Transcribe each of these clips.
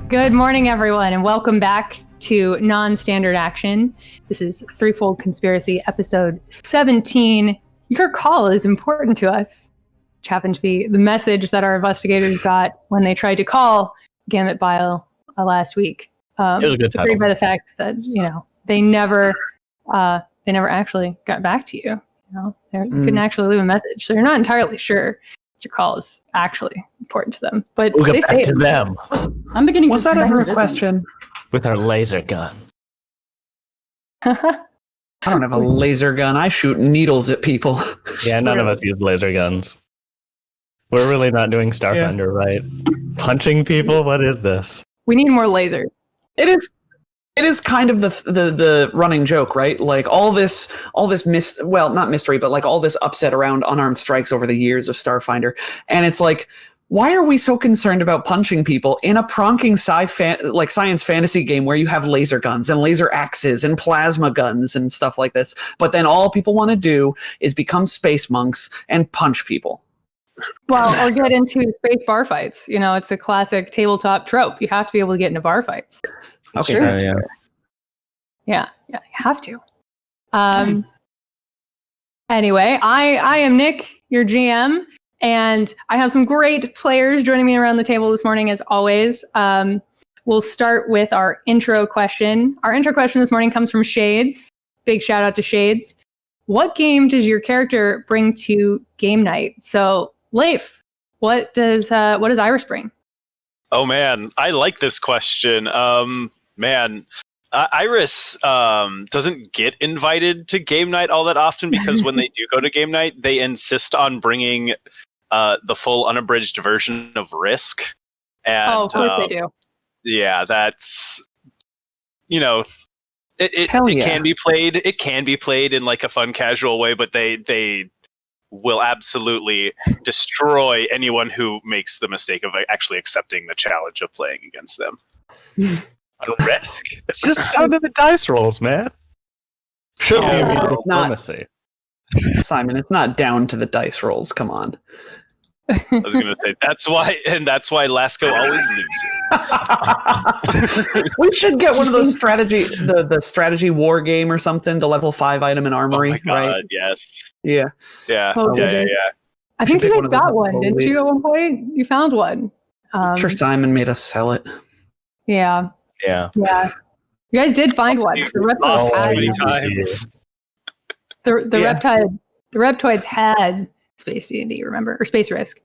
Good morning, everyone, and welcome back to Non-Standard Action. This is Threefold Conspiracy, episode 17. Your call is important to us, which happened to be the message that our investigators got when they tried to call Gamut Bio last week. It was a good title. Agreed by the fact that they never actually got back to you. They couldn't actually leave a message, so you're not entirely sure your call is actually important to them, but we'll they get say back to them. I'm beginning. Was to that ever a suspect question? With our laser gun. I don't have a laser gun. I shoot needles at people. Yeah, none of us use laser guns. We're really not doing Starfinder, right? Punching people? What is this? We need more lasers. It is kind of the running joke, right? Like all this not mystery, but like all this upset around unarmed strikes over the years of Starfinder. And it's like, why are we so concerned about punching people in a pronking science fantasy game where you have laser guns and laser axes and plasma guns and stuff like this? But then all people want to do is become space monks and punch people. Well, or get into space bar fights. It's a classic tabletop trope. You have to be able to get into bar fights. Okay, sure. that's fair. Yeah, you have to. Anyway, I am Nick, your GM, and I have some great players joining me around the table this morning, as always. We'll start with our intro question. Our intro question this morning comes from Shades. Big shout out to Shades. What game does your character bring to game night? So, Leif, what does Iris bring? Oh man, I like this question. Iris doesn't get invited to game night all that often because when they do go to game night, they insist on bringing the full unabridged version of Risk. And, of course they do. Yeah, that's it can be played. It can be played in like a fun, casual way, but they will absolutely destroy anyone who makes the mistake of actually accepting the challenge of playing against them. Risk? It's just down to the dice rolls, man. Should be diplomacy. Simon, it's not down to the dice rolls. Come on. I was going to say that's why Lasco always loses. We should get one of those the strategy war game or something to level 5 item in armory. Oh my God, right? yes. Yeah. Yeah. Oh, yeah. I think you guys got one, didn't week. you? At one point, you found one. I'm sure Simon made us sell it. Yeah. Yeah. Yeah. You guys did find one. The reptoids had Space D&D, remember? Or Space Risk.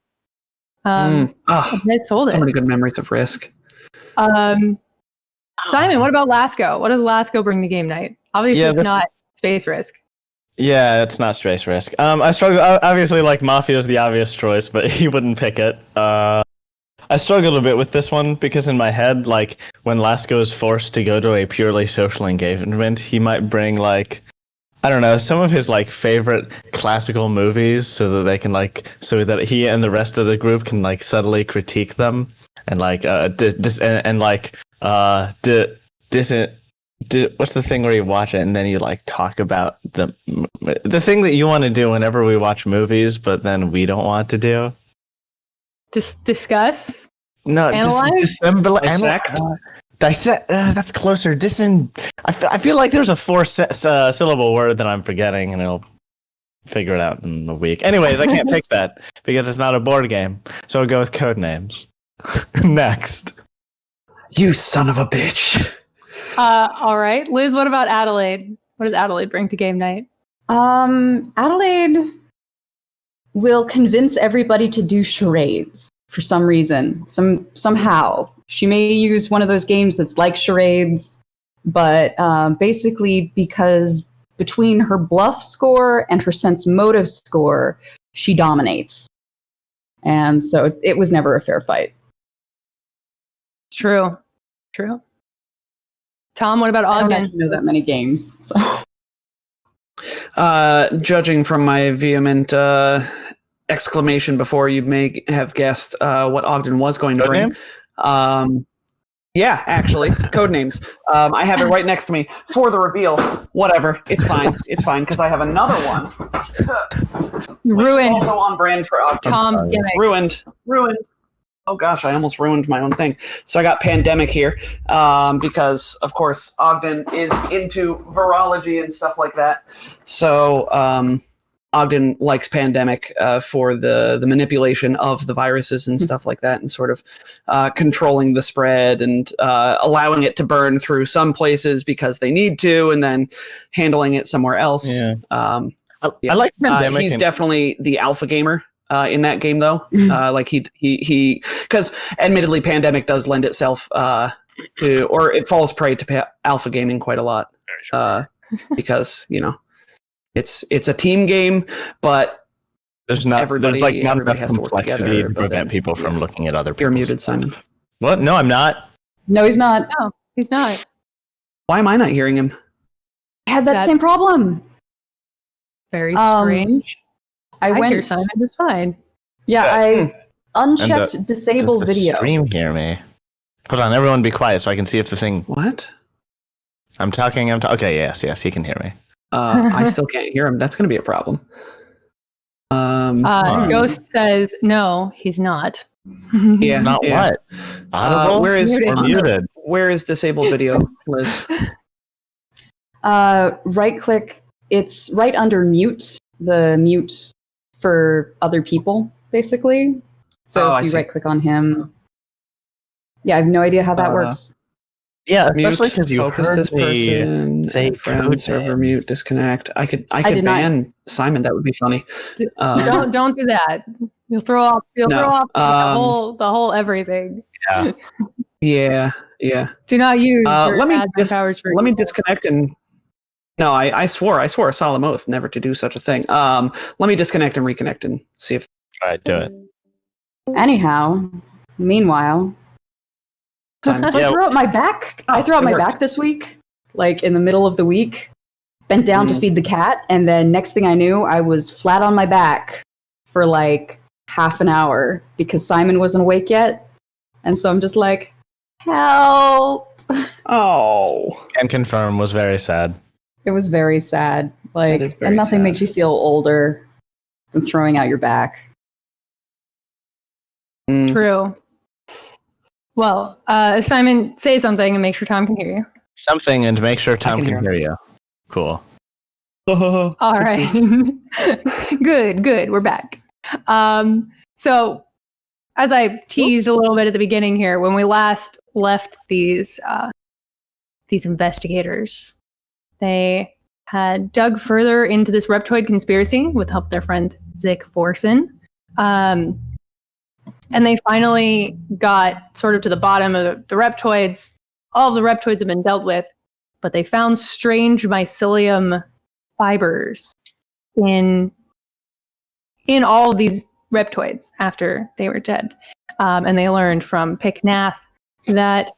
You guys sold it. So many good memories of Risk. Simon, what about Lasco? What does Lasco bring to game night? Obviously, it's not Space Risk. Yeah, it's not Space Risk. I struggle. Obviously, like Mafia is the obvious choice, but he wouldn't pick it. I struggled a bit with this one because in my head, like when Lasco is forced to go to a purely social engagement, he might bring like, I don't know, some of his like favorite classical movies so that they can so that he and the rest of the group can like subtly critique them and like what's the thing where you watch it and then you like talk about the thing that you want to do whenever we watch movies, but then we don't want to do. Discuss? No, analyze? Dissect. That's closer. I feel like there's a 4-syllable word that I'm forgetting, and I'll figure it out in a week. Anyways, I can't pick that because it's not a board game, so I'll go with code names. Next. You son of a bitch. All right, Liz. What about Adelaide? What does Adelaide bring to game night? Adelaide will convince everybody to do charades for some reason. Somehow. She may use one of those games that's like charades, but basically because between her bluff score and her sense motive score, she dominates. And so it was never a fair fight. True. Tom, what about Ogden? I don't know that many games, so... Judging from my vehement exclamation before, you may have guessed what Ogden was going to bring. Yeah, actually, Codenames. I have it right next to me for the reveal. Whatever, it's fine. It's fine because I have another one. Ruined. Also on brand for Ogden. Tom's gimmick. Ruined. Oh gosh, I almost ruined my own thing. So I got pandemic here because, of course, Ogden is into virology and stuff like that. So Ogden likes pandemic for the manipulation of the viruses and stuff like that, and sort of controlling the spread and allowing it to burn through some places because they need to, and then handling it somewhere else. Yeah. Yeah. I like pandemic. He's definitely the alpha gamer in that game, though. Like he because admittedly, pandemic does lend itself to, or it falls prey to alpha gaming quite a lot, because it's a team game, but there's not everybody enough has to work complexity together, to but prevent then, people from looking at other people. You're muted, Simon. What? No, I'm not. No, he's not. No, he's not. Why am I not hearing him? I had that same problem. Very strange. I went. Hear Simon is fine. Yeah, I unchecked disable Does the video. stream hear me? Hold on, everyone be quiet so I can see if the thing... What? I'm talking, okay, yes, he can hear me. I still can't hear him. That's going to be a problem. Ghost says, no, he's not. Yeah. Not yeah. what? Audible? Where is Muted. Or muted? Where is disabled video, Liz? Right click. It's right under mute. The mute for other people, basically. So if you right click on him. Yeah, I have no idea how that works. Yeah, especially because you focus heard this person, say friend, server mute, disconnect. I could ban Simon. That would be funny. Don't do that. You'll throw off the whole everything. Yeah. Yeah. Do not use your let me admin powers for let me evil. disconnect and no, I swore a solemn oath never to do such a thing. Let me disconnect and reconnect and see if. All right, do it. Anyhow, meanwhile, Simon's- I threw out my back. I threw out my back this week, like in the middle of the week. Bent down to feed the cat, and then next thing I knew, I was flat on my back for like half an hour because Simon wasn't awake yet, and so I'm just like, help. Oh. And confirm was very sad. It was very sad. Like, is very and nothing sad. makes you feel older than throwing out your back. True. Well, Simon, say something and make sure Tom can hear you. Something and make sure Tom can can hear hear you. Cool. All right. Good. We're back. So, as I teased a little bit at the beginning here, when we last left these investigators, they had dug further into this reptoid conspiracy with help their friend Zick Forsen. And they finally got sort of to the bottom of the reptoids. All of the reptoids have been dealt with, but they found strange mycelium fibers in all of these reptoids after they were dead. And they learned from Picknath that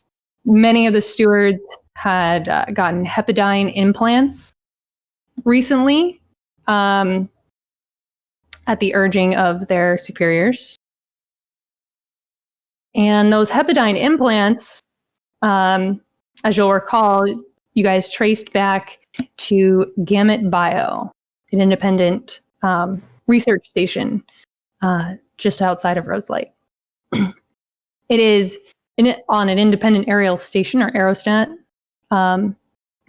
many of the stewards had gotten hepadyne implants recently at the urging of their superiors. And those hepadyne implants, as you'll recall, you guys traced back to Gamut Bio, an independent research station just outside of Roselight. It is on an independent aerial station, or aerostat, about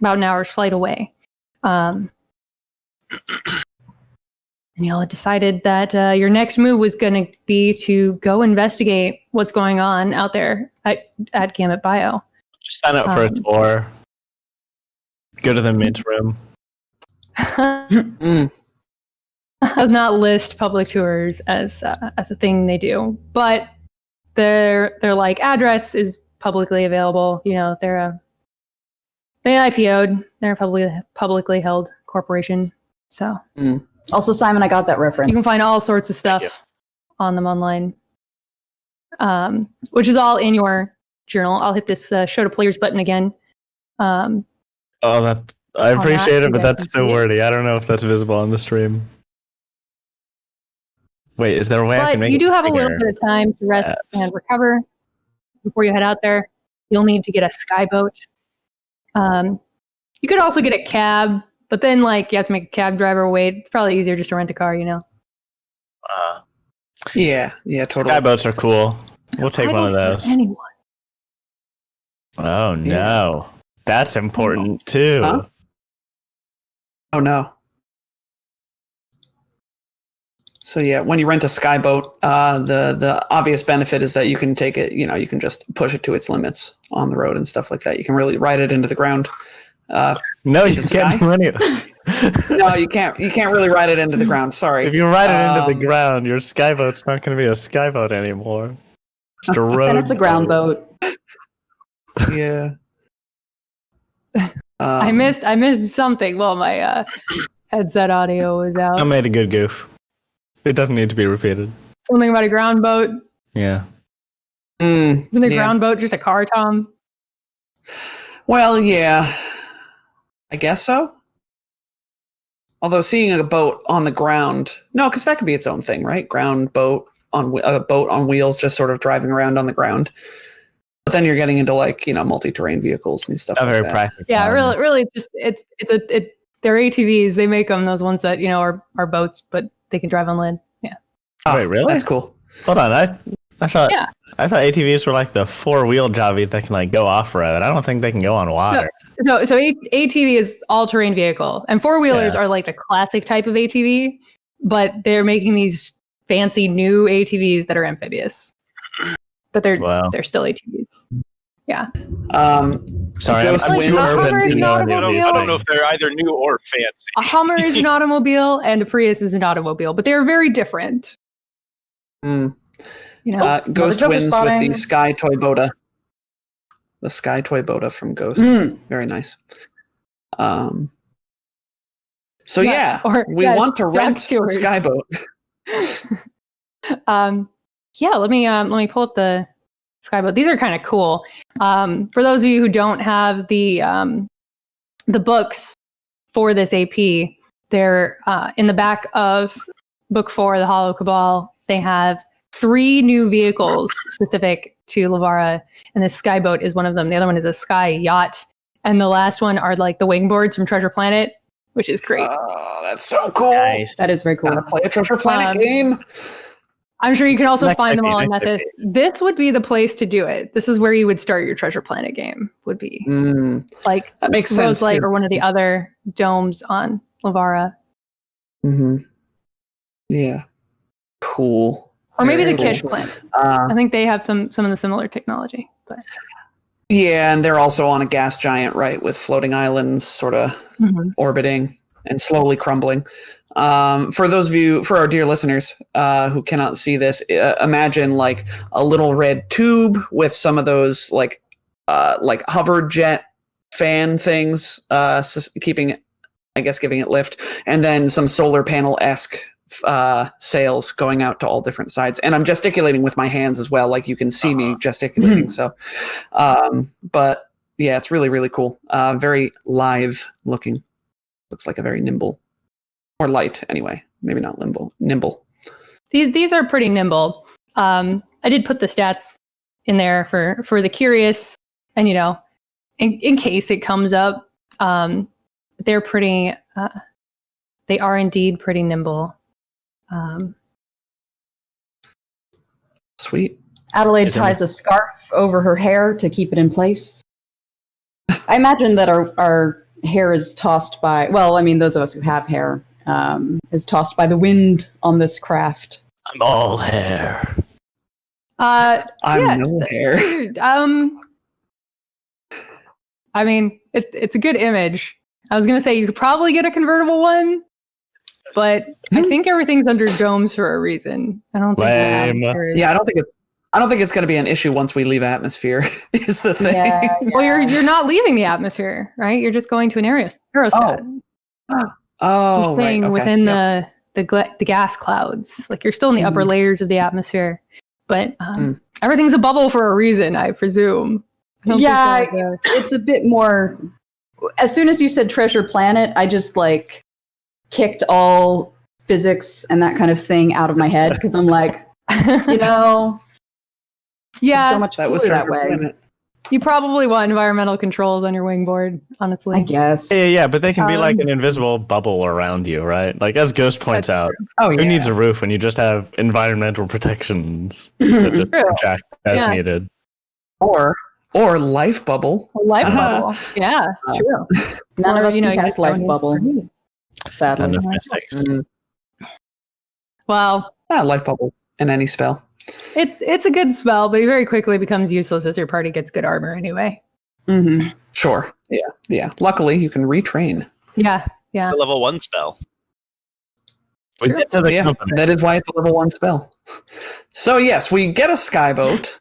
an hour's flight away. And y'all had decided that your next move was going to be to go investigate what's going on out there at Gamut Bio. Just sign up for a tour. Go to the mint room. Does not list public tours as a thing they do, but their like address is publicly available. You know, they IPO'd. They're a publicly held corporation. So. Also, Simon, I got that reference. You can find all sorts of stuff on them online, which is all in your journal. I'll hit this show to players button again. I appreciate it, but that's so wordy. I don't know if that's visible on the stream. Wait, is there a way I can make it? But you do have a bigger? little bit of time to rest and recover before you head out there. You'll need to get a skyboat. You could also get a cab. But then, like, you have to make a cab driver wait. It's probably easier just to rent a car, you know? Yeah, totally. Skyboats are cool. We'll take I one of don't hurt those. anyone. Oh no, that's important too. Huh? Oh no. So yeah, when you rent a skyboat, the obvious benefit is that you can take it. You can just push it to its limits on the road and stuff like that. You can really ride it into the ground. No, into you the can't sky? do any. No, you can't. You can't really ride it into the ground. Sorry. If you ride it into the ground, your skyboat's not going to be a skyboat anymore. Just a road. And it's a ground boat. Yeah. I missed something while my headset audio was out. I made a good goof. It doesn't need to be repeated. Something about a ground boat. Yeah. Isn't a ground boat just a car, Tom? Well, yeah. I guess so. Although seeing a boat on the ground, no, because that could be its own thing, right? Ground boat on a boat on wheels, just sort of driving around on the ground. But then you're getting into multi-terrain vehicles and stuff. Not like very that. practical. Yeah, really, just they're ATVs. They make them those ones that are boats, but they can drive on land. Yeah. Wait, really? That's cool. Hold on, I thought Yeah. I thought ATVs were like the 4-wheel jobbies that can go off road. I don't think they can go on water. So ATV is all-terrain vehicle, and four-wheelers are like the classic type of ATV, but they're making these fancy new ATVs that are amphibious, but they're still ATVs. Yeah. Sorry, Ghost I'm Winds. too A urban Hummer is to an know any of automobile. these I don't know things. if they're either new or fancy. A Hummer is an automobile, and a Prius is an automobile, but they are very different. Ghost Joker wins spotting. with the Sky Toy Boda. The Sky Toy Boda from Ghost. Very nice. So we want to rent a tours. Skyboat. Let me pull up the Skyboat. These are kind of cool. For those of you who don't have the books for this AP, they're in the back of book 4, The Hollow Cabal. They have 3 new vehicles specific to Lavara, and this Skyboat is one of them. The other one is a Sky Yacht, and the last one are like the wingboards from Treasure Planet, which is great. Oh, that's so cool. Nice. That is very cool. Gotta play a Treasure Planet game. I'm sure you can also Next find them all decade, in next Method. This would be the place to do it. This is where you would start your Treasure Planet game, would be. Like That makes sense. Roselight too. or one of the other domes on Lavara. Yeah. Cool. Or maybe Very the Kish cool. Planet. I think they have some of the similar technology. But Yeah, and they're also on a gas giant, right, with floating islands sort of orbiting and slowly crumbling. For those of you, for our dear listeners who cannot see this, imagine like a little red tube with some of those like hover jet fan things, keeping it, I guess, giving it lift, and then some solar panel-esque sails going out to all different sides. And I'm gesticulating with my hands as well, like you can see me gesticulating. So, but yeah, it's really, really cool. Very live looking. Looks like a very nimble, or light anyway. Maybe not nimble. these are pretty nimble. I did put the stats in there for the curious, and in case it comes up. They're pretty. They are indeed pretty nimble. Sweet. Adelaide ties a scarf over her hair to keep it in place. I imagine that our hair is tossed by, well, I mean, those of us who have hair, is tossed by the wind on this craft. I'm all hair. I'm no hair. Dude, I mean, it's a good image. I was gonna say you could probably get a convertible one, but I think everything's under domes for a reason. I don't think. Lame. Yeah, I don't think it's going to be an issue once we leave atmosphere. Is the thing? Yeah. Well, you're not leaving the atmosphere, right? You're just going to an aerostat. Oh, You're staying right. Okay. within the gas clouds. Like you're still in the upper layers of the atmosphere, but everything's a bubble for a reason, I presume. I don't think so. It's a bit more. As soon as you said Treasure Planet, I just like kicked all physics and that kind of thing out of my head because I'm like, Yeah, so much That was cooler Treasure that way. Planet. You probably want environmental controls on your wingboard, honestly. I guess. Yeah, but they can be like an invisible bubble around you, right? Like as Ghost points That's out, Oh who yeah. needs a roof when you just have environmental protections that just True. project as Yeah. needed? Or life bubble. A life bubble. Yeah, it's true. None of Or, us can you cast just don't life need bubble, it. sadly. None of mystics. Well, Life bubbles in any spell. it's a good spell, but it very quickly becomes useless as your party gets good armor anyway. Mm-hmm. Sure. Yeah. Luckily, you can retrain. Yeah. It's a level 1 spell. We get to the company. That is why it's a level 1 spell. So yes, we get a skyboat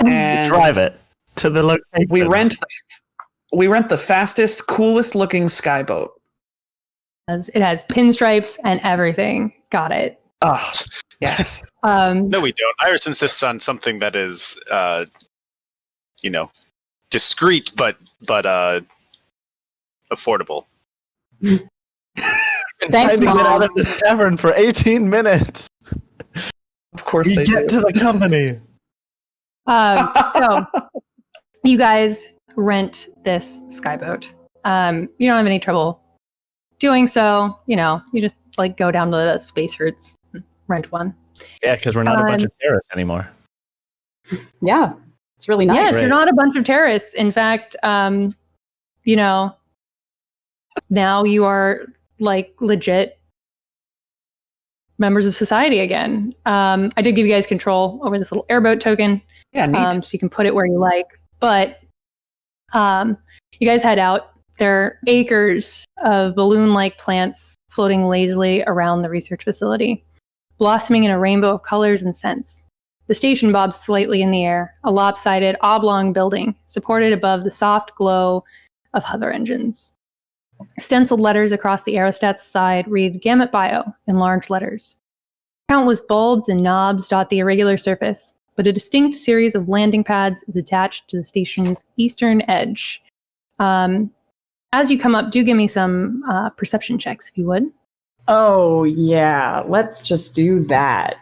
and Drive it to the location. we rent the fastest, coolest looking skyboat. It has pinstripes and everything. Got it. Ah, yes. No, we don't. Iris insists on something that is, discreet but affordable. Thanks, Trying to get out Mom. of this tavern for 18 minutes. Of course We they get do. to the company. So you guys rent this skyboat. You don't have any trouble doing so. You just like go down to the space routes and rent one. Yeah, because we're not a bunch of terrorists anymore. Yeah, it's really nice. Yes, Great. you're not a bunch of terrorists. In fact, now you are like legit members of society again. I did give you guys control over this little airboat token. Yeah, neat. So you can put it where you like. But you guys head out. There are acres of balloon-like plants floating lazily around the research facility, blossoming in a rainbow of colors and scents. The station bobs slightly in the air, a lopsided, oblong building supported above the soft glow of hover engines. Stenciled letters across the aerostat's side read Gamut Bio in large letters. Countless bulbs and knobs dot the irregular surface, but a distinct series of landing pads is attached to the station's eastern edge. As you come up, do give me some perception checks, if you would. Oh, yeah. Let's just do that.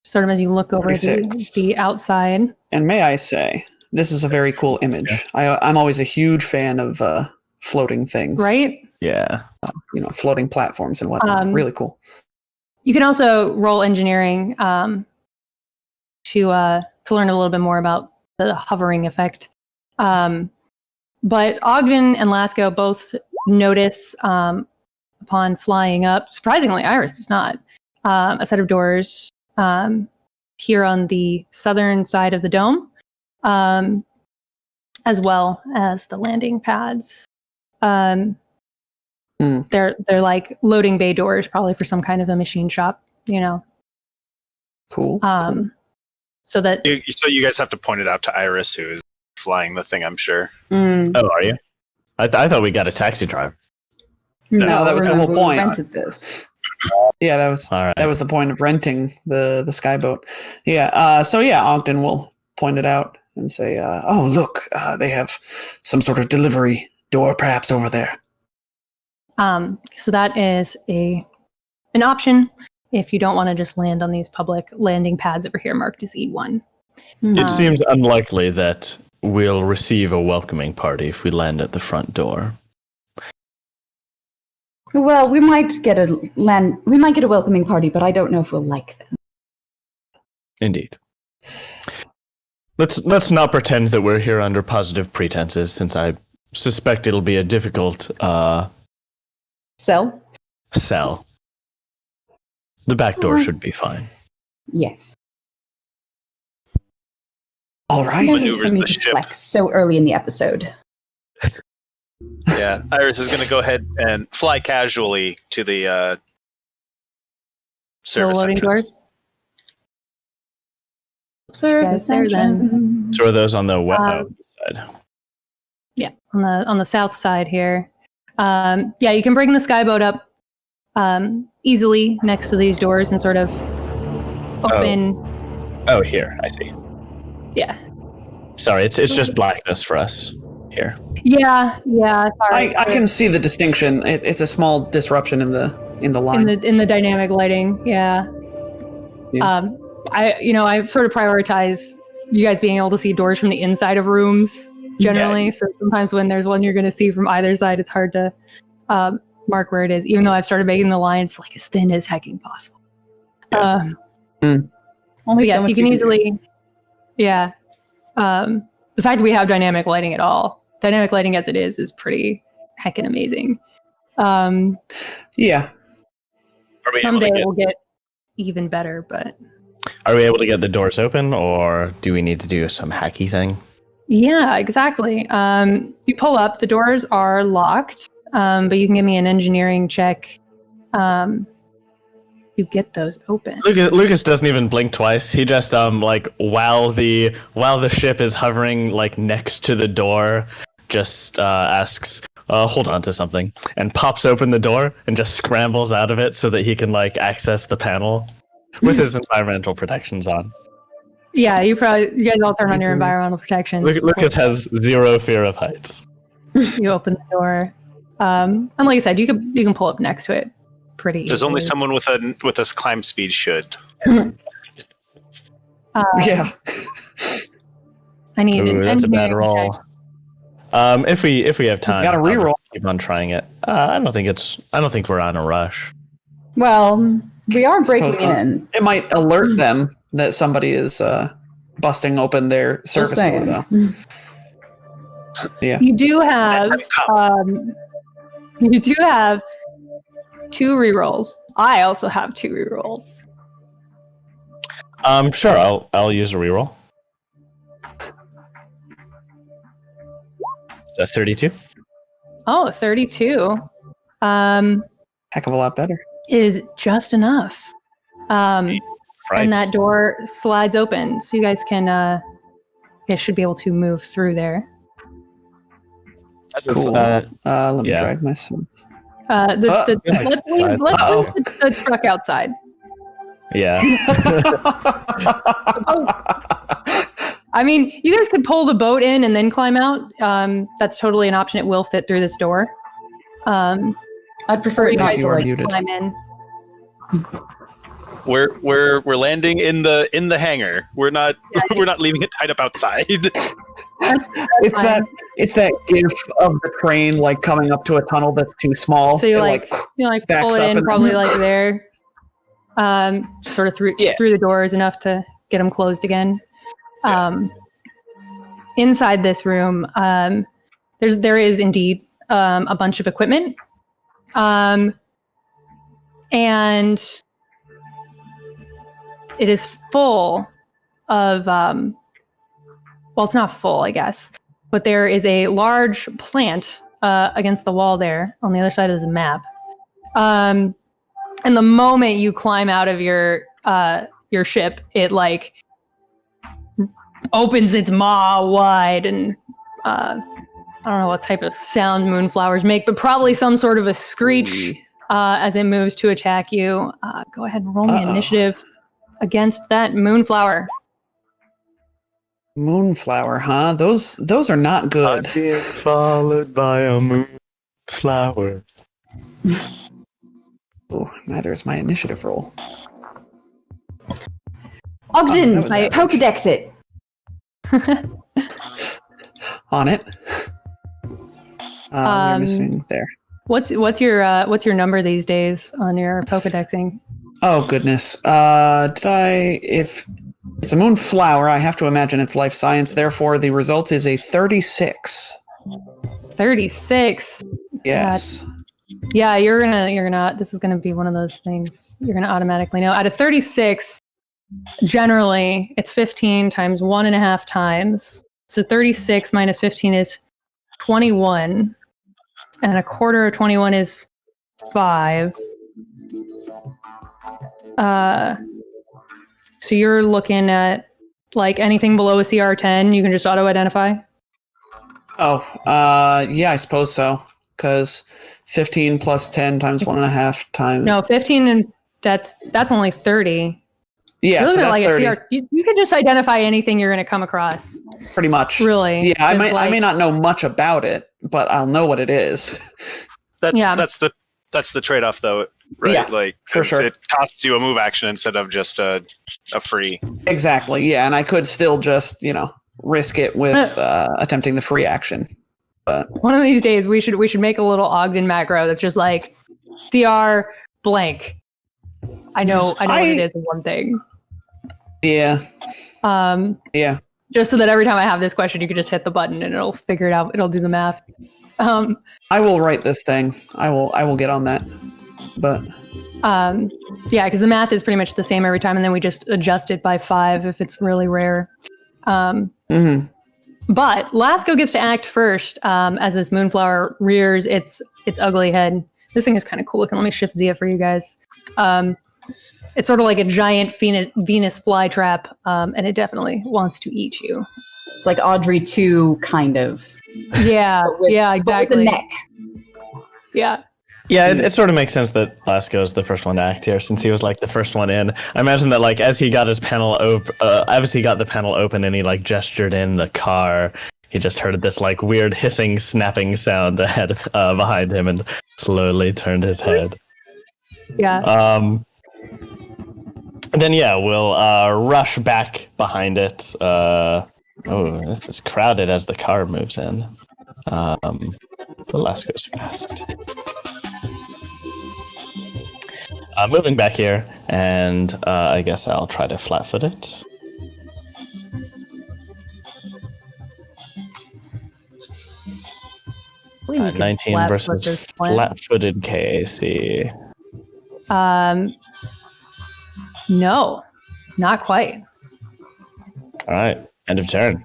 Sort of as you look over 46. the outside. And may I say, this is a very cool image. I'm always a huge fan of floating things. Right? Yeah. Floating platforms and whatnot. Really cool. You can also roll engineering to learn a little bit more about the hovering effect. But Ogden and Lasco both notice upon flying up, surprisingly, Iris does not, a set of doors here on the southern side of the dome, as well as the landing pads. They're like loading bay doors, probably for some kind of a machine shop, Cool. cool. So that So you guys have to point it out to Iris, who is flying the thing, I'm sure. Oh, are you? I thought we got a taxi driver. No, that was the whole we point. rented this. Yeah, that was All right. that was the point of renting the skyboat. Yeah. So yeah, Ogden will point it out and say, "Oh, look, they have some sort of delivery door, perhaps over there." So that is an option if you don't want to just land on these public landing pads over here marked as E1. It seems unlikely that we'll receive a welcoming party if we land at the front door. Well, we might get a welcoming party, but I don't know if we'll like them. Indeed. Let's not pretend that we're here under positive pretenses, since I suspect it'll be a difficult Sell? sell. The back door should be fine. Yes. All right. No need for Maneuvers me the to ship. flex so early in the episode. Yeah, Iris is going to go ahead and fly casually to the service loading entrance. doors. Service there then. Throw those on the side. Yeah, on the south side here. Yeah, you can bring the skyboat up easily next to these doors and sort of open. Oh, here. I see. Yeah. Sorry, it's just blackness for us here. Yeah. Sorry. I can see the distinction. It's a small disruption in the line. in the dynamic lighting. Yeah. Yeah. I sort of prioritize you guys being able to see doors from the inside of rooms generally. So sometimes when there's one you're going to see from either side, it's hard to mark where it is. Even though I've started making the lines like as thin as hecking possible. Only yes, so much you can do. easily. Yeah. The fact that we have dynamic lighting at all, dynamic lighting as it is pretty heckin' amazing. Yeah. Are we Someday able to we'll get even better, but Are we able to get the doors open, or do we need to do some hacky thing? yeah, exactly. You pull up, the doors are locked, but you can give me an engineering check to get those open. Lucas doesn't even blink twice. He just like while the ship is hovering like next to the door, just asks, hold on to something, and pops open the door and just scrambles out of it so that he can like access the panel with his environmental protections on. Yeah, you guys all turn on your environmental protection. Lucas has zero fear of heights. You open the door, and like I said, you can pull up next to it pretty There's easily. only someone with a climb speed should. Yeah. I need Ooh, an that's a bad engineering roll. check. If we have time, Gotta I'll reroll. keep on trying it. I don't think we're on a rush. Well, we are breaking Suppose not. in. It might alert them that somebody is busting open their Just service door, saying. though. Yeah. You do have two rerolls. I also have two rerolls. Sure, I'll use a reroll. 32. Oh, 32. Heck of a lot better. Is just enough. And that door slides open, so you guys should be able to move through there. That's Cool. Let me yeah. drag myself. Let's leave outside. the truck outside. Yeah. I mean, you guys could pull the boat in and then climb out. That's totally an option. It will fit through this door. I'd prefer You not guys to are like muted. climb in. We're landing in the hangar. We're not leaving it tied up outside. It's that gif of the train like coming up to a tunnel that's too small. So you It, backs pull it up in, and- probably like there, sort of through the doors enough to get them closed again. Inside this room, there is indeed a bunch of equipment, and it is full of well, it's not full, I guess, but there is a large plant against the wall there on the other side of this map. And the moment you climb out of your ship, it like opens its maw wide, and I don't know what type of sound moonflowers make, but probably some sort of a screech as it moves to attack you. Go ahead and roll me initiative against that moonflower. Moonflower, huh? Those are not good. I'm being followed by a moonflower. Oh, neither is my initiative roll. Ogden, that was average. Pokedex it. On it. We're missing there. What's your number these days on your Pokedexing? Oh goodness. If it's a moonflower, I have to imagine it's life science. Therefore, the result is a 36. 36. Yes. Yeah, you're gonna. This is gonna be one of those things you're gonna automatically know. Out of 36, generally it's 15 times 1.5 times. So 36 minus 15 is 21, and a quarter of 21 is 5. So you're looking at like anything below a CR10, you can just auto-identify. Oh, yeah, I suppose so. Because 15 plus 10 times 1.5 times. No, 15, and that's only 30. Yeah, Really so that's like 30. You can just identify anything you're going to come across. Pretty much. Really? Yeah, I Just may not know much about it, but I'll know what it is. That's the trade-off, though. right? Yeah, Like for sure. it costs you a move action instead of just a free. Exactly. Yeah, and I could still just risk it with attempting the free action. But One of these days, we should make a little Ogden macro that's just like CR blank. I know what it is in one thing. Yeah. Yeah. Just so that every time I have this question, you can just hit the button and it'll figure it out. It'll do the math. I will write this thing. I will get on that. But yeah, because the math is pretty much the same every time, and then we just adjust it by 5 if it's really rare. But Lasco gets to act first as this moonflower rears its ugly head. This thing is kind of cool looking. Let me shift Zia for you guys. It's sort of like a giant Venus flytrap, and it definitely wants to eat you. It's like Audrey 2, kind of. Yeah, yeah, exactly. With the neck. Yeah. Yeah, it sort of makes sense that Lasco is the first one to act here, since he was like the first one in. I imagine that like as he got his panel obviously got the panel open and he like gestured in the car, he just heard this like weird hissing, snapping sound ahead behind him and slowly turned his head. Yeah. Then yeah, we'll rush back behind it. This is crowded as the car moves in. The Lasco's fast. Moving back here, and I guess I'll try to flat-foot it. I believe you can 19 flat-foot versus this plan. flat-footed KAC. No, not quite. All right, end of turn.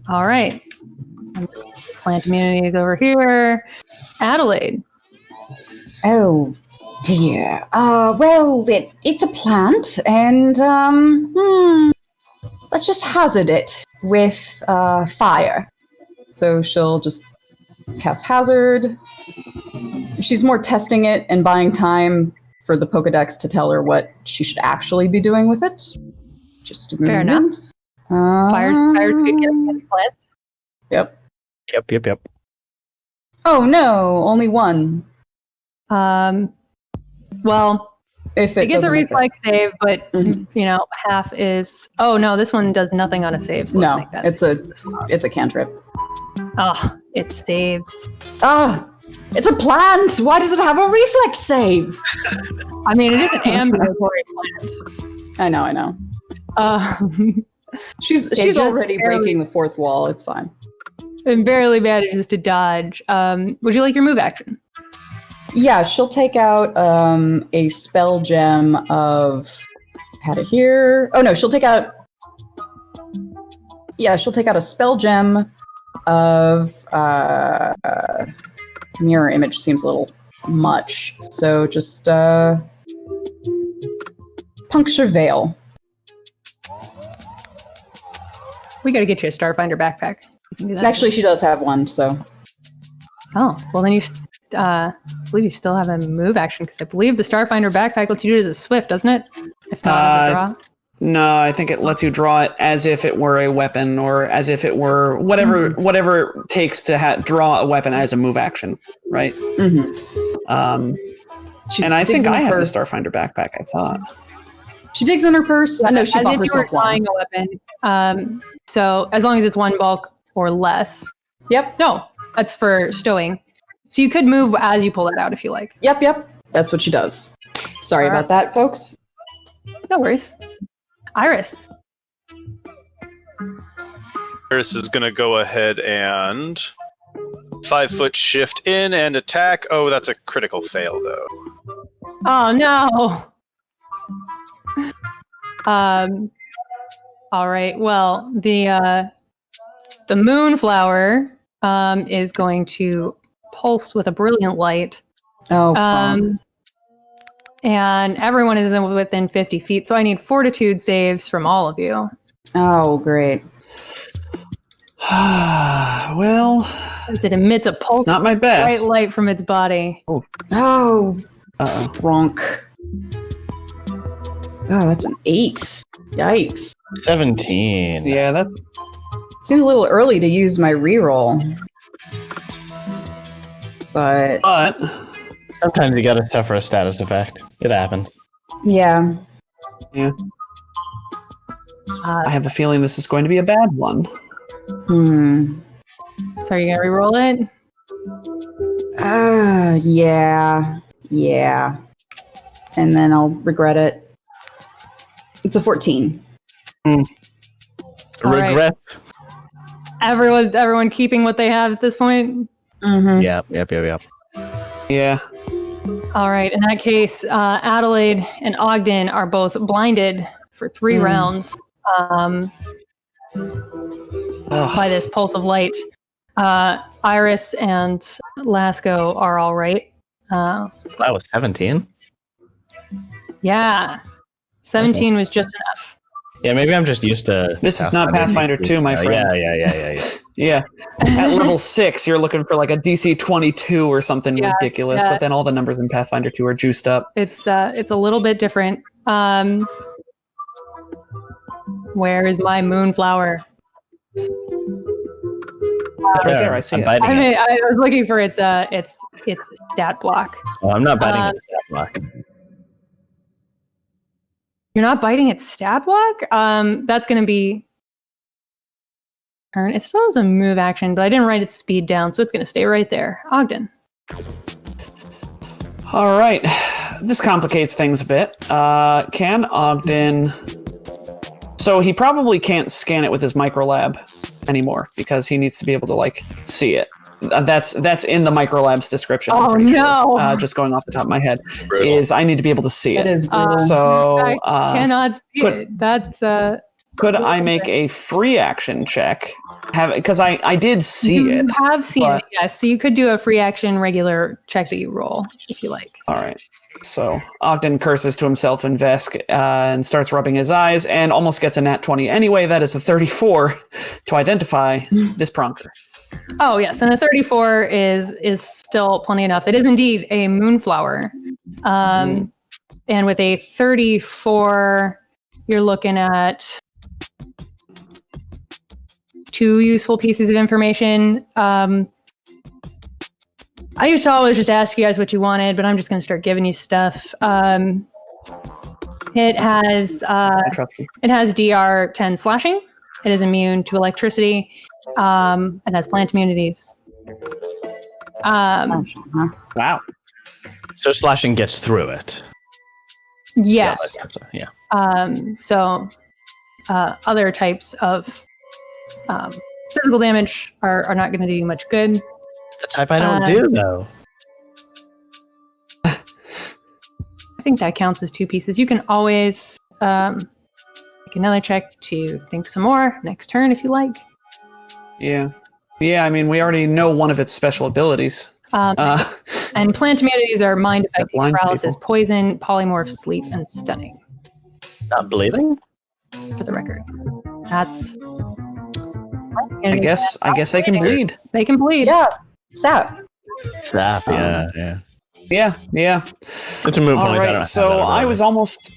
All right. Plant immunities over here. Adelaide. Oh dear. Well, it's a plant, and let's just hazard it with fire. So she'll just cast hazard. She's more testing it and buying time for the Pokedex to tell her what she should actually be doing with it. Just a Fair moment. Fire's good against plants. Yep. Yep. Oh no, only one. Well, If it gets a doesn't make it. reflex save, but half is. Oh no, this one does nothing on a save. So let's No, make that it's a cantrip. Oh, it saves. Ah, it's a plant. Why does it have a reflex save? I mean, it is an ambulatory plant. I know. She's just already barely- breaking the fourth wall. It's fine. And barely manages to dodge. Would you like your move action? Yeah, she'll take out a spell gem of. Had it here. Oh no, she'll take out. Yeah, she'll take out a spell gem of. Mirror image seems a little much, so just puncture veil. We got to get you a Starfinder backpack. You can do that. Actually, she does have one, so. Oh, well then you. I believe you still have a move action because I believe the Starfinder backpack lets you do it as a swift, doesn't it? If not as a draw. No, I think it lets you draw it as if it were a weapon, or as if it were whatever it takes to draw a weapon as a move action, right? Mm-hmm. And I think I have the Starfinder backpack. I thought she digs in her purse. I know she as bought if you were herself one. drawing a weapon. So as long as it's one bulk or less. Yep. No, that's for stowing. So you could move as you pull that out if you like. Yep. That's what she does. Sorry about that, folks. No worries. Iris. Iris is going to go ahead and 5-foot shift in and attack. Oh, that's a critical fail, though. Oh no. All right. Well, the moonflower is going to pulse with a brilliant light. Oh, and everyone is within 50 feet, so I need fortitude saves from all of you. Oh, great. well, As it emits a pulse it's not my of best. bright light from its body. Oh, drunk. Oh, that's an 8. Yikes. 17. Yeah, that's Seems a little early to use my reroll. But Sometimes you gotta suffer a status effect. It happens. Yeah. Yeah. I have a feeling this is going to be a bad one. So are you gonna re-roll it? Yeah. And then I'll regret it. It's a 14. All right. Regret. Everyone keeping what they have at this point? Mm-hmm. Yep. Yeah. All right. In that case, Adelaide and Ogden are both blinded for 3 rounds by this pulse of light. Iris and Lasco are all right. That was 17. Yeah. 17 was just enough. Yeah, maybe I'm just used to. This is not Pathfinder 2, my friend. Yeah. Yeah. At level 6, you're looking for like a DC 22 or something ridiculous, but then all the numbers in Pathfinder 2 are juiced up. It's a little bit different. Where is my moonflower? It's right there. I see I'm it. biting it. I was looking for its stat block. Oh, I'm not biting its stat block. You're not biting its stat block? That's going to be turn. It still has a move action, but I didn't write its speed down, so it's going to stay right there. Ogden. All right. This complicates things a bit. Can Ogden... So he probably can't scan it with his microlab anymore because he needs to be able to, like, see it. That's in the microlab's description. I'm pretty sure. Just going off the top of my head, is I need to be able to see it. That is brutal. So I cannot see it. That's could I make a free action check? Because I did see it. You have seen it, yes. So you could do a free action regular check that you roll if you like. All right. So Ogden curses to himself in Vesk and starts rubbing his eyes and almost gets a nat 20. Anyway, that is a 34 to identify this prompter. Oh yes, and a 34 is still plenty enough. It is indeed a moonflower, and with a 34, you're looking at 2 useful pieces of information. I used to always just ask you guys what you wanted, but I'm just going to start giving you stuff. It has DR 10 slashing. It is immune to electricity. It has plant immunities. Wow. So slashing gets through it. Yes. Yeah. So other types of physical damage are not going to do you much good. The type I don't do, though. I think that counts as 2 pieces. You can always make another check to think some more next turn if you like. Yeah. I mean, we already know one of its special abilities. And plant immunities are mind affecting, paralysis, people. poison, polymorph, sleep, and stunning. Not bleeding? For the record, that's. I guess they can bleed. They can bleed. Yeah. Stop. Snap, yeah. Yeah. It's a moot All point. right. So I was almost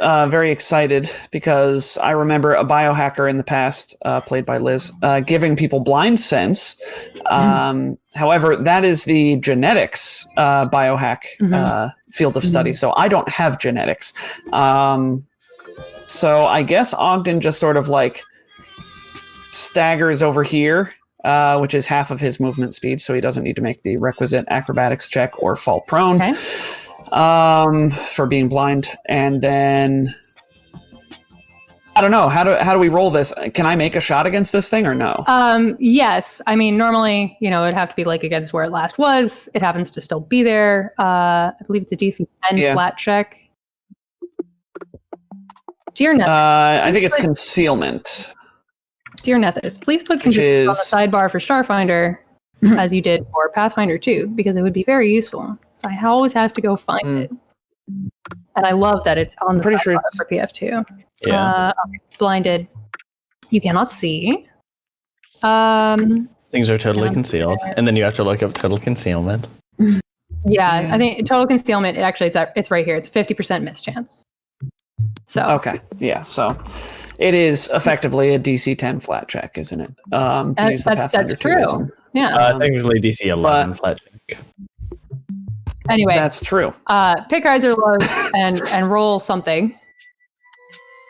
very excited because I remember a biohacker in the past, played by Liz, giving people blind sense. However, that is the genetics biohack field of study. So I don't have genetics. So I guess Ogden just sort of like staggers over here, which is half of his movement speed. So he doesn't need to make the requisite acrobatics check or fall prone. Okay. For being blind. And then I don't know, how do we roll this? Can I make a shot against this thing or no? Yes. I mean, normally, it'd have to be like against where it last was. It happens to still be there. I believe it's a DC 10 flat check. Dear Nethys, I think it's concealment. Dear Nethys, please put conditions on the sidebar for Starfinder as you did for Pathfinder 2, because it would be very useful. So I always have to go find it. And I love that it's on the sidebar for PF2. Yeah. Blinded. You cannot see. Things are totally concealed. And then you have to look up total concealment. Yeah, I think total concealment, actually, it's right here. It's 50% mischance. So okay, yeah, so it is effectively a DC 10 flat check, isn't it? To use the Pathfinder 2ism. Yeah. Technically DC 11 flat check. Anyway, That's true. pick highs or lows and roll something.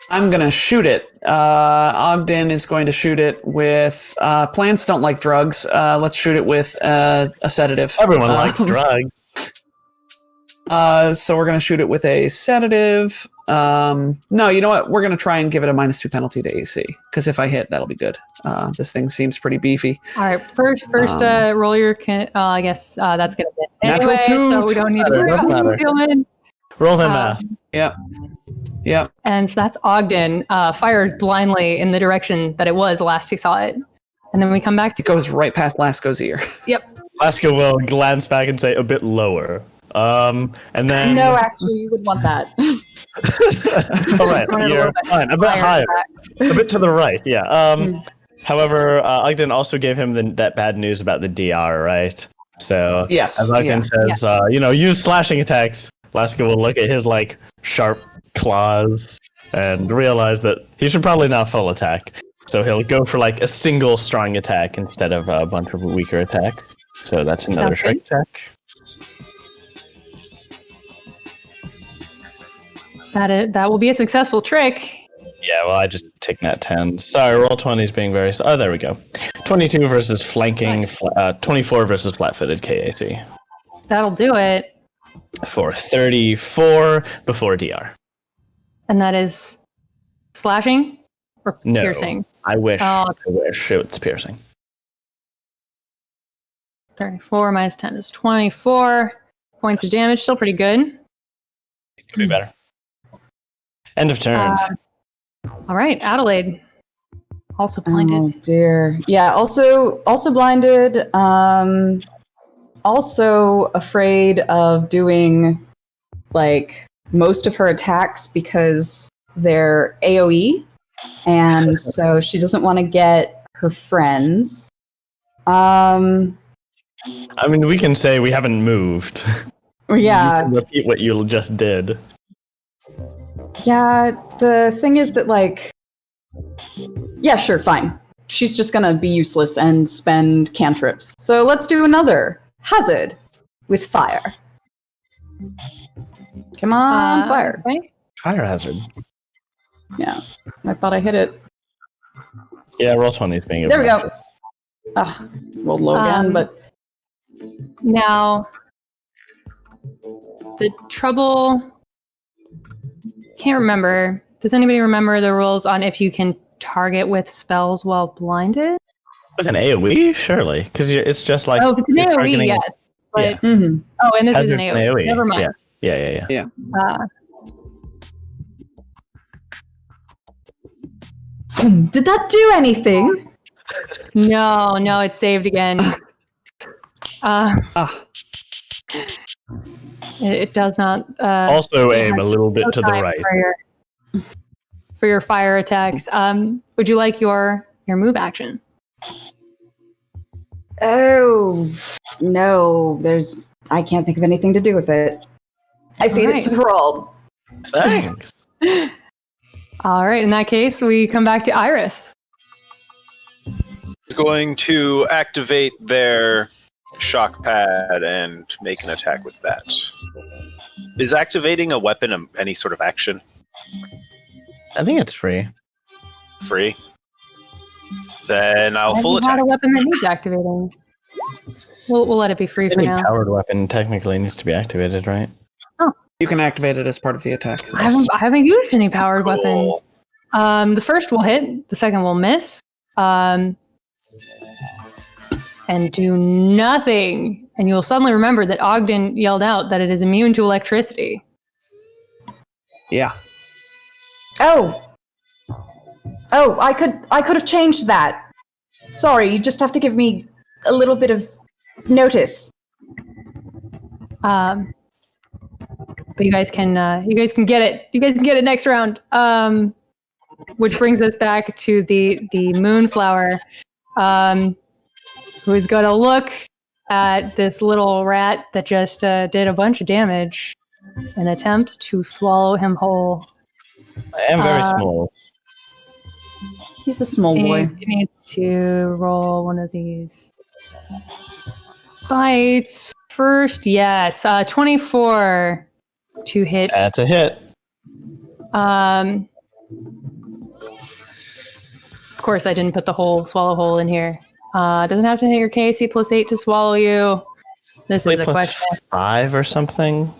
I'm going to shoot it. Ogden is going to shoot it with... plants don't like drugs. Let's shoot it with a sedative. Everyone likes drugs. So we're going to shoot it with a sedative. No, you know what? We're going to try and give it a -2 penalty to AC. Because if I hit, that'll be good. This thing seems pretty beefy. All right, first, roll your. I guess that's gonna miss Natural anyway, two. so we don't need to worry Doesn't about matter. concealment. Roll that math. Yep. And so that's Ogden fires blindly in the direction that it was last he saw it, and then we come back to. It goes right past Lasco's ear. Yep. Laska will glance back and say a bit lower. And then. No, actually, you would want that. All right, Run it a you're little bit fine. A bit higher. A bit to the right, yeah. Hmm. However, Ogden also gave him that bad news about the DR, right? So, Yes, as Ogden yeah. says, use slashing attacks. Laska will look at his, sharp claws and realize that he should probably not full attack. So he'll go for, a single strong attack instead of a bunch of weaker attacks. So that's another Sounds strike attack. That will be a successful trick. Yeah, well, I just take that 10. Sorry, roll 20 is being very... Oh, there we go. 22 versus flanking, 24 versus flat-footed KAC. That'll do it. For 34 before DR. And that is slashing or No, piercing? I wish. Oh. I wish it's piercing. 34 minus 10 is 24 points of damage. Still pretty good. Could be better. End of turn. All right, Adelaide. Also blinded. Oh dear. Yeah. Also blinded. Also afraid of doing most of her attacks because they're AOE, and so she doesn't want to get her friends. I mean, we can say we haven't moved. Yeah. You can repeat what you just did. Yeah, the thing is that, yeah, sure, fine. She's just gonna be useless and spend cantrips. So let's do another hazard with fire. Come on, fire. Okay. Fire hazard. Yeah, I thought I hit it. Yeah, roll 20 is being There we go. obnoxious. Ah, rolled low again, but Now, the trouble... Can't remember. Does anybody remember the rules on if you can target with spells while blinded? With an AoE? Surely. Because it's just like... Oh, if it's an you're AoE, targeting- yes. But, Yeah. mhm. Oh, and this is an Hazard's AoE. Never mind. Yeah. Did that do anything? No, it's saved again. It does not. Also aim a little bit to the time right. for your fire attacks. Would you like your move action? Oh no, I can't think of anything to do with it. I feed it to Thrall. Thanks. All right. In that case, we come back to Iris. It's going to activate their shock pad and make an attack with that. Is activating a weapon any sort of action? I think it's free. Free? Then I'll full Have you had attack. a weapon that needs activating? We'll let it be free for Any now. powered weapon technically needs to be activated, right? You can activate it as part of the attack. I haven't used any powered Cool. weapons. The first will hit, the second will miss, and do nothing. And you will suddenly remember that Ogden yelled out that it is immune to electricity. Yeah. Oh, I could have changed that. Sorry, you just have to give me a little bit of notice. But you guys can get it. You guys can get it next round. Which brings us back to the Moonflower, who is going to look at this little rat that just did a bunch of damage, and attempt to swallow him whole. I am very small. He's a small boy. He needs to roll one of these. Bites first, yes. 24 to hit. That's a hit. Of course, I didn't put the whole swallow hole in here. Doesn't have to hit your KC plus 8 to swallow you. This is a Plus question. 5 or something.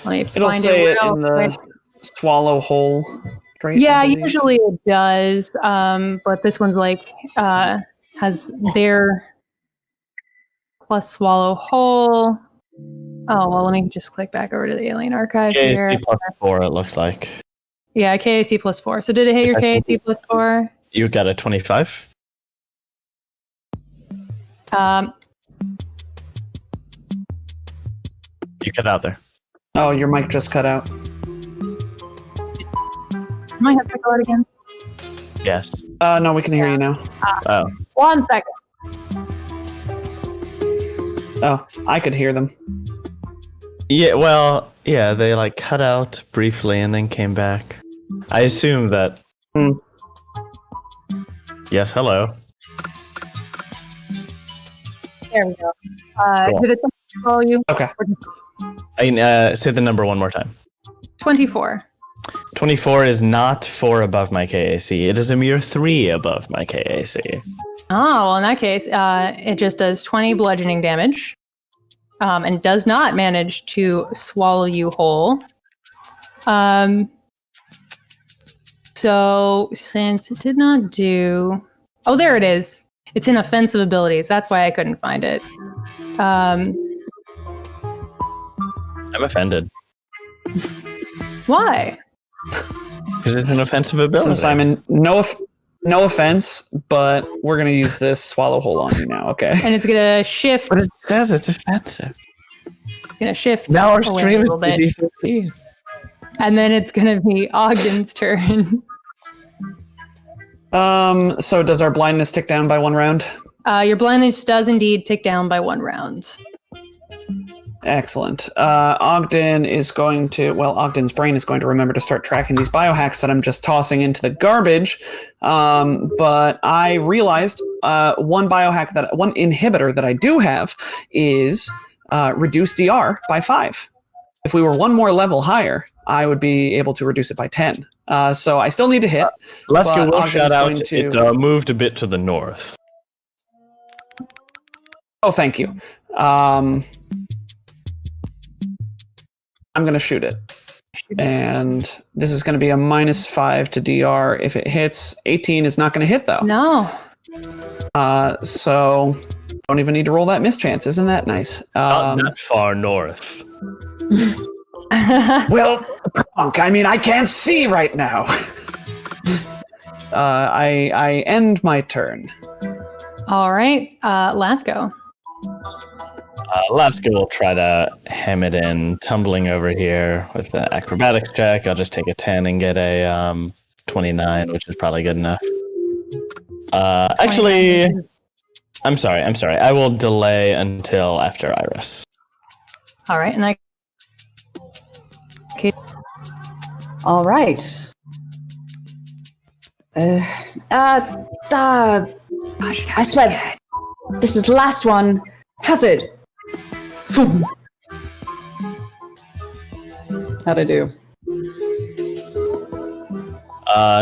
Let me It'll find say it real in the quick. swallow hole trait. Yeah, I believe. usually it does. But this one's like has their plus swallow whole. Oh well, let me just click back over to the Alien Archive here. KC plus 4, it looks like. Yeah, KAC plus 4. So did it hit your KAC plus 4? You got a 25. You cut out there. Oh, your mic just cut out. Might have to go out again. Yes. No, we can hear you now. Oh. 1 second. Oh, I could hear them. Yeah, well, yeah, they like cut out briefly and then came back. I assume that. Yes, hello. There we go. Cool. Did it follow you? Okay. Say the number one more time. 24. 24 is not 4 above my KAC. It is a mere 3 above my KAC. Oh, well, in that case, it just does 20 bludgeoning damage. And does not manage to swallow you whole. So, since it did not do... Oh, there it is. It's in offensive abilities. That's why I couldn't find it. I'm offended. Why? Because it's an offensive ability. Listen, Simon, no offense, but we're going to use this swallow hole on you now, okay? And it's going to shift. But it says it's offensive. It's going to shift Now our away stream a is little bit. PG-13. And then it's going to be Ogden's turn. So does our blindness tick down by 1 round? Your blindness does indeed tick down by 1 round. Excellent. Ogden's brain is going to remember to start tracking these biohacks that I'm just tossing into the garbage. But I realized one inhibitor that I do have is reduce DR by 5. If we were 1 more level higher, I would be able to reduce it by 10. So I still need to hit. Leska will Ogden's shout out, going to- it moved a bit to the north. Oh, thank you. I'm going to shoot it. And this is going to be a -5 to DR. If it hits, 18 is not going to hit, though. No. So don't even need to roll that mischance. Isn't that nice? Not that far north. Well, punk, I mean, I can't see right now. I end my turn. All right. Lasco. Laska will try to hem it in, tumbling over here with the acrobatics check. I'll just take a 10 and get a 29, which is probably good enough. Actually, I'm sorry. I will delay until after Iris. All right. And All right. I swear, this is the last one. Hazard. How'd I do?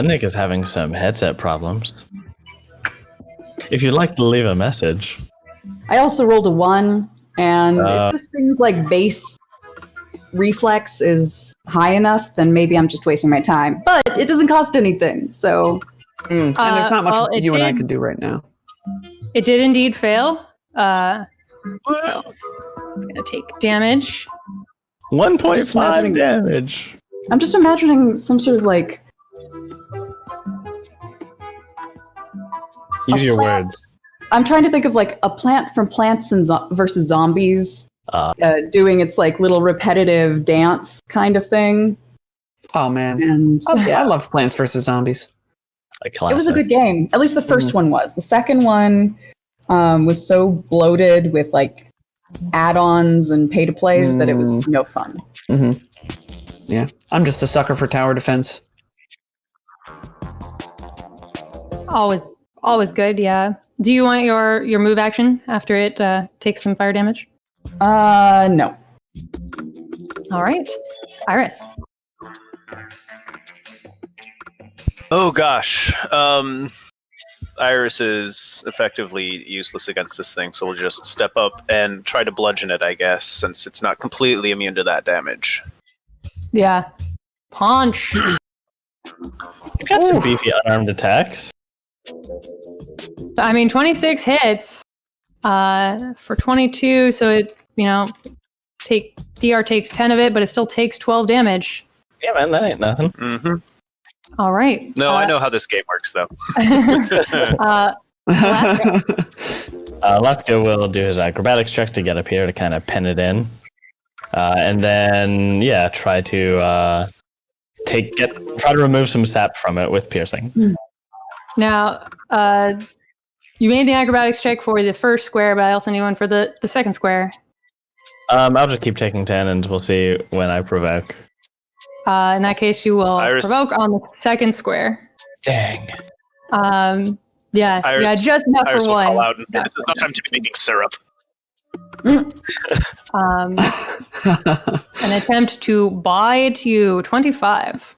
Nick is having some headset problems. If you'd like to leave a message. I also rolled a 1, and if this thing's like base reflex is high enough, then maybe I'm just wasting my time. But it doesn't cost anything, so... And there's not much well, you and I can do right now. It did indeed fail. So it's going to take damage. 1.5 damage. I'm just imagining some sort of like... Use your plant. words. I'm trying to think of like a plant from Plants and versus Zombies doing its like little repetitive dance kind of thing. Oh, man. And I love Plants vs. Zombies. it was a good game. At least the first one was. The second one was so bloated with like add-ons and pay-to-plays that it was no fun. Mm-hmm. Yeah, I'm just a sucker for tower defense. Always good, yeah. Do you want your move action after it takes some fire damage? No. All right, Iris. Oh gosh. Iris is effectively useless against this thing, so we'll just step up and try to bludgeon it, I guess, since it's not completely immune to that damage. Yeah. Punch. You've got some beefy unarmed attacks. I mean, 26 hits for 22, so it, DR takes 10 of it, but it still takes 12 damage. Yeah, man, that ain't nothing. Mm-hmm. All right. No, I know how this game works, though. Lasko will do his acrobatics check to get up here to kind of pin it in. And then, try to try to remove some sap from it with piercing. Now, you made the acrobatics check for the first square, but I also need one for the second square. I'll just keep taking 10 and we'll see when I provoke. In that case, you will Iris. provoke on the second square. Dang. Iris, just enough Iris for will one. call out and say, "This is not time to be making syrup." An attempt to bite you, 25.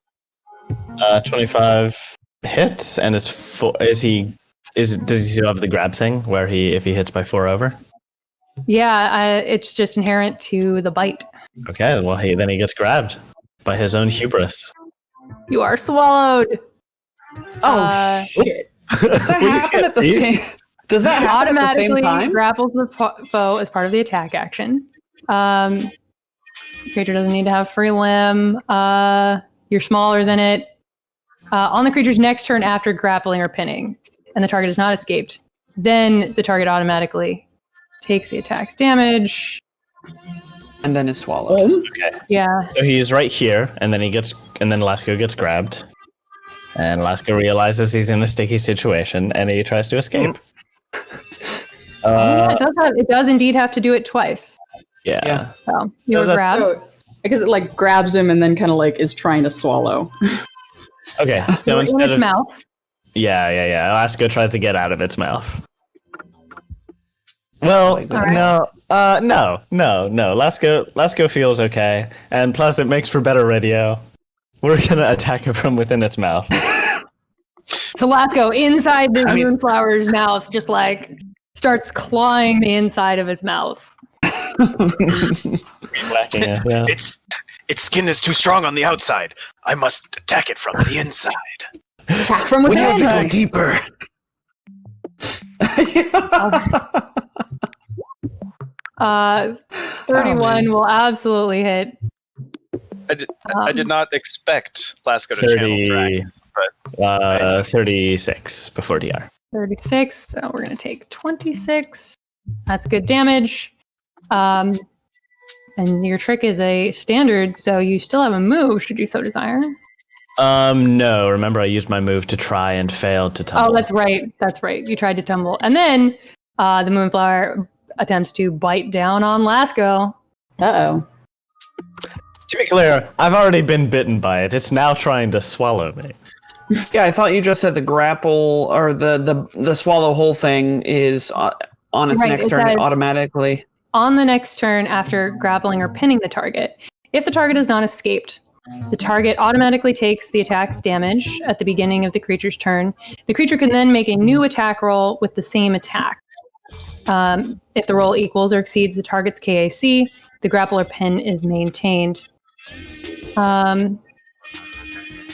25 hits, and it's does he still have the grab thing where if he hits by 4 over? Yeah, it's just inherent to the bite. Okay, well then he gets grabbed by his own hubris. You are swallowed. Shit. Does that happen at the same? Does that happen at the same Automatically time? grapples the foe as part of the attack action. Creature doesn't need to have free limb. You're smaller than it. On the creature's next turn after grappling or pinning, and the target has not escaped, then the target automatically takes the attack's damage. And then is swallowed. Okay. Yeah. So he's right here, and then Lasko gets grabbed. And Lasko realizes he's in a sticky situation, and he tries to escape. It does indeed have to do it twice. Yeah. So you were that's- grabbed. So, because it grabs him and then kind of is trying to swallow. Okay, so in instead its of mouth. Yeah. Lasko tries to get out of its mouth. Well, right. no. Lasko feels okay, and plus it makes for better radio. We're gonna attack it from within its mouth. So Lasko, inside the moonflower's mouth, just starts clawing the inside of its mouth. Whacking it, yeah. Its skin is too strong on the outside. I must attack it from the inside. Attack from We have to within. go deeper. 31 will absolutely hit. I did not expect Lasko to channel 30, Drax, but 36 before DR. 36, so we're going to take 26. That's good damage. And your trick is a standard, so you still have a move, should you so desire. No, remember I used my move to try and failed to tumble. Oh, that's right. You tried to tumble. And then the Moonflower attempts to bite down on Lasko. Uh-oh. To be clear, I've already been bitten by it. It's now trying to swallow me. Yeah, I thought you just said the grapple or the swallow whole thing is on its Right, next it turn says- automatically. On the next turn after grappling or pinning the target, if the target has not escaped, the target automatically takes the attack's damage at the beginning of the creature's turn. The creature can then make a new attack roll with the same attack. If the roll equals or exceeds the target's KAC, the grapple or pin is maintained.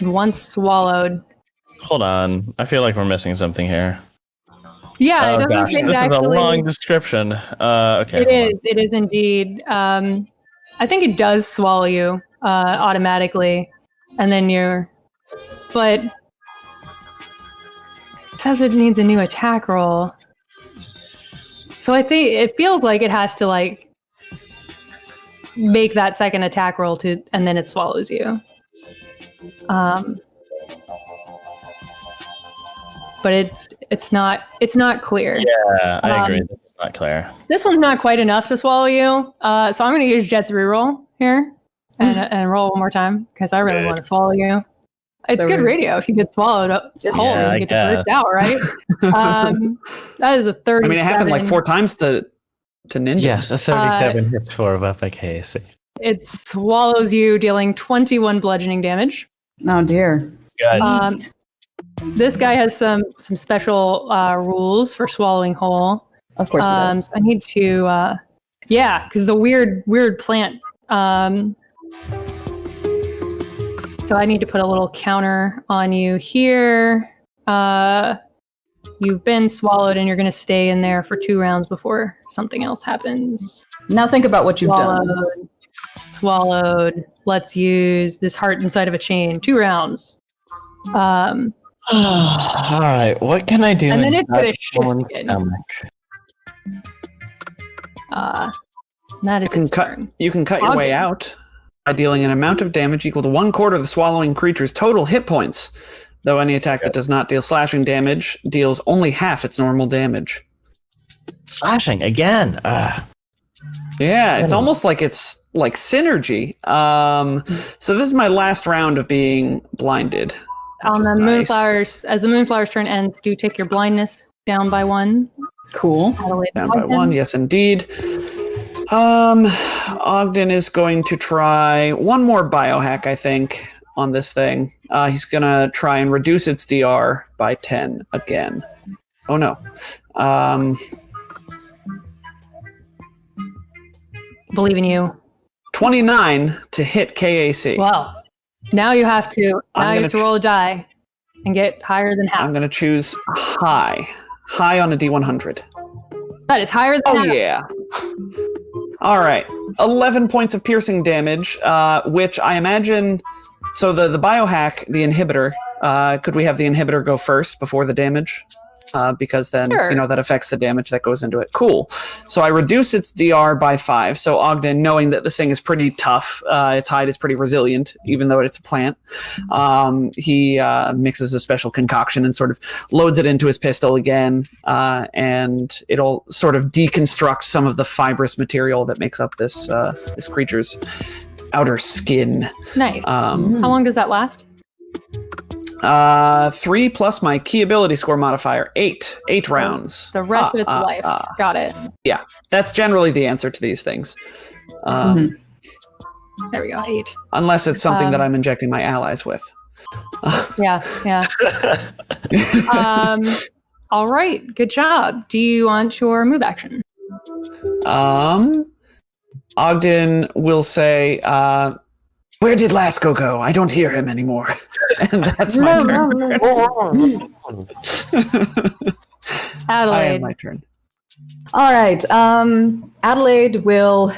Once swallowed. Hold on. I feel like we're missing something here. Yeah, it Oh doesn't gosh, this is a exactly. long description. Okay. It is indeed. I think it does swallow you automatically, and then but it says it needs a new attack roll. So I think it feels like it has to make that second attack roll and then it swallows you. But it's not clear. Yeah, I agree. This is not clear. This one's not quite enough to swallow you. So I'm going to use Jet's reroll here and roll one more time because I really want to swallow you. It's So good radio if you get swallowed up whole Yeah, and I you get to burst guess. out, right? That is a 37. I mean, it happened like 4 times to Ninja. Yes, a 37 hits 4 of epic AC. It swallows you, dealing 21 bludgeoning damage. Oh dear. Good. This guy has some special rules for swallowing whole. Of course it does. So I need to, because the weird plant. So I need to put a little counter on you here. You've been swallowed, and you're going to stay in there for 2 rounds before something else happens. Now think about what you've done. Swallowed. Let's use this heart inside of a chain. 2 rounds. All right, what can I do And then it's inside gonna someone's shift. stomach? That is its turn. You can cut your way out by dealing an amount of damage equal to 1/4 of the swallowing creature's total hit points. Though any attack that does not deal slashing damage deals only half its normal damage. Slashing again. Yeah, it's almost like it's like synergy. So this is my last round of being blinded. On the Moonflowers, as the Moonflower's turn ends, do take your blindness down by 1. Cool. Down by 1, yes indeed. Ogden is going to try one more biohack, I think, on this thing. He's going to try and reduce its DR by 10 again. Oh no. Believe in you. 29 to hit KAC. Well, now you have to roll a die and get higher than half. I'm going to choose high. High on a D100. That is higher than half. Oh yeah. All right. 11 points of piercing damage, which I imagine... So the biohack, the inhibitor, could we have the inhibitor go first before the damage? Because then, Sure. that affects the damage that goes into it. Cool. So I reduce its DR by 5. So Ogden, knowing that this thing is pretty tough, its hide is pretty resilient, even though it's a plant, he mixes a special concoction and sort of loads it into his pistol again, and it'll sort of deconstruct some of the fibrous material that makes up this creature's outer skin. Nice. How long does that last? 3 plus my key ability score modifier, 8 rounds. The rest of its life. Got it. Yeah, that's generally the answer to these things. There we go, 8. Unless it's something that I'm injecting my allies with. Yeah. All right, good job. Do you want your move action? Ogden will say, where did Lasco go? I don't hear him anymore. And that's my turn. Adelaide. I have my turn. All right. Adelaide will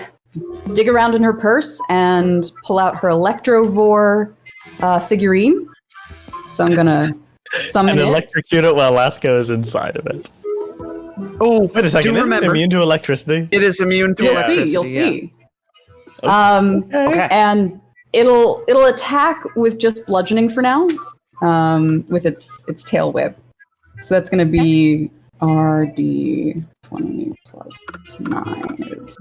dig around in her purse and pull out her Electrovore figurine. So I'm gonna summon And it. electrocute it while Lasco is inside of it. Oh, Wait a second, do isn't it remember, immune to electricity? it is immune to electricity. You'll yeah. see. Okay. And it'll attack with just bludgeoning for now, with its tail whip. So that's going to be RD20 plus 9 is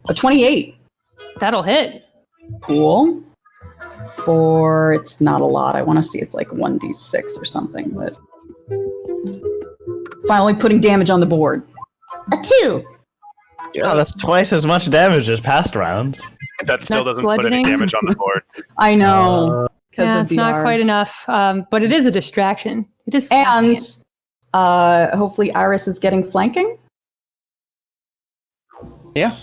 a 28. That'll hit. Cool. It's not a lot. I want to see it's like 1d6 or something, but finally putting damage on the board. A 2. Yeah, that's twice as much damage as past rounds. That still That's doesn't put any bludgeoning? damage on the board. I know. Yeah, of it's not DR. quite enough, but it is a distraction. It is And hopefully Iris is getting flanking. Yeah,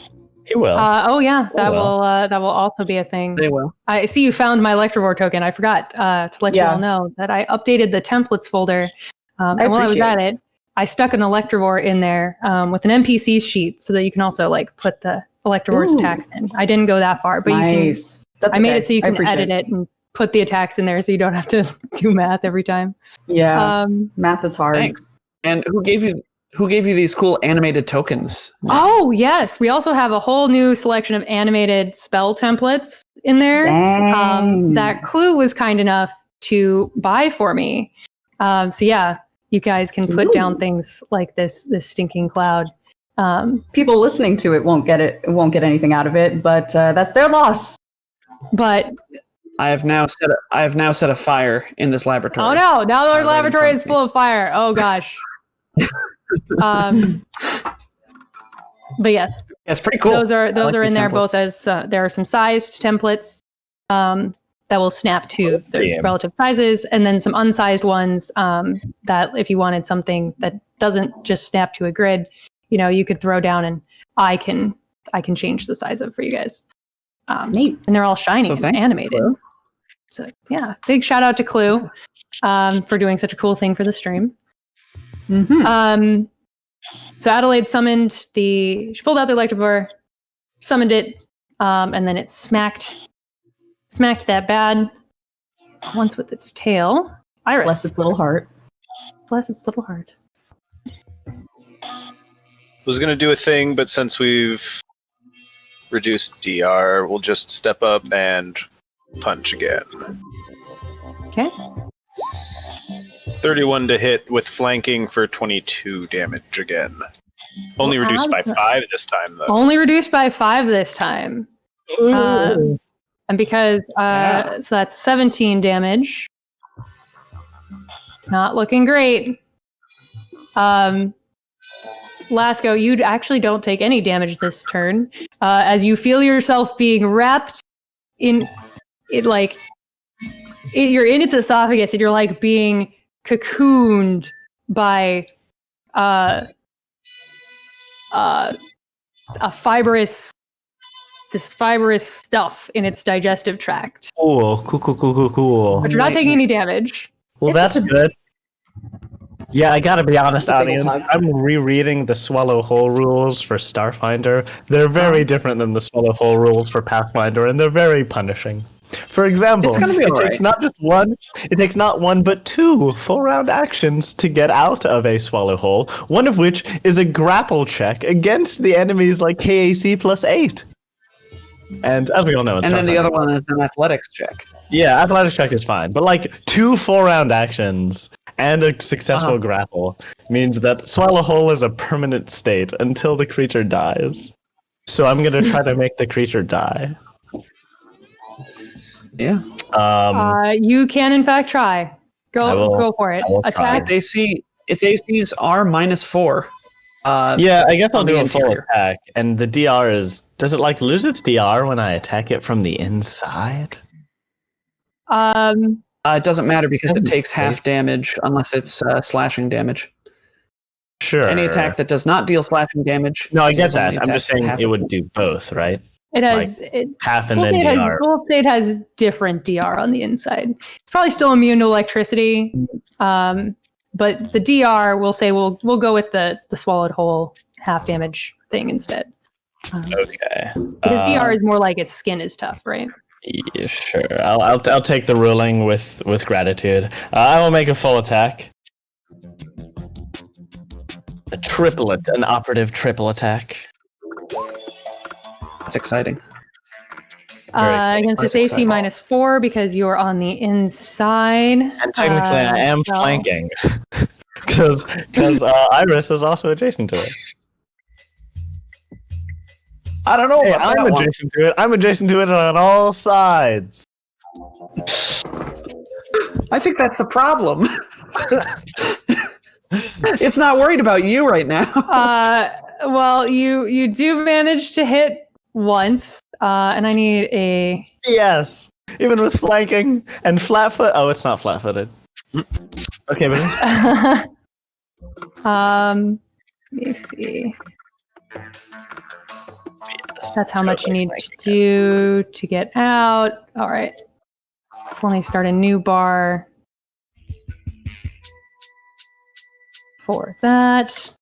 He will. that well. will also be a thing. they will. I see you found my Electrovore token. I forgot to let you Yeah. all know that I updated the templates folder. And while I was appreciate at it, I stuck an Electrovore in there with an NPC sheet so that you can also put the Electrovore's Ooh. attacks in. I didn't go that far, but Nice. That's I made okay. it so you I can appreciate edit it and put the attacks in there so you don't have to do math every time. Yeah, math is hard. Thanks. And who gave you these cool animated tokens? Oh, yes. We also have a whole new selection of animated spell templates in there. Dang. That Clue was kind enough to buy for me. So yeah, you guys can put down things like this stinking cloud. People listening to it won't get anything out of it, but that's their loss. But I have now set a fire in this laboratory. Oh no! Now our Right in laboratory front is of full of fire. Oh gosh. But yes, Yeah, it's pretty cool. those are I like in these there templates. both as there are some sized templates that will snap to the relative sizes, and then some unsized ones that if you wanted something that doesn't just snap to a grid, you could throw down and I can change the size of for you guys. Neat. And they're all shiny So and thank you, animated. Clue. So yeah, big shout out to Clue for doing such a cool thing for the stream. Mm-hmm. So Adelaide summoned she pulled out the Electrovore, summoned it, and then it smacked that bad once with its tail. Iris. Bless its little heart. Bless its little heart. Was going to do a thing, but since we've reduced DR, we'll just step up and punch again. Okay. 31 to hit with flanking for 22 damage again. Only reduced by 5 this time, though. Only reduced by 5 this time. And because, so that's 17 damage. It's not looking great. Lasco, you actually don't take any damage this turn, as you feel yourself being wrapped in it, you're in its esophagus, and you're like being cocooned by a fibrous stuff in its digestive tract. Cool. But you're not taking any damage. Well, that's good. Yeah, I gotta be honest, Big ol' audience. hug. I'm rereading the Swallow Hole rules for Starfinder. They're very different than the Swallow Hole rules for Pathfinder, and they're very punishing. For example, It's gonna be it alright. takes not just one, it takes not one but 2 full-round actions to get out of a Swallow Hole, one of which is a grapple check against the enemies like KAC plus 8. And as we all know, it's And then the Starfinder. other one is an athletics check. Yeah, athletics check is fine, but 2 full-round actions and a successful grapple means that Swallow Hole is a permanent state until the creature dies. So I'm gonna try to make the creature die. Yeah. You can in fact try. Go for it. I will try. Attack. Its ACs are -4. Yeah, I guess I'll on do the a full interior. attack. And the DR is... Does it lose its DR when I attack it from the inside? It doesn't matter because it Doesn't takes say. half damage unless it's slashing damage. Sure. Any attack that does not deal slashing damage. No, I get deals only that. I'm just saying half it its would damage. do both, right? It has Half and then DR. Gold State has different DR on the inside. It's probably still immune to electricity, but the DR we'll say we'll go with the swallowed whole half damage thing instead. Okay. Because DR is more like its skin is tough, right? Yeah, sure. I'll take the ruling with gratitude. I will make a full attack. An operative triple attack. That's exciting. Very exciting. Against its That's AC exciting. -4 because you're on the inside. And technically, I am so- flanking because Iris is also adjacent to it. I don't know Hey, about I'm that one. adjacent to it. I'm adjacent to it on all sides. I think that's the problem. It's not worried about you right now. Well, you do manage to hit once, and I need a. Yes, even with flanking and flat-foot. Oh, it's not flat-footed. Okay, but Let me see. That's how much you need to do to get out. All right. So let me start a new bar for that.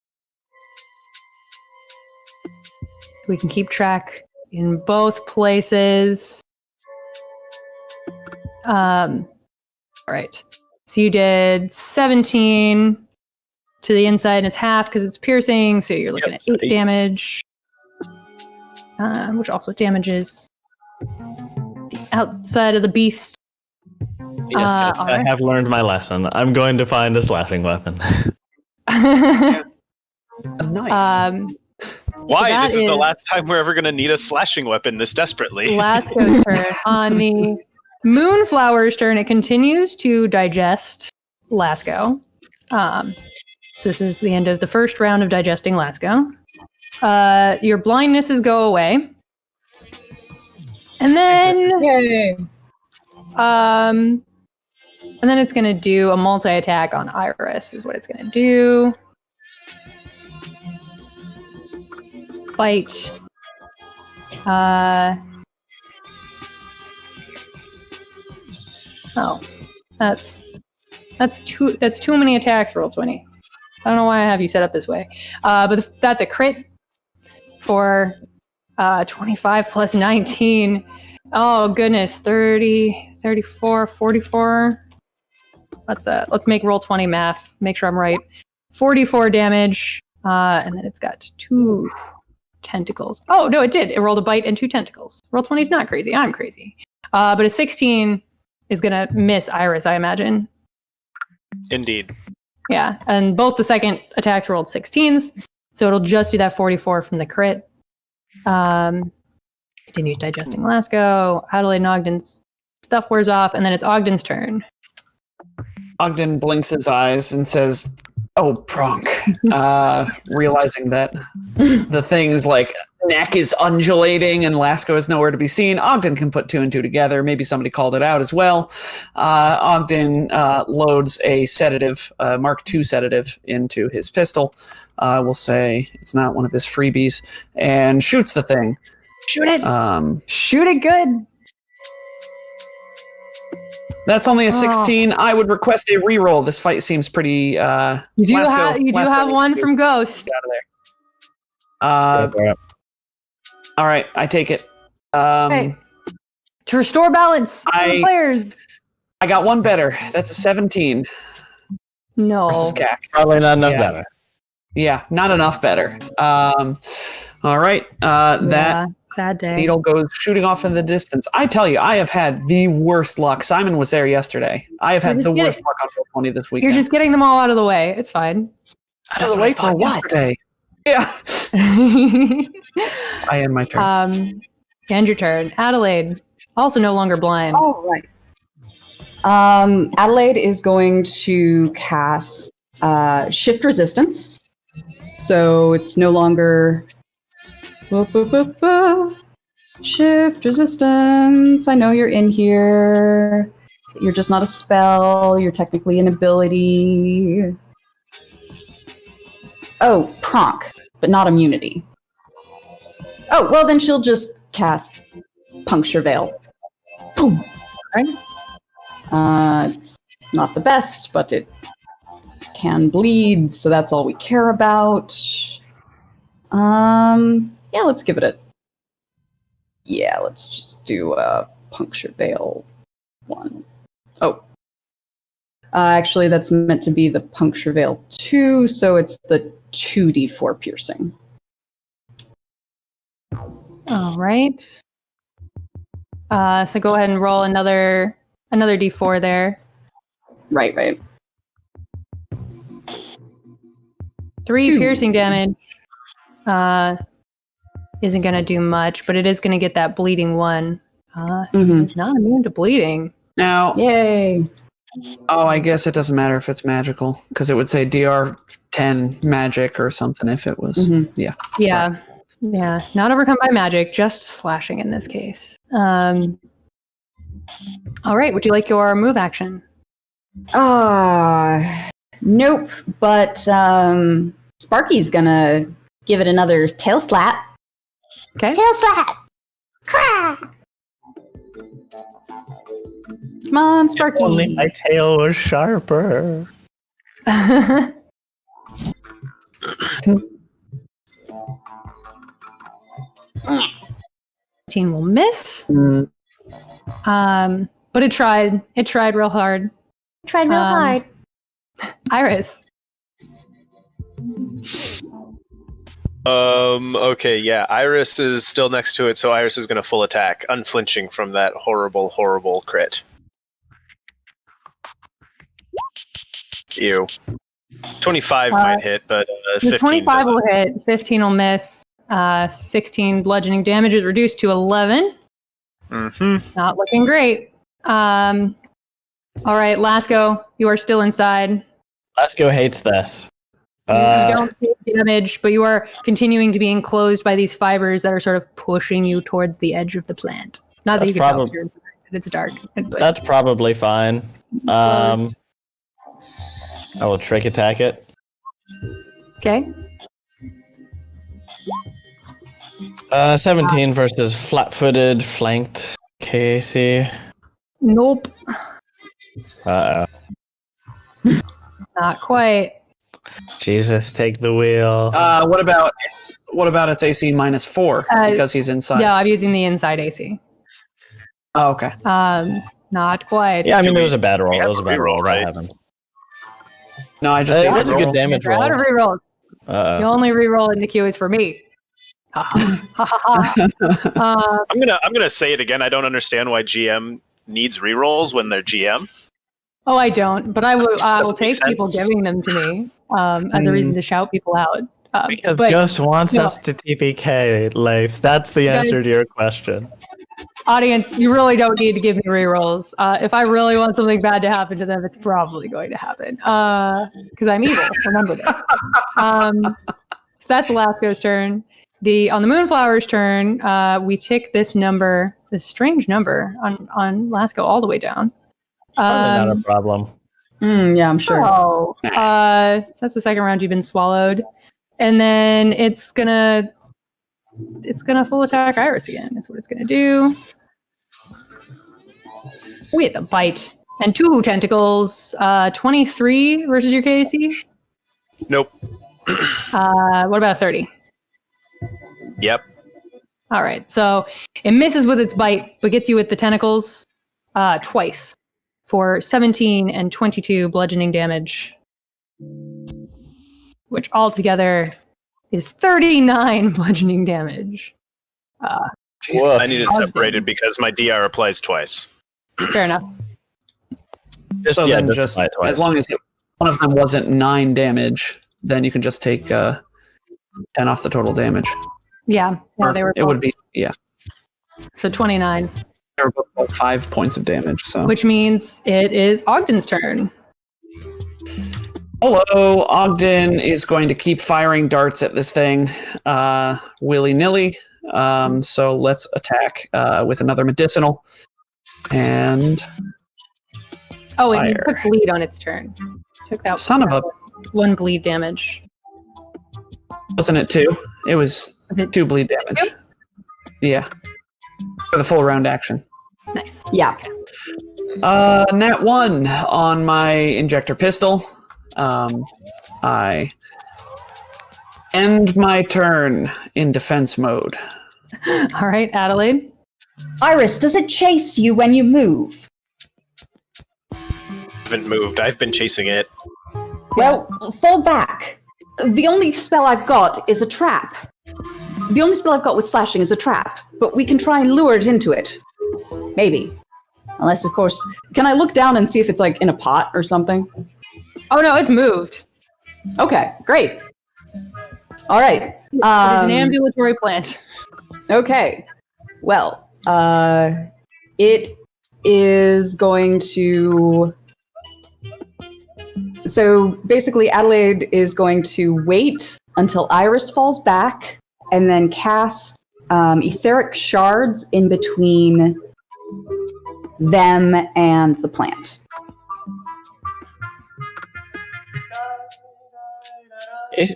We can keep track in both places. All right. So you did 17 to the inside, and it's half because it's piercing. So you're looking at 8 damage, which also damages the outside of the beast. yes, guys, all I right. have learned my lesson. I'm going to find a slashing weapon. A knife. Why? that This is the is- last time we're ever going to need a slashing weapon this desperately. Lasco's turn. On the Moonflower's turn. It continues to digest Lasco. So this is the end of the first round of digesting Lasco. Your blindnesses go away. And then... Yay! And then it's going to do a multi-attack on Iris, is what it's going to do. Bite. Oh, that's too many attacks. Roll 20. I don't know why I have you set up this way. But that's a crit for 25 plus 19. Oh goodness, 30, 34, 44. Let's make roll 20 math. Make sure I'm right. 44 damage, and then it's got 2 tentacles. Oh no, it did. It rolled a bite and 2 tentacles. Roll 20 is not crazy. I'm crazy. But a 16 is gonna miss Iris, I imagine. Indeed. Yeah, and both the second attacks rolled 16s, so it'll just do that 44 from the crit. Continues digesting Lasco. Adelaide and Ogden's stuff wears off, and then it's Ogden's turn. Ogden blinks his eyes and says, "Oh, Pronk," realizing that the thing's like neck is undulating and Lasco is nowhere to be seen. Ogden can put 2 and 2 together. Maybe somebody called it out as well. Ogden loads a sedative, Mark II sedative, into his pistol. We'll say it's not one of his freebies, and shoots the thing. Shoot it! Shoot it good! That's only a 16. I would request a reroll. This fight seems pretty. You do have one from Ghost. Out of there. All right, I take it. Hey, to restore balance for the players. I got one better. That's a 17. No. Versus CAC. Probably not enough better. Yeah, not enough better. All right. That sad day. needle goes shooting off in the distance. I tell you, I have had the worst luck. Simon was there yesterday. I have had the worst luck on Roll20 this weekend. You're just getting them all out of the way. It's fine. Out of the way for what? Yesterday. Yeah. I end my turn. And your turn. Adelaide, also no longer blind. All right. Adelaide is going to cast Shift Resistance. So it's no longer... Shift Resistance. I know you're in here. You're just not a spell. You're technically an ability. Oh, Pronk, but not immunity. Oh, well then she'll just cast Puncture Veil. Boom. Right? It's not the best, but it can bleed, so that's all we care about. Yeah, let's give it a... Yeah, let's just do a Puncture Veil 1. Oh. Actually, that's meant to be the Puncture Veil 2, so it's the 2d4 piercing. All right. So go ahead and roll another d4 there. Right. 3 2. piercing damage. Isn't going to do much, but it is going to get that bleeding 1. It's not immune to bleeding. Now, yay! Oh, I guess it doesn't matter if it's magical, because it would say DR 10 magic or something if it was. Yeah. Not overcome by magic, just slashing in this case. All right, would you like your move action? Nope, but Sparky's gonna give it another tail slap. Okay. Tail slap! Crack! Come on, Sparky. If only my tail was sharper. 18 will miss. But it tried. It tried real hard. Iris. Okay, yeah. Iris is still next to it, so Iris is going to full attack, unflinching from that horrible, horrible crit. Ew. 25 might hit, but 15 25 doesn't. will hit, 15 will miss, 16 bludgeoning damage is reduced to 11. Not looking great. All right, Lasco, you are still inside. Lasco hates this. You don't take damage, but you are continuing to be enclosed by these fibers that are sort of pushing you towards the edge of the plant. Not that you can tell, you're inside, it's dark. But That's probably fine. I will trick attack it. Okay. 17 versus flat-footed, flanked KAC. Nope. Uh-oh. Not quite. Jesus, take the wheel. What about its AC -4 because he's inside? Yeah, I'm using the inside AC. Oh, okay. Not quite. Yeah, I mean, it was a bad roll. we It have was a a bad roll. reroll, That right? happened. No, I just It did was a good damage You're out of roll. rerolls. The Uh-oh. only reroll in the queue is for me. Ha ha ha. I'm gonna say it again. I don't understand why GM needs rerolls when they're GM. Oh, I don't, but I will Doesn't take make people sense. giving them to me as a reason to shout people out. Because But Ghost wants no. us to TPK, Leif. That's the answer to your question. Audience, you really don't need to give me rerolls. If I really want something bad to happen to them, it's probably going to happen. Because I'm evil. Remember that. So that's Lasco's turn. On the Moonflower's turn, we tick this number, this strange number on Lasco all the way down. Probably not a problem. Yeah, I'm sure. Oh, so that's the second round you've been swallowed, and then it's gonna full attack Iris again. Is what it's gonna do. Wait, the bite and 2 tentacles. 23 versus your KAC. Nope. What about 30? Yep. All right, so it misses with its bite, but gets you with the tentacles twice for 17 and 22 bludgeoning damage, which altogether is 39 bludgeoning damage. Woof. I need it separated because my DR applies twice. Fair enough. So yeah, then just twice. as long as one of them wasn't 9 damage, then you can just take 10 off the total damage. Yeah, Or they were. it would be So 29, they were both about 5 points of damage. So which means it is Ogden's turn. hello, Ogden is going to keep firing darts at this thing willy nilly. So let's attack with another medicinal. And Oh, and you Fire. took bleed on its turn. Took that son of a, 1 bleed damage. wasn't it 2? It was Was it 2 bleed damage. Yeah, for the full round action. Nice. Yeah. Nat 1 on my injector pistol. I end my turn in defense mode. All right, Adelaide. Iris, does it chase you when you move? Haven't moved. I've been chasing it. Well, fall back. The only spell I've got is a trap. The only spell I've got with slashing is a trap, but we can try and lure it into it. Maybe. Unless, of course, can I look down and see if it's like in a pot or something? Oh no, it's moved. Okay, great. All right. It is an ambulatory plant. Okay. Well, it is going to. So basically, Adelaide is going to wait until Iris falls back and then cast etheric shards in between them and the plant.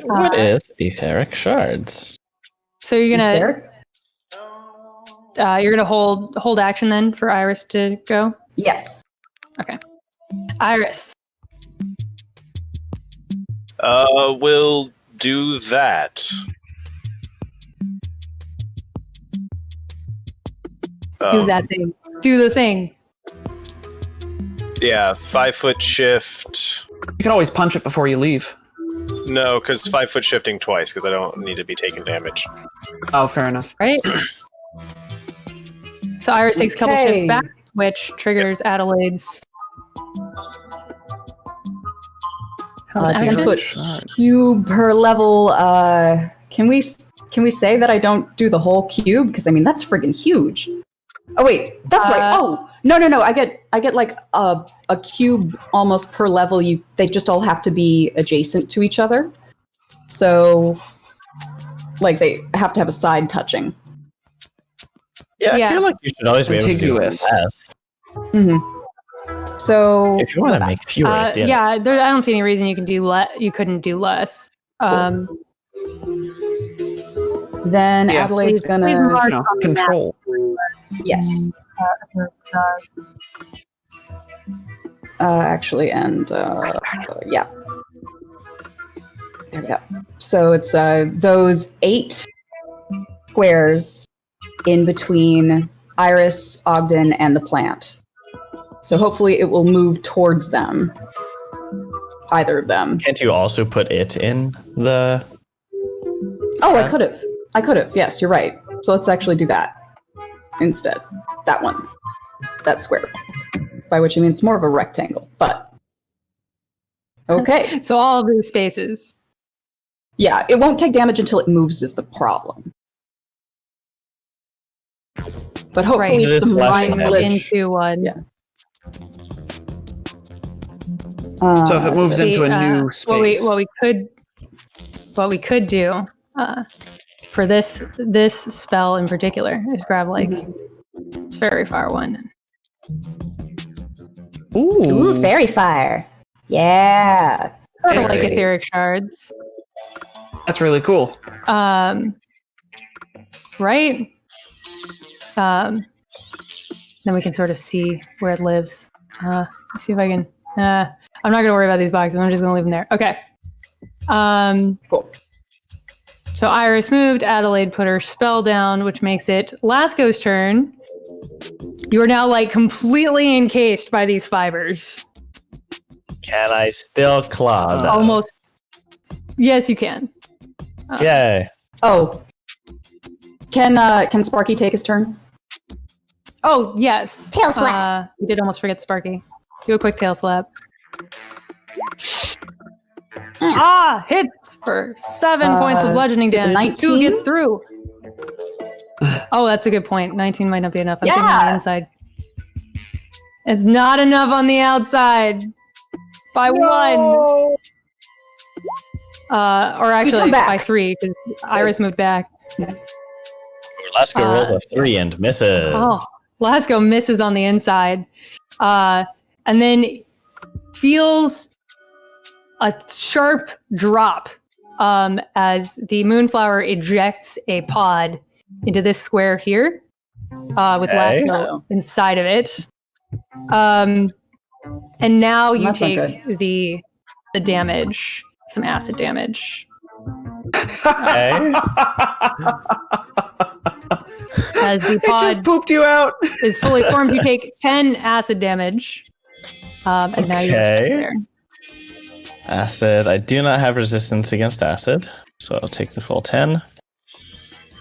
What is etheric shards? So you're gonna Etheric? hold action then for Iris to go. Yes. Okay. Iris. We'll do that. Do that thing. Do the thing. Yeah, 5-foot shift. You can always punch it before you leave. No, because 5-foot shifting twice, because I don't need to be taking damage. Oh, fair enough. Right? So Iris takes a couple Okay. shifts back, which triggers Adelaide's. 10 foot Shards. cube per level. Can we say that I don't do the whole cube? Because I mean that's friggin' huge. Oh wait, that's right. Oh No. I get like a cube almost per level. They just all have to be adjacent to each other. So, like, they have to have a side touching. Yeah, I Yeah. feel like you should always be able to do Contiguous. less. So If you want to make fewer at the end. I don't see any reason you can do you couldn't do less. then Yeah. Adelaide's please gonna mark You know, on the map. control. yes. Actually, and yeah. There we go. So it's those 8 squares in between Iris, Ogden, and the plant. So hopefully it will move towards them. Either of them. Can't you also put it in the... Oh, I could have. Yes, you're right. So let's actually do that instead. That one. That square. By which I mean it's more of a rectangle, but... Okay. So all of these spaces. Yeah, it won't take damage until it moves is the problem. But hopefully Right. some Slashing mindless... into one. Yeah. So if it moves into a new space. What we could do for this spell in particular is grab like it's fairy fire one. Ooh, fairy fire. Yeah. Sort of like etheric shards. That's really cool. Right? Then we can sort of see where it lives. Let's see if I can. I'm not going to worry about these boxes. I'm just going to leave them there. Okay. Cool. So Iris moved. Adelaide put her spell down, which makes it Lasco's turn. You are now like completely encased by these fibers. Can I still claw them? Almost. Yes, you can. Yay. Oh. Can Sparky take his turn? Oh, yes. Tail slap. We did almost forget Sparky. Do a quick tail slap. Hits for 7 points of bludgeoning is it damage. 19? 2 gets through. Oh, that's a good point. 19 might not be enough. I'm thinking on the inside. It's not enough on the outside. By 1. Or actually, by 3, because Iris moved back. Lasco rolls a 3 and misses. Oh, Lasco misses on the inside. And then feels a sharp drop as the moonflower ejects a pod into this square here with Lasco inside of it. And now you take the damage, some acid damage. Okay. As the It pod just pooped you out. is fully formed, you take 10 acid damage. And now you're there. Acid. I do not have resistance against acid, so I'll take the full 10.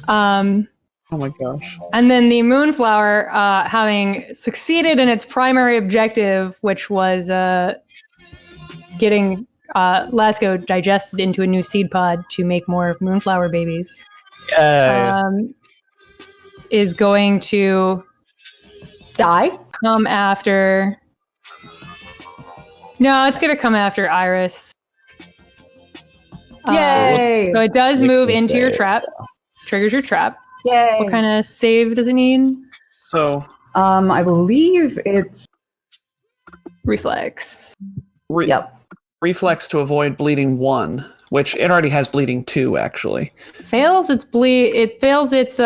Oh my gosh. And then the moonflower, having succeeded in its primary objective, which was getting Lasco digested into a new seed pod to make more moonflower babies, is going to die? Come after... No, it's going to come after Iris. Yay! So it does move into your trap. Triggers your trap. Yay! What kind of save does it need? So, I believe it's reflex. Yep. Reflex to avoid bleeding 1, which it already has bleeding 2 actually. Fails its It fails its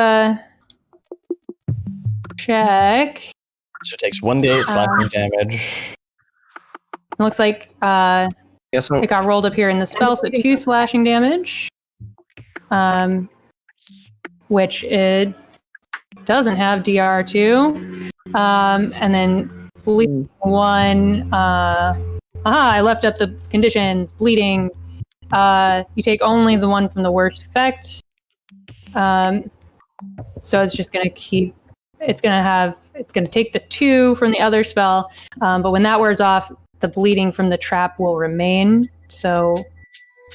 check. So it takes 1d8 slashing damage. It looks like it got rolled up here in the spell, so 2 slashing damage. Which it doesn't have DR2. And then bleeding 1. I left up the conditions. Bleeding. You take only the one from the worst effect. So it's just going to keep... It's going to take the 2 from the other spell. But when that wears off, the bleeding from the trap will remain. So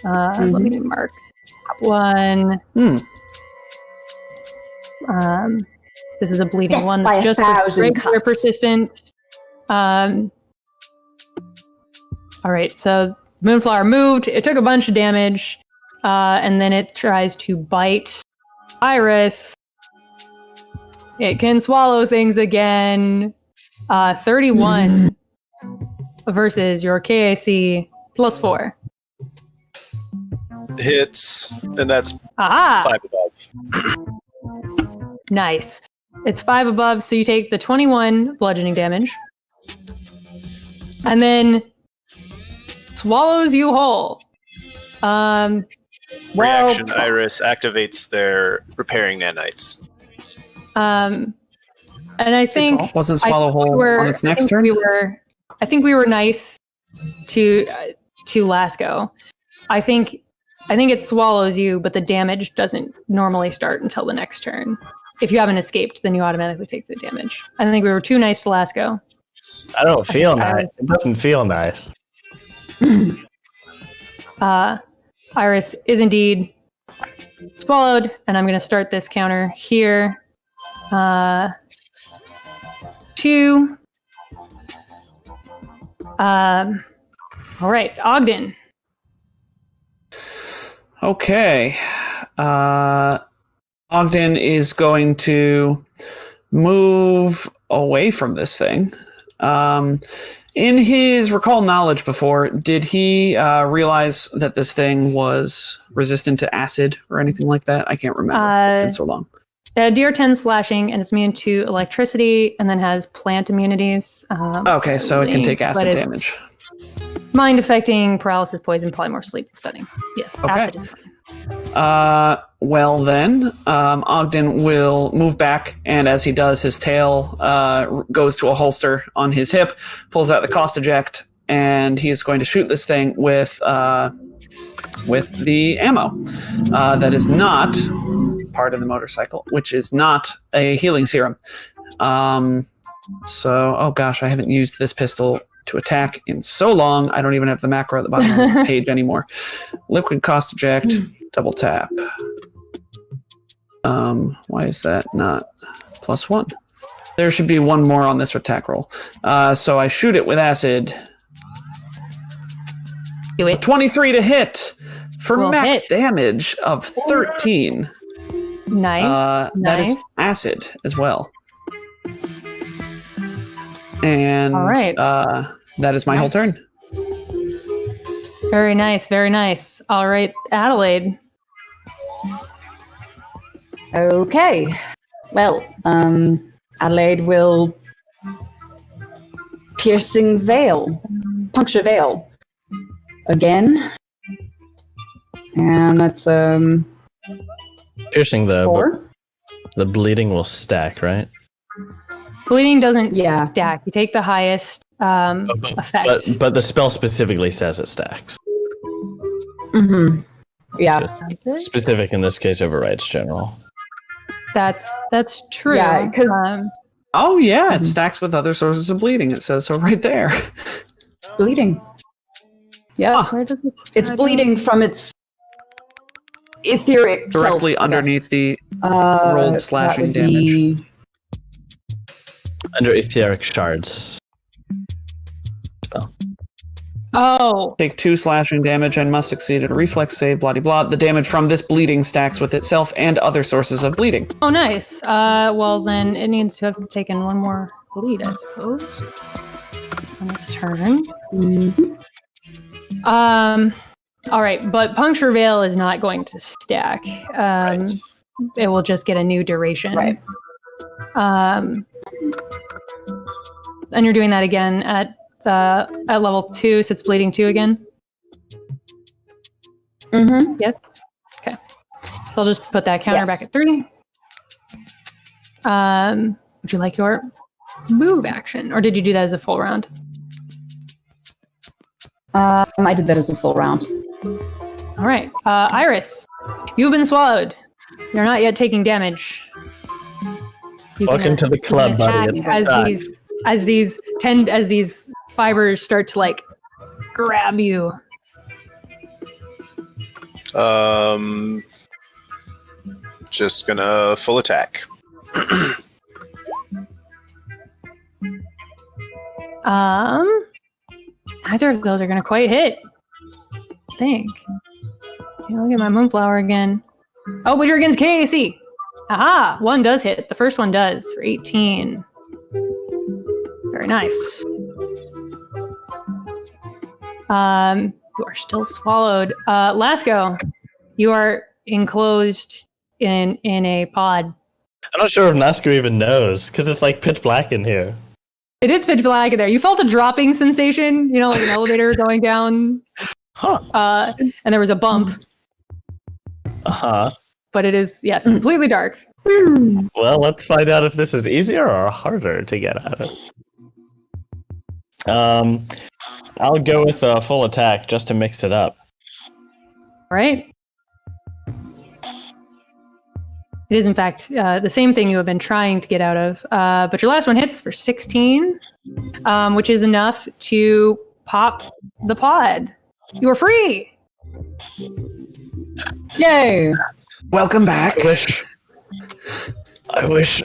let me mark that one. This is a bleeding Death one by that's just 1,000 regular cuts. persistent. All right, so Moonflower moved. It took a bunch of damage, and then it tries to bite Iris. It can swallow things again. 31 versus your KAC +4. Hits, and that's Aha! 5 above. Nice. It's 5 above, so you take the 21 bludgeoning damage. And then swallows you whole. Reaction Iris activates their repairing nanites. And I think Wasn't Swallow Whole on its next turn? I think we were nice to Lasco. I think it swallows you, but the damage doesn't normally start until the next turn. If you haven't escaped, then you automatically take the damage. I think we were too nice to Lasco. I don't feel nice. It doesn't feel nice. Iris is indeed swallowed, and I'm going to start this counter here. 2. All right, Ogden. Okay. Ogden is going to move away from this thing. In his recall knowledge before, did he realize that this thing was resistant to acid or anything like that? I can't remember. It's been so long. DR10 slashing, and it's immune to electricity, and then has plant immunities. Okay, so it can take acid damage. Mind affecting, paralysis, poison, polymorph, sleep, stunning. Yes, Okay. acid is fine. Well then, Ogden will move back, and as he does, his tail goes to a holster on his hip, pulls out the cost eject, and he is going to shoot this thing with the ammo that is not part of the motorcycle, which is not a healing serum. So, oh gosh, I haven't used this pistol to attack in so long. I don't even have the macro at the bottom of the page anymore. Liquid cost eject, double tap. Why is that not +1? There should be one more on this attack roll. So I shoot it with acid. Do it. 23 to hit for Will max hit. damage of 13. Nice. That is acid as well. And All right. that is my whole turn. Very nice. Very nice. All right, Adelaide. Okay. Well, Adelaide will piercing veil, puncture veil again, and that's Piercing the 4. the bleeding will stack, right? Bleeding doesn't Yeah. stack. You take the highest effect. But the spell specifically says it stacks. Mm-hmm. Yeah. So specific in this case overrides general. That's true. Yeah, because Oh yeah, it stacks with other sources of bleeding. It says so right there. bleeding. Yeah, where does it? it's bleeding from its etheric Directly self, I guess. underneath the That rolled slashing would damage. be- Under etheric shards. Oh, Take 2 slashing damage and must succeed at a reflex save, blah de blah. The damage from this bleeding stacks with itself and other sources of bleeding. oh, nice. Well, then it needs to have taken one more bleed, I suppose, on its turn. Mhm. All right, but puncture veil is not going to stack. Right. It will just get a new duration. Right. And you're doing that again at level 2, so it's bleeding 2 again. Mm-hmm. Yes. Okay. So I'll just put that counter back Yes. at 3. Would you like your move action, or did you do that as a full round? I did that as a full round. All right, Iris, you've been swallowed. You're not yet taking damage. You Welcome to the you can club, buddy. attack It's as these fibers start to like grab you. Just gonna full attack. Neither of those are going to quite hit. I think. Okay, look at my Moonflower again. Oh, but you're against KAC. Aha! One does hit. The first one does for 18. Very nice. You are still swallowed. Lasco, you are enclosed in a pod. I'm not sure if Nasco even knows, because it's like pitch black in here. It is pitch black in there. You felt a dropping sensation, like an elevator going down. Huh. And there was a bump. Uh-huh. But it is, yes, completely dark. Well, let's find out if this is easier or harder to get out of. I'll go with a full attack just to mix it up. Right? It is, in fact, the same thing you have been trying to get out of. But your last one hits for 16, which is enough to pop the pod. You are free! Yay! Welcome back. I wish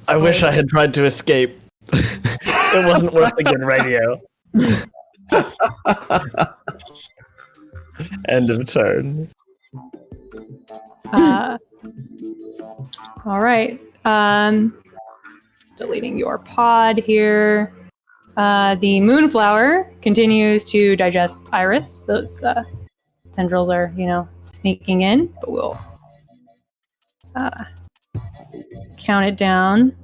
I had tried to escape. It wasn't worth the good radio. End of turn. All right. Deleting your pod here. The Moonflower continues to digest Iris. Those tendrils are, sneaking in, but we'll count it down.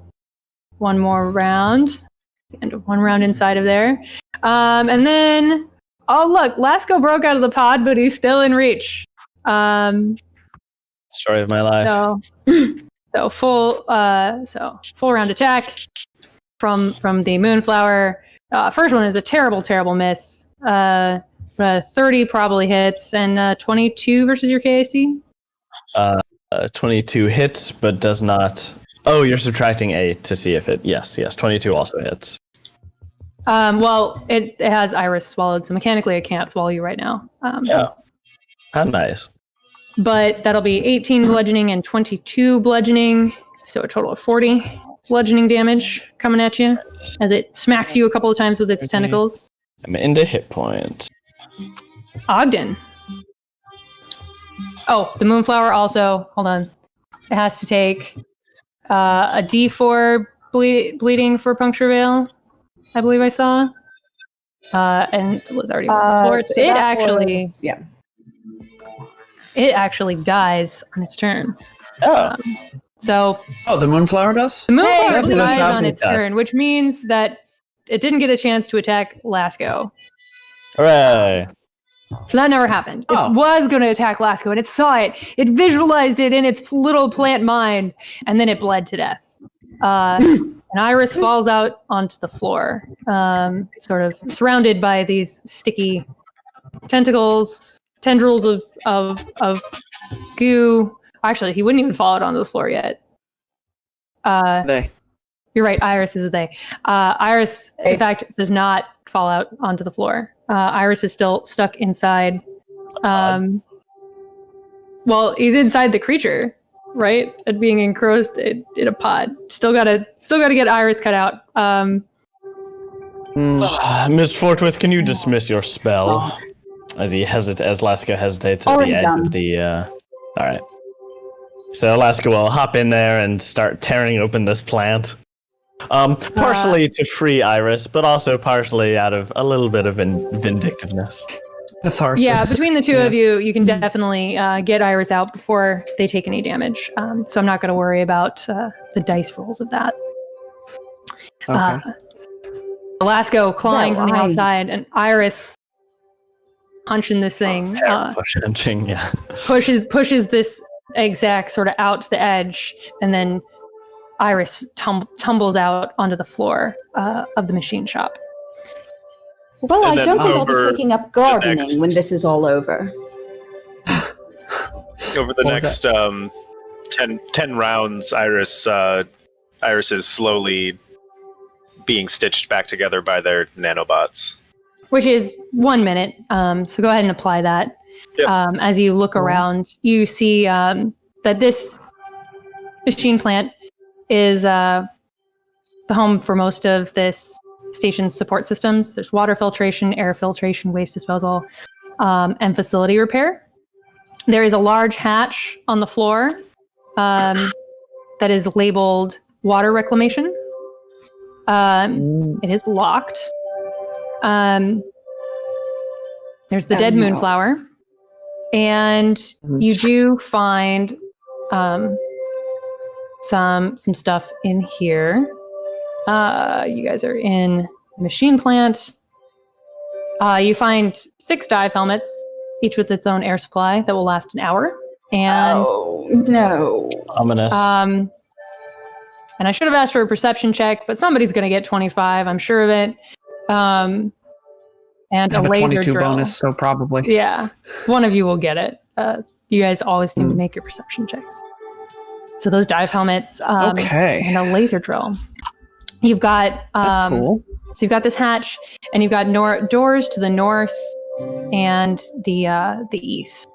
One more round. The end of one round inside of there. And then, oh look, Lasco broke out of the pod, but he's still in reach. Story of my life. So full round attack from the Moonflower. First one is a terrible miss. 30 probably hits, and 22 versus your KAC. 22 hits, but does not. Oh, you're subtracting 8 to see if it. Yes. 22 also hits. Well, it has Iris swallowed, so mechanically it can't swallow you right now. Yeah. How nice. But that'll be 18 bludgeoning and 22 bludgeoning, so a total of 40 bludgeoning damage coming at you as it smacks you a couple of times with its tentacles. I'm into hit points. Ogden. Oh, the Moonflower also, hold on. It has to take a D4 bleeding for Puncture Veil, I believe I saw. And it was already on the floor. So It actually dies on its turn. Oh. The Moonflower does? The Moonflower Hey, dies on its does. turn, which means that it didn't get a chance to attack Lasco. Hooray. So that never happened. Oh. It was going to attack Lasco, and it saw it. It visualized it in its little plant mind, and then it bled to death. And Iris falls out onto the floor, sort of surrounded by these sticky tentacles, tendrils of goo. Actually, he wouldn't even fall out onto the floor yet. They. You're right, Iris is a they. Iris, in fact, does not fall out onto the floor. Iris is still stuck inside. Well, he's inside the creature, right? And being engrossed in a pod. Still gotta get Iris cut out. Miss Forthwith, can you dismiss your spell? As Lasco hesitates at Already the edge done. of the. All right. So Lasco will hop in there and start tearing open this plant. Partially to free Iris, but also partially out of a little bit of vindictiveness. Catharsis. Yeah, between the two of you, you can definitely get Iris out before they take any damage. So I'm not going to worry about the dice rolls of that. Okay. Lasco clawing from the outside, and Iris punching this thing. Punching, yeah. Pushes this exact sort of out to the edge, and then Iris tumbles out onto the floor of the machine shop. Well, And I then don't think I'll be over taking up the gardening next- when this is all over. Over the What was next 10 rounds, Iris is slowly being stitched back together by their nanobots. Which is 1 minute. So go ahead and apply that. Yep. As you look around, you see that this machine plant is the home for most of this station's support systems. There's water filtration, air filtration, waste disposal, and facility repair. There is a large hatch on the floor that is labeled water reclamation. It is locked. There's the dead moonflower. And you do find some stuff in here. You guys are in the machine plant. You find 6 dive helmets, each with its own air supply that will last an hour. And no. Ominous. and I should have asked for a perception check, but somebody's going to get 25. I'm sure of it. And I have a a laser 22 drill. bonus, so probably. Yeah, one of you will get it. You guys always seem to make your perception checks. So those dive helmets, Okay. and a laser drill. You've got That's cool. So you've got this hatch, and you've got doors to the north and the east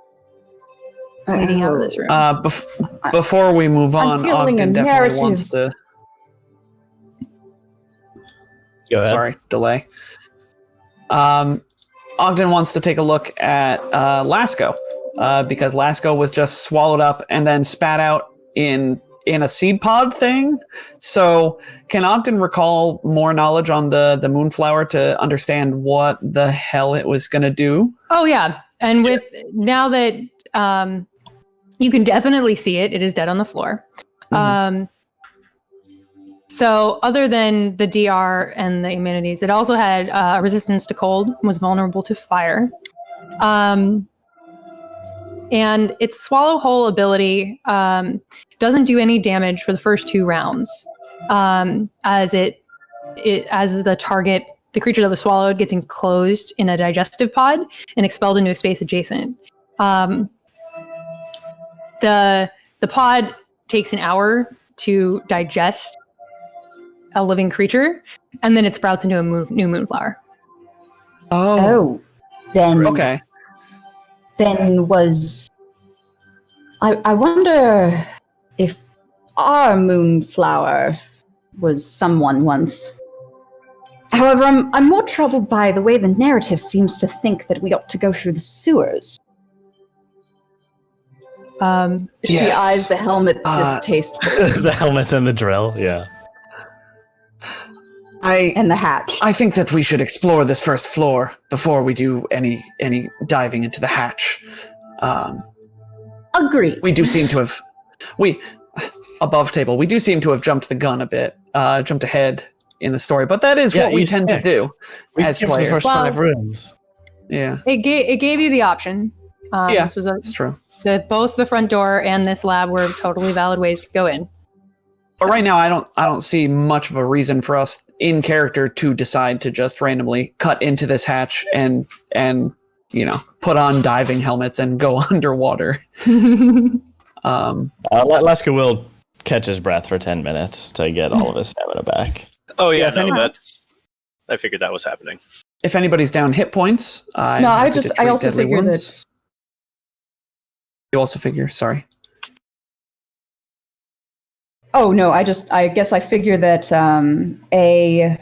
leading out of this room. Before we move on, feeling Ogden a definitely narrative. wants to. Go ahead. Sorry, delay. Ogden wants to take a look at Lasco, because Lasco was just swallowed up and then spat out in a seed pod thing. So can Ogden recall more knowledge on the moonflower to understand what the hell it was going to do? Oh yeah, and with now that you can definitely see it, it is dead on the floor. So other than the DR and the immunities, it also had resistance to cold, was vulnerable to fire. And its swallow whole ability doesn't do any damage for the first 2 rounds, as the target, the creature that was swallowed, gets enclosed in a digestive pod and expelled into a space adjacent. The pod takes an hour to digest a living creature, and then it sprouts into a new moonflower. Oh, then Okay. Then was I wonder if our moonflower was someone once. However, I'm more troubled by the way the narrative seems to think that we ought to go through the sewers. She Yes. eyes the helmet's distastefully The helmet and the drill, yeah. and the hatch. I think that we should explore this first floor before we do any diving into the hatch. Agreed. We do seem to have above table. We do seem to have jumped the gun a bit, jumped ahead in the story, but that is Yeah, what we you tend to skipped. do We as skipped the players. first Well- 5 rooms. Yeah, It gave you the option. Yeah, This was that's true. both the front door and this lab were totally valid ways to go in. But right now, I don't see much of a reason for us in character to decide to just randomly cut into this hatch and put on diving helmets and go underwater. Laska will catch his breath for 10 minutes to get all of his stamina back. Oh Yeah, yeah, if no, anybody- I figured that was happening. If anybody's down hit points, I'm No, I happy to treat also deadly figure wounds. that. You also figure, sorry. Oh no, I guess I figure that a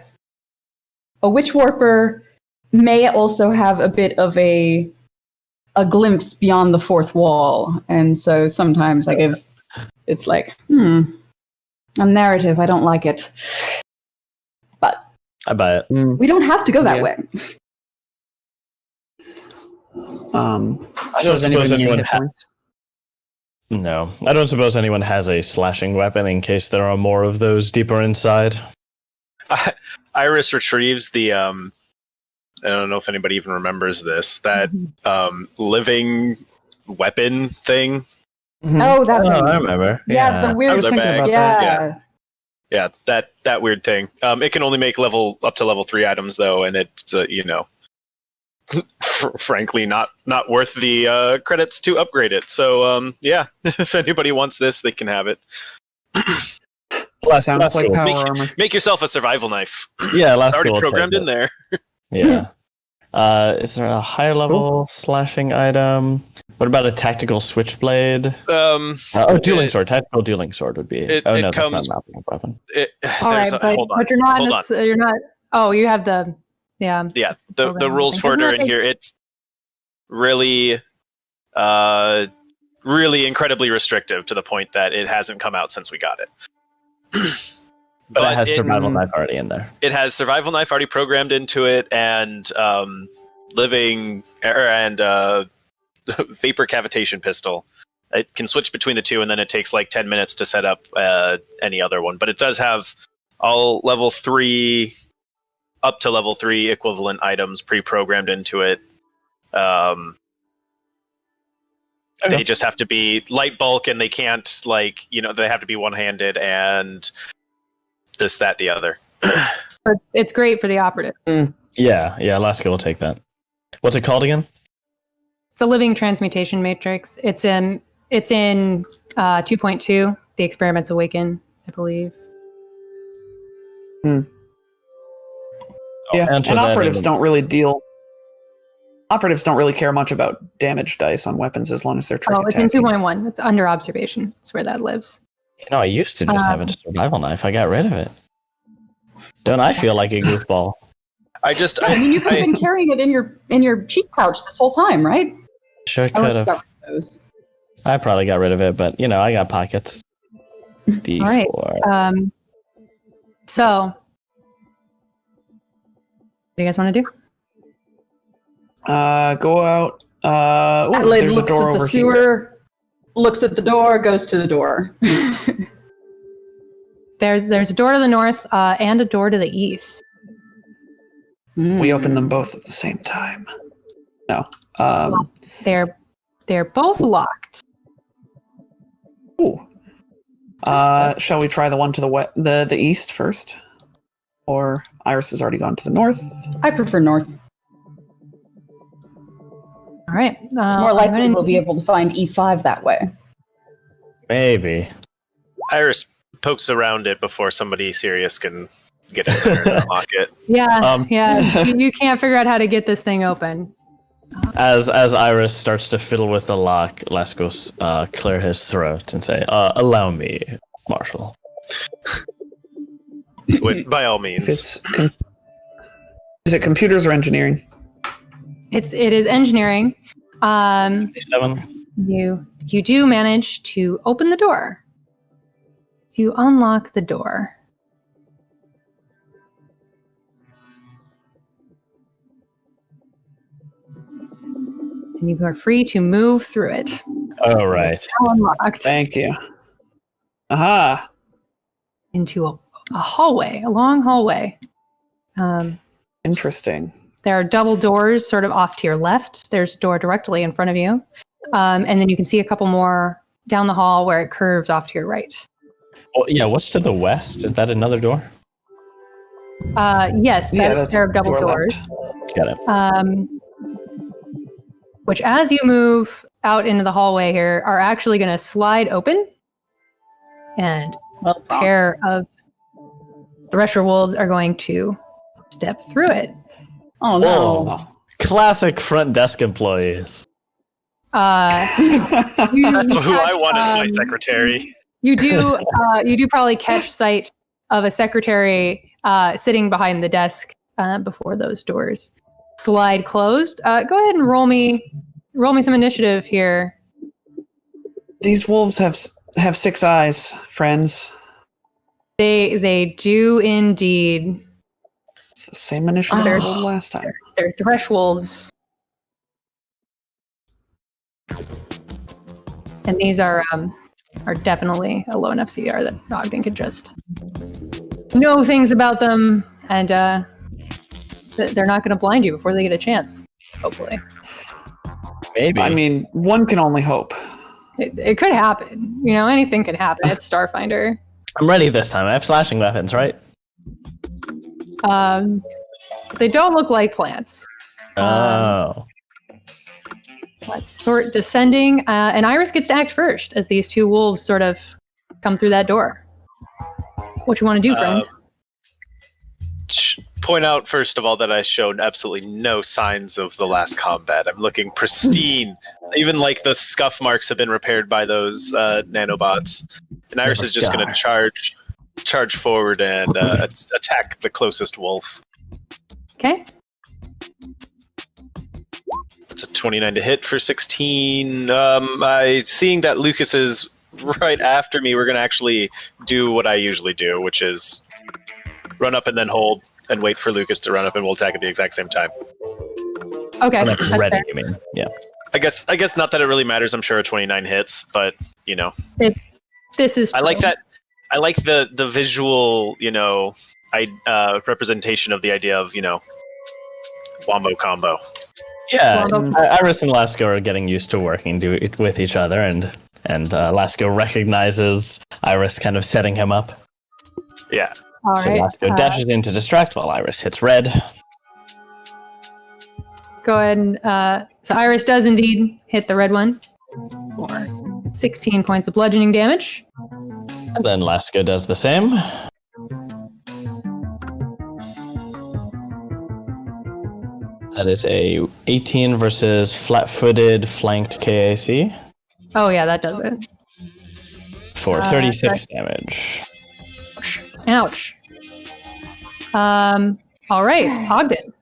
witch warper may also have a bit of a glimpse beyond the fourth wall, and so sometimes it's like, a narrative. I don't like it, but I buy it. we don't have to go that Yeah. way. I So don't does anybody suppose see anyone hit points? No, I don't suppose anyone has a slashing weapon in case there are more of those deeper inside. Iris retrieves the I don't know if anybody even remembers this, that living weapon thing. Oh, that Oh, I thing. remember. Yeah, the I weird. was thinking bag. about Yeah. that. Yeah, that weird thing. It can only make up to level 3 items though, and it's frankly not worth the credits to upgrade it. So yeah, if anybody wants this, they can have it. Sounds like cool. power armor. Make yourself a survival knife. Yeah, It's last already programmed in there. Yeah. Is there a higher level slashing item? What about a tactical switchblade? Dueling sword. Tactical dueling sword would be. it That's comes- not a mapping weapon. All right, but hold on. you're not Hold on. you're not Oh, you have the Yeah, the program, rules I think. for it Isn't are that in the- here. It's really, really incredibly restrictive to the point that it hasn't come out since we got it. But it has survival knife already in there. It has survival knife already programmed into it, and living and vapor cavitation pistol. It can switch between the two, and then it takes like 10 minutes to set up any other one. But it does have all level 3 up to level 3 equivalent items pre-programmed into it. They just have to be light bulk, and they can't they have to be one-handed and this, that, the other. But it's great for the operative. Yeah, Alaska will take that. What's it called again? The living transmutation matrix. It's in 2.2. The experiments awaken, I believe. Yeah, enter and that operatives in. don't really deal. Operatives don't really care much about damage dice on weapons as long as they're trick Oh, it's in attacking. 2.1. It's under observation. It's where that lives. I used to just have a survival knife. I got rid of it. Don't I feel like a goofball? I mean, you could have been carrying it in your cheek pouch this whole time, right? Sure Unless could you have. got rid of those. I probably got rid of it, but I got pockets. D4. All right. So, what do you guys want to do? Go out. Adelaide There's a looks door at the over sewer, here. looks at the door, goes to the door. There's a door to the north and a door to the east. We open them both at the same time. No. They're both locked. Ooh. Shall we try the one to the east first? Or Iris has already gone to the north. I prefer north. All right. More likely we'll be able to find E5 that way. Maybe. Iris pokes around it before somebody serious can get in there and unlock it. Yeah, yeah. You can't figure out how to get this thing open. As Iris starts to fiddle with the lock, Laskos clear his throat and say, "Allow me, Marshal." By all means. Is it computers or engineering? It is engineering. 7. You do manage to open the door. You unlock the door. And you are free to move through it. All right. Now unlocked Thank you. Aha. into a hallway, a long hallway. Interesting. There are double doors sort of off to your left. There's a door directly in front of you. And then you can see a couple more down the hall where it curves off to your right. Well, yeah, what's to the west? Is that another door? Yes, Yeah, that is a that's pair of double door doors. left. Got it. Which, as you move out into the hallway here, are actually going to slide open. And a pair of Thresher Wolves are going to step through it. Oh no. Wolves. Classic front desk employees. You That's who I catch, want as my secretary. You do probably catch sight of a secretary sitting behind the desk before those doors slide closed. Go ahead and roll me some initiative here. These wolves have 6 eyes, friends. They do indeed. It's the same initiative I rolled last time. They're Thresh Wolves. And these are definitely a low enough CR that Ogden could just know things about them, and they're not going to blind you before they get a chance, hopefully. Maybe. I mean, one can only hope. It could happen. Anything could happen. It's Starfinder. I'm ready this time. I have slashing weapons, right? They don't look like plants. Oh. Let's sort descending, and Iris gets to act first as these two wolves sort of come through that door. What you want to do, friend? Point out first of all that I showed absolutely no signs of the last combat. I'm looking pristine. Even like the scuff marks have been repaired by those nanobots. And Iris is just going to charge forward and attack the closest wolf. Okay. That's a 29 to hit for 16. Seeing that Lucas is right after me, we're going to actually do what I usually do, which is run up and then hold and wait for Lucas to run up, and we'll attack at the exact same time. Okay. That's That's ready, fair. you mean? Yeah. I guess not that it really matters. I'm sure a 29 hits, but you know, This is. I like true. that. I like the visual, representation of the idea of wombo combo. Yeah, Wombo. Iris and Lasco are getting used to working with each other, and Lasco recognizes Iris kind of setting him up. Yeah. All So right. Lasco dashes in to distract while Iris hits red. Go ahead and so Iris does indeed hit the red one for 16 points of bludgeoning damage. And then Lasco does the same. That is a 18 versus flat-footed flanked KAC Oh yeah, that does it. for 36 damage. Ouch. All right, Ogden.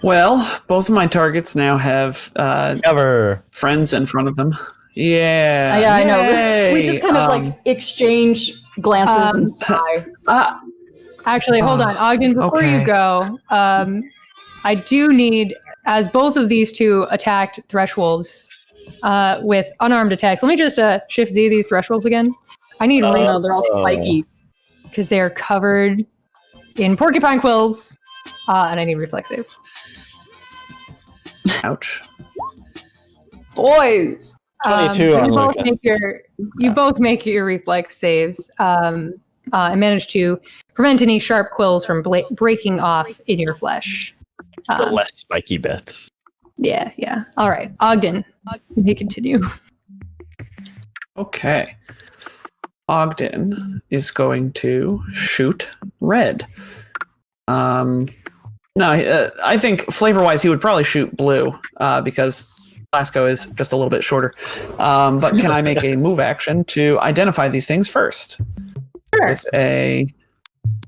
Well, both of my targets now have Cover. friends in front of them. Yeah. Yeah, I know. We Yay! just kind of like exchange glances and sigh. Actually, hold on, Ogden. Before okay. you go, I do need, as both of these two attacked Thresh-Wolves with unarmed attacks. Let me just Shift Z these Thresh-Wolves again. I need No, they're all spiky. because they are covered in porcupine quills, and I need reflex saves. Ouch. Boys! 22 on you both Lucas. make your reflex saves. And manage to prevent any sharp quills from breaking off in your flesh. The less spiky bits. Yeah. All right, Ogden, you may continue. Okay. Ogden is going to shoot red. I think flavor-wise, he would probably shoot blue because Lasco is just a little bit shorter. But can I make a move action to identify these things first? Sure.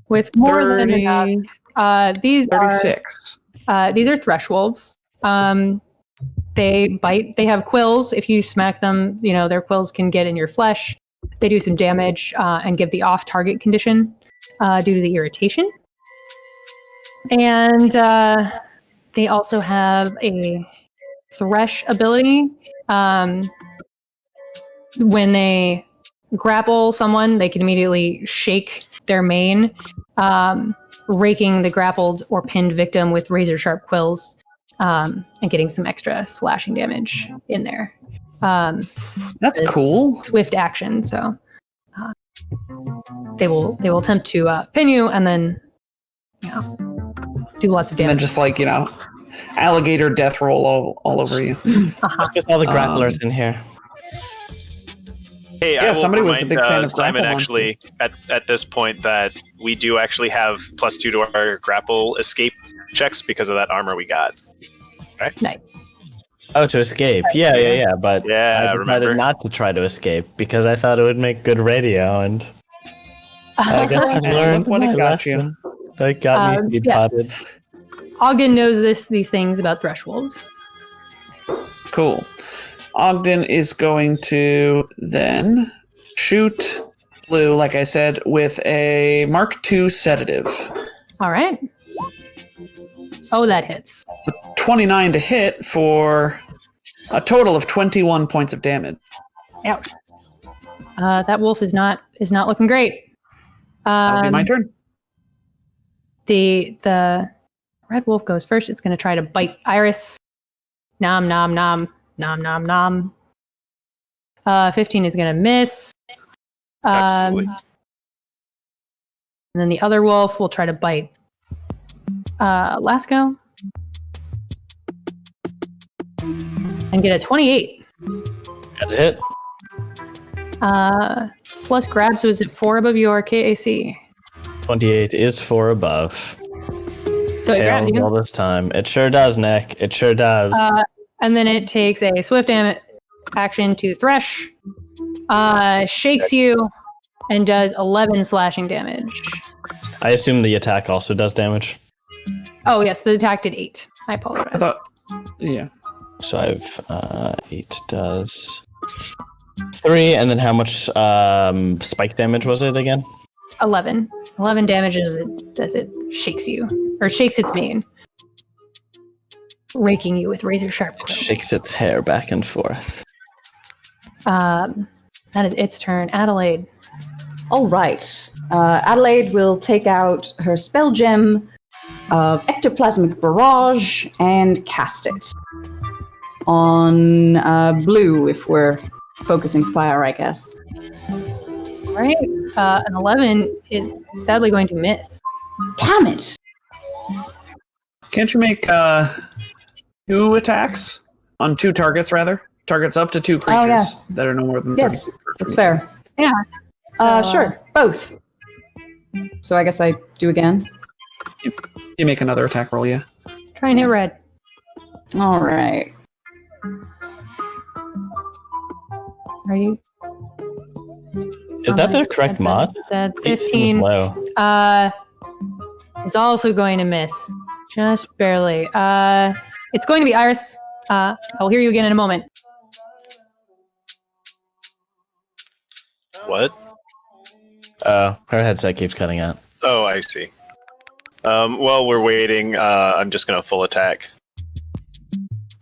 With More 30, than enough. These 36. are Thresh-Wolves. They bite. They have quills. If you smack them, their quills can get in your flesh. They do some damage and give the off-target condition due to the irritation. And they also have a Thresh ability. When they grapple someone, they can immediately shake their mane, raking the grappled or pinned victim with razor-sharp quills, and getting some extra slashing damage in there. That's cool. Swift action, so they will attempt to pin you and then do lots of And then damage. just alligator death roll all over you. Get all the grapplers in here. Hey, Yeah, I will somebody was a remind, big fan of Simon grapple actually at this point that we do actually have +2 to our grapple escape checks because of that armor we got. Nice. Oh, to escape. Yeah. But Yeah, I decided remember? not to try to escape because I thought it would make good radio, and I guess I learned Look what it my got you. lesson. It got me seed yeah. potted. Ogden knows these things about Thresh-Wolves. Cool. Ogden is going to then shoot blue, like I said, with a Mark II sedative. All right. Oh, that hits. So 29 to hit for a total of 21 points of damage. Ouch. That wolf is not looking great. That'll be my turn. The red wolf goes first. It's going to try to bite Iris. Nom nom nom nom nom nom. 15 is going to miss. Absolutely. And then the other wolf will try to bite Lasco and get a 28. That's a hit. Plus grab, so is it 4 above your KAC? 28 is 4 above. So it grabs Tails you. all this time. It sure does, Nick. It sure does. And then it takes a swift action to thresh, shakes you, and does 11 slashing damage. I assume the attack also does damage. Oh yes, the attack did 8. I apologize. I thought, yeah. So I've 8 does 3, and then how much spike damage was it again? 11. 11 damage as it shakes you, or shakes its mane, raking you with razor sharp quills. Shakes its hair back and forth. That is its turn. Adelaide. All right. Adelaide will take out her spell gem of Ectoplasmic Barrage and cast it on blue, if we're focusing fire, I guess. Right. An 11 is sadly going to miss. Damn it! Can't you make 2 attacks on 2 targets, rather? Targets up to 2 creatures yes. that are no more than 30. Yes, that's fair. Yeah. Sure, both. So I guess I do again. You make another attack roll, yeah. Try and hit red. All right. Are you? Is that the correct mod? That 8 seems 15 low. is also going to miss. Just barely. It's going to be Iris. I'll hear you again in a moment. What? Her headset keeps cutting out. Oh, I see. While we're waiting, I'm just gonna full attack.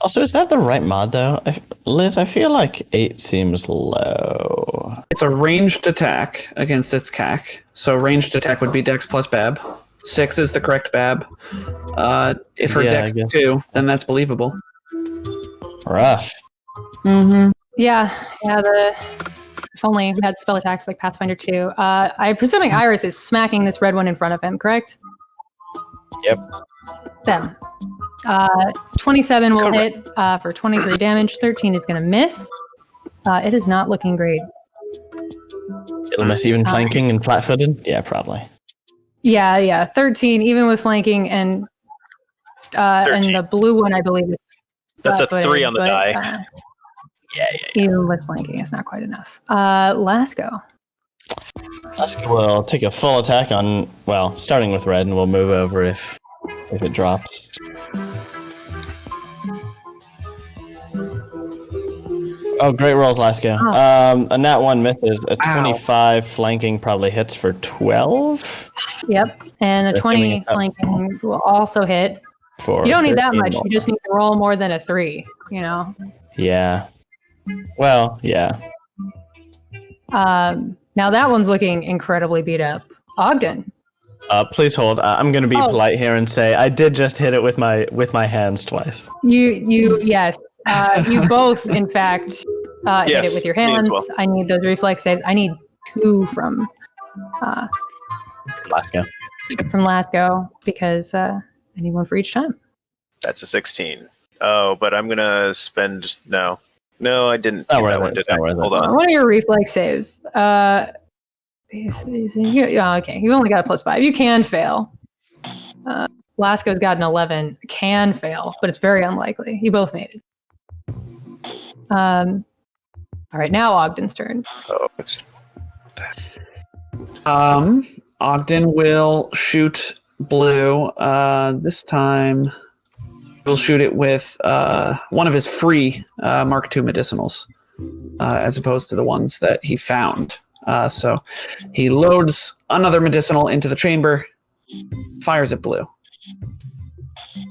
Also, is that the right mod, though? Liz, I feel like 8 seems low. It's a ranged attack against its CAC. So ranged attack would be Dex plus Bab. 6 is the correct Bab. If her Dex is 2, then that's believable. Rough. Mm-hmm. Yeah. If only we had spell attacks like Pathfinder 2. I'm presuming Iris is smacking this red one in front of him, correct? Yep. Them. 27 will hit for 23 damage. 13 is going to miss. It is not looking great. It'll miss even flanking and flat-footed? Yeah, probably. Yeah. 13, even with flanking and the blue one, I believe. That's a 3 on the die. Yeah. Even with flanking, it's not quite enough. Lasco. Lasco will take a full attack on, well, starting with red, and we'll move over if it drops. Oh, great rolls, Lasco. A nat 1 myth is a 25 flanking probably hits for 12. Yep, and a 20 flanking will also hit. You don't need that much. You just need to roll more than a 3, you know? Yeah. Well, yeah. Now that one's looking incredibly beat up. Ogden. Please hold. I'm going to be polite here and say I did just hit it with my hands twice. Yes. You both, in fact, hit it with your hands. Well. I need those reflex saves. I need 2 from Lasco. because I need 1 for each time. That's a 16. Oh, but I'm gonna spend no, I didn't. Not do worth that it. one, did It's not I? worth it. Hold on. What are your reflex saves? Okay, you only got a +5. You can fail. Lasco's got an 11. Can fail, but it's very unlikely. You both made it. All right, now Ogden's turn. Oh, it's Ogden will shoot blue. This time, he'll shoot it with one of his free Mark II medicinals, as opposed to the ones that he found. So he loads another medicinal into the chamber, fires at blue.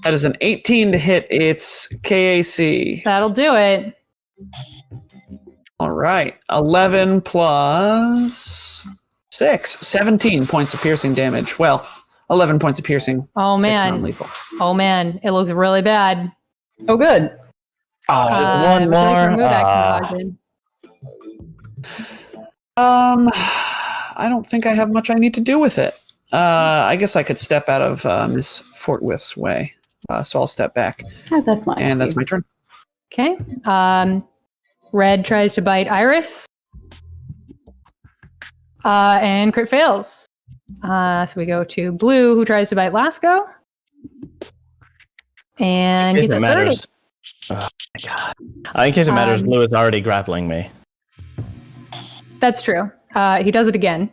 That is an 18 to hit its KAC. That'll do it. All right. 11 plus 6. 17 points of piercing damage. Well, 11 points of piercing. Oh, 6 man. non-lethal. Oh, man. It looks really bad. Oh, good. One more. Remove action, Ogden. I don't think I have much I need to do with it. I guess I could step out of Miss Fortwith's way. So I'll step back. Oh, that's nice. And that's my turn. Okay. Red tries to bite Iris. And crit fails. So we go to blue, who tries to bite Lasco. And In gets case a it 30. matters. Oh my god. In case it matters, blue is already grappling me. That's true. He does it again.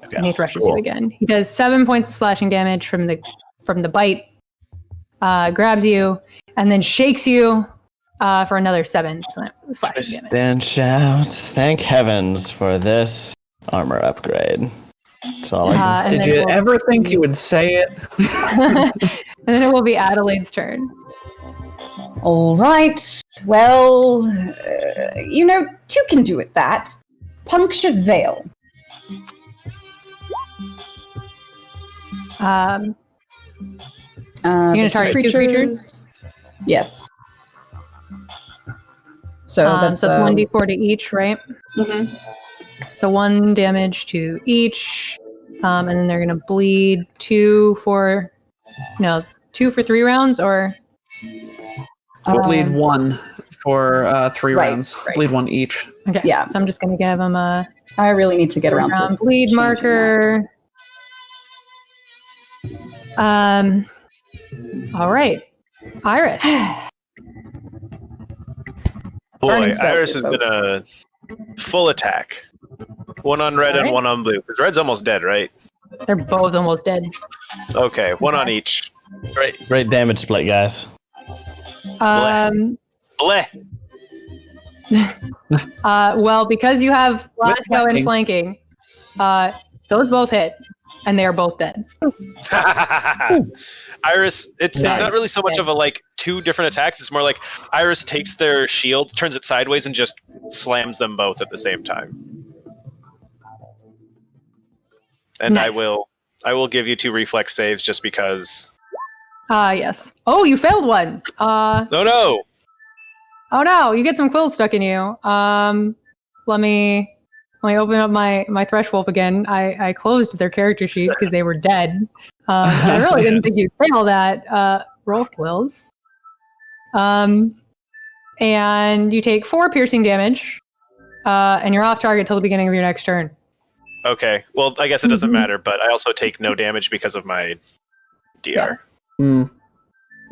Okay. And he threshes Cool. you again. He does 7 points of slashing damage from the bite, grabs you, and then shakes you for another 7 slashing damage. Then shout, thank heavens for this armor upgrade. That's all I can say. And Did then you it will ever think be- you would say it? And then it will be Adelaide's turn. All right. Well, 2 can do it that. Puncture veil. You're gonna target 2 creatures? Yes. So that's so it's 1d4 to each, right? mhm. So 1 damage to each, and then they're gonna bleed 2 for 3 rounds, or We'll bleed Um, 1 for 3 right, rounds. right. Bleed 1 each. okay. Yeah. So I'm just gonna give them a I really need to get around to bleed changing marker. All right, Iris. that. Boy, Burning spells Iris here, is folks. gonna full attack. 1 on red Alright. and 1 on blue. Because red's almost dead, right? They're both almost dead. Okay, 1 on each. Great damage split, guys. Um, Bleh. well, because you have Glasgow and flanking. flanking, those both hit, and they are both dead. Iris, it's Nice. not really so much of a 2 different attacks. It's more like Iris takes their shield, turns it sideways, and just slams them both at the same time. And Nice. I will give you 2 reflex saves just because. Yes. Oh, you failed one. No. Oh no, you get some quills stuck in you. Let me open up my threshold again. I closed their character sheets because they were dead. I really didn't think you'd fail that. Roll quills. And you take 4 piercing damage, and you're off target till the beginning of your next turn. Okay. Well, I guess it doesn't Mhm. matter, but I also take no damage because of my DR. Mm.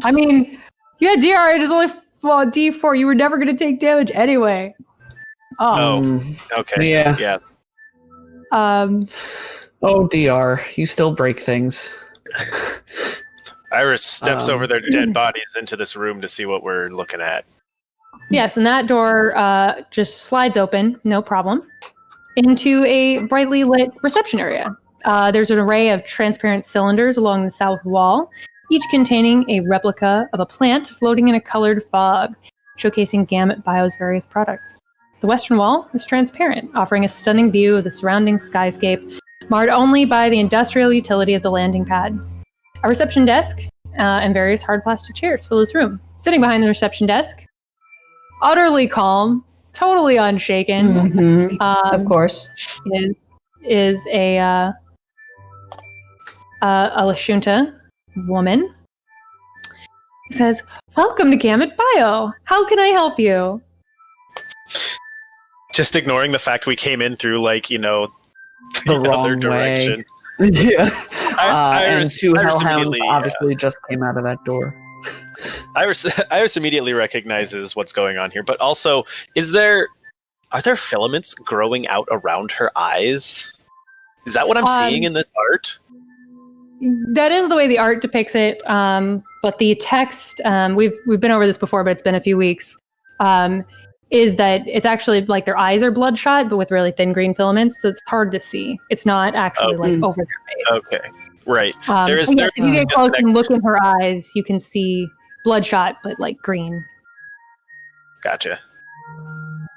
I mean, yeah, DR, it is only D4. You were never going to take damage anyway. Oh. Mm. Okay. Yeah. Um, Oh, DR, you still break things. Iris steps Um, over their dead bodies into this room to see what we're looking at. yes, and that door just slides open, no problem, into a brightly lit reception area. There's an array of transparent cylinders along the south wall, each containing a replica of a plant floating in a colored fog, showcasing Gamut Bio's various products. The western wall is transparent, offering a stunning view of the surrounding skyscape, marred only by the industrial utility of the landing pad. A reception desk and various hard plastic chairs fill this room. Sitting behind the reception desk, utterly calm, totally unshaken, Mhm. Of course. is a Lashunta woman. Who says, "Welcome to Gamut Bio. How can I help you?" Just ignoring the fact we came in through The other wrong way. direction. Yeah. And Iris 2 hellhounds immediately, obviously just came out of that door. Iris immediately recognizes what's going on here, but also, are there filaments growing out around her eyes? Is that what I'm seeing in this art? That is the way the art depicts it, but the text, we've been over this before, but it's been a few weeks, is that it's actually like their eyes are bloodshot, but with really thin green filaments, so it's hard to see. It's not actually over their face. Okay, right. Yes, if you get close and look in her eyes, you can see bloodshot, but green. Gotcha.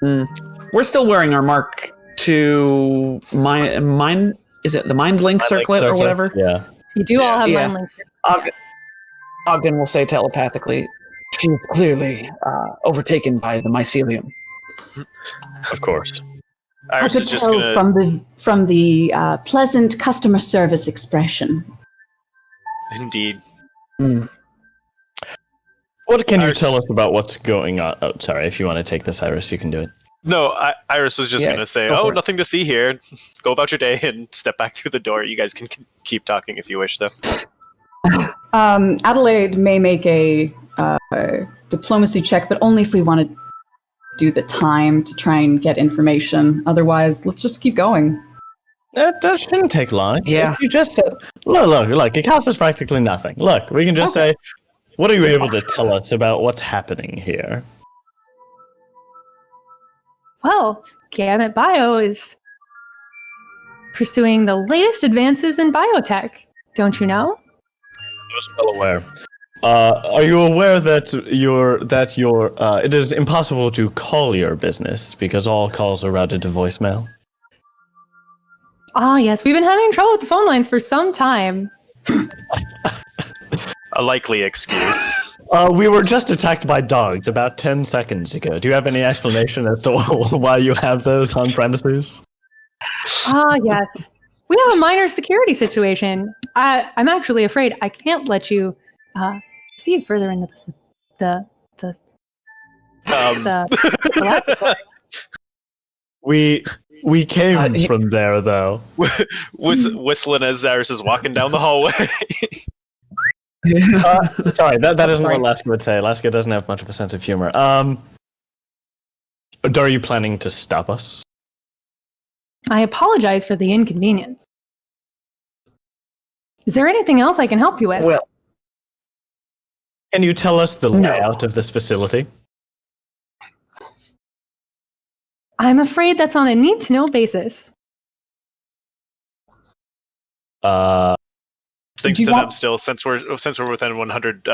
We're still wearing our Mark II mind. Is it the Mind Link circlet or whatever? Yeah. You do all have Yeah. mind link. Ogden, Yes. Ogden will say telepathically, she's clearly overtaken by the mycelium. Of course. I Iris could is just tell gonna from the pleasant customer service expression. indeed. What can you Iris- tell us about what's going on? Oh, sorry. If you want to take this, Iris, you can do it. No, Iris was just Yeah, gonna say, go for it. nothing to see here. Go about your day and step back through the door. You guys can keep talking if you wish, though. Adelaide may make a diplomacy check, but only if we want to do the time to try and get information. Otherwise, let's just keep going. That shouldn't take long. Yeah. If you just said, look, it costs us practically nothing. Look, we can just say, what are you able to tell us about what's happening here? Well, Gamut Bio is pursuing the latest advances in biotech. Don't you know? I was well aware. Are you aware that it is impossible to call your business because all calls are routed to voicemail? Ah, yes, we've been having trouble with the phone lines for some time. A likely excuse. We were just attacked by dogs about 10 seconds ago. Do you have any explanation as to why you have those on premises? Ah, yes. We have a minor security situation. I'm actually afraid I can't let you proceed further into the laboratory. We came from there, though. Whistling as Zaris is walking down the hallway. Sorry, that isn't what Laska would say. Laska doesn't have much of a sense of humor. Are you planning to stop us? I apologize for the inconvenience. Is there anything else I can help you with? Well, Can you tell us the layout of this facility? I'm afraid that's on a need-to-know basis. Thanks to them still, since we're within 100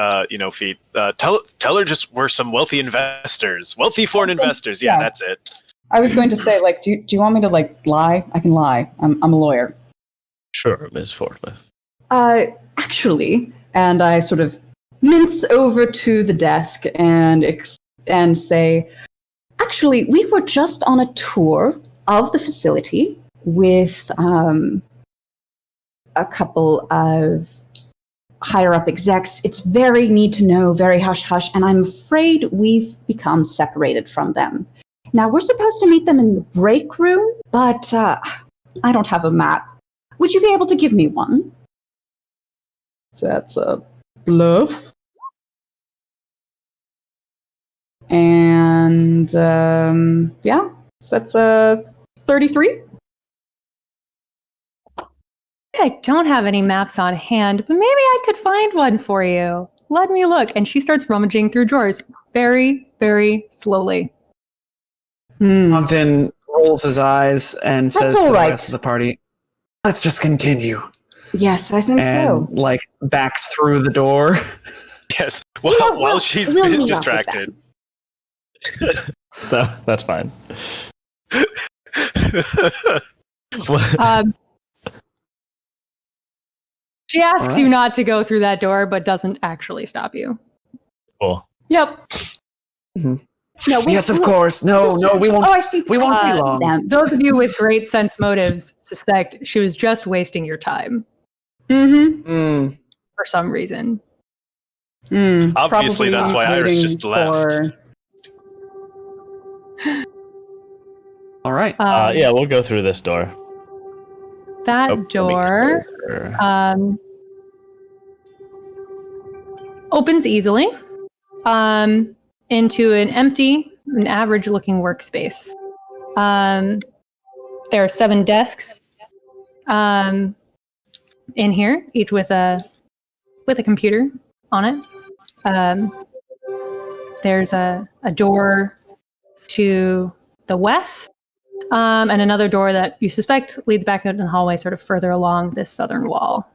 feet. Tell her just we're some wealthy investors, wealthy foreign investors. Yeah, that's it. I was going to say, like, do you want me to lie? I can lie. I'm a lawyer. Sure, Ms. Forklift. Actually, and I sort of mince over to the desk and say, actually, we were just on a tour of the facility with a couple of higher up execs. It's very need to know, very hush hush, and I'm afraid we've become separated from them. Now, we're supposed to meet them in the break room, but I don't have a map. Would you be able to give me one? So that's a bluff. And so that's a 33. I don't have any maps on hand, but maybe I could find one for you. Let me look. And she starts rummaging through drawers very, very slowly. Ogden rolls his eyes and says to the right. rest of the party, let's just continue. Yes, I think And, so. backs through the door. Yes, while she's we'll been meet up with distracted. That's fine. She asks All right. you not to go through that door, but doesn't actually stop you. Cool. Yep. Mhm. No, Yes, of course. No, we won't. Oh, I see. We won't be Uh, long. Those of you with great sense motives suspect she was just wasting your time Mm-hmm. for some reason. Obviously, that's why Iris just left. All right. Yeah, we'll go through this door. That Oh, let me door close opens easily into an average-looking workspace. There are 7 desks in here, each with a computer on it. There's a door to the west, and another door that you suspect leads back out in the hallway, sort of further along this southern wall.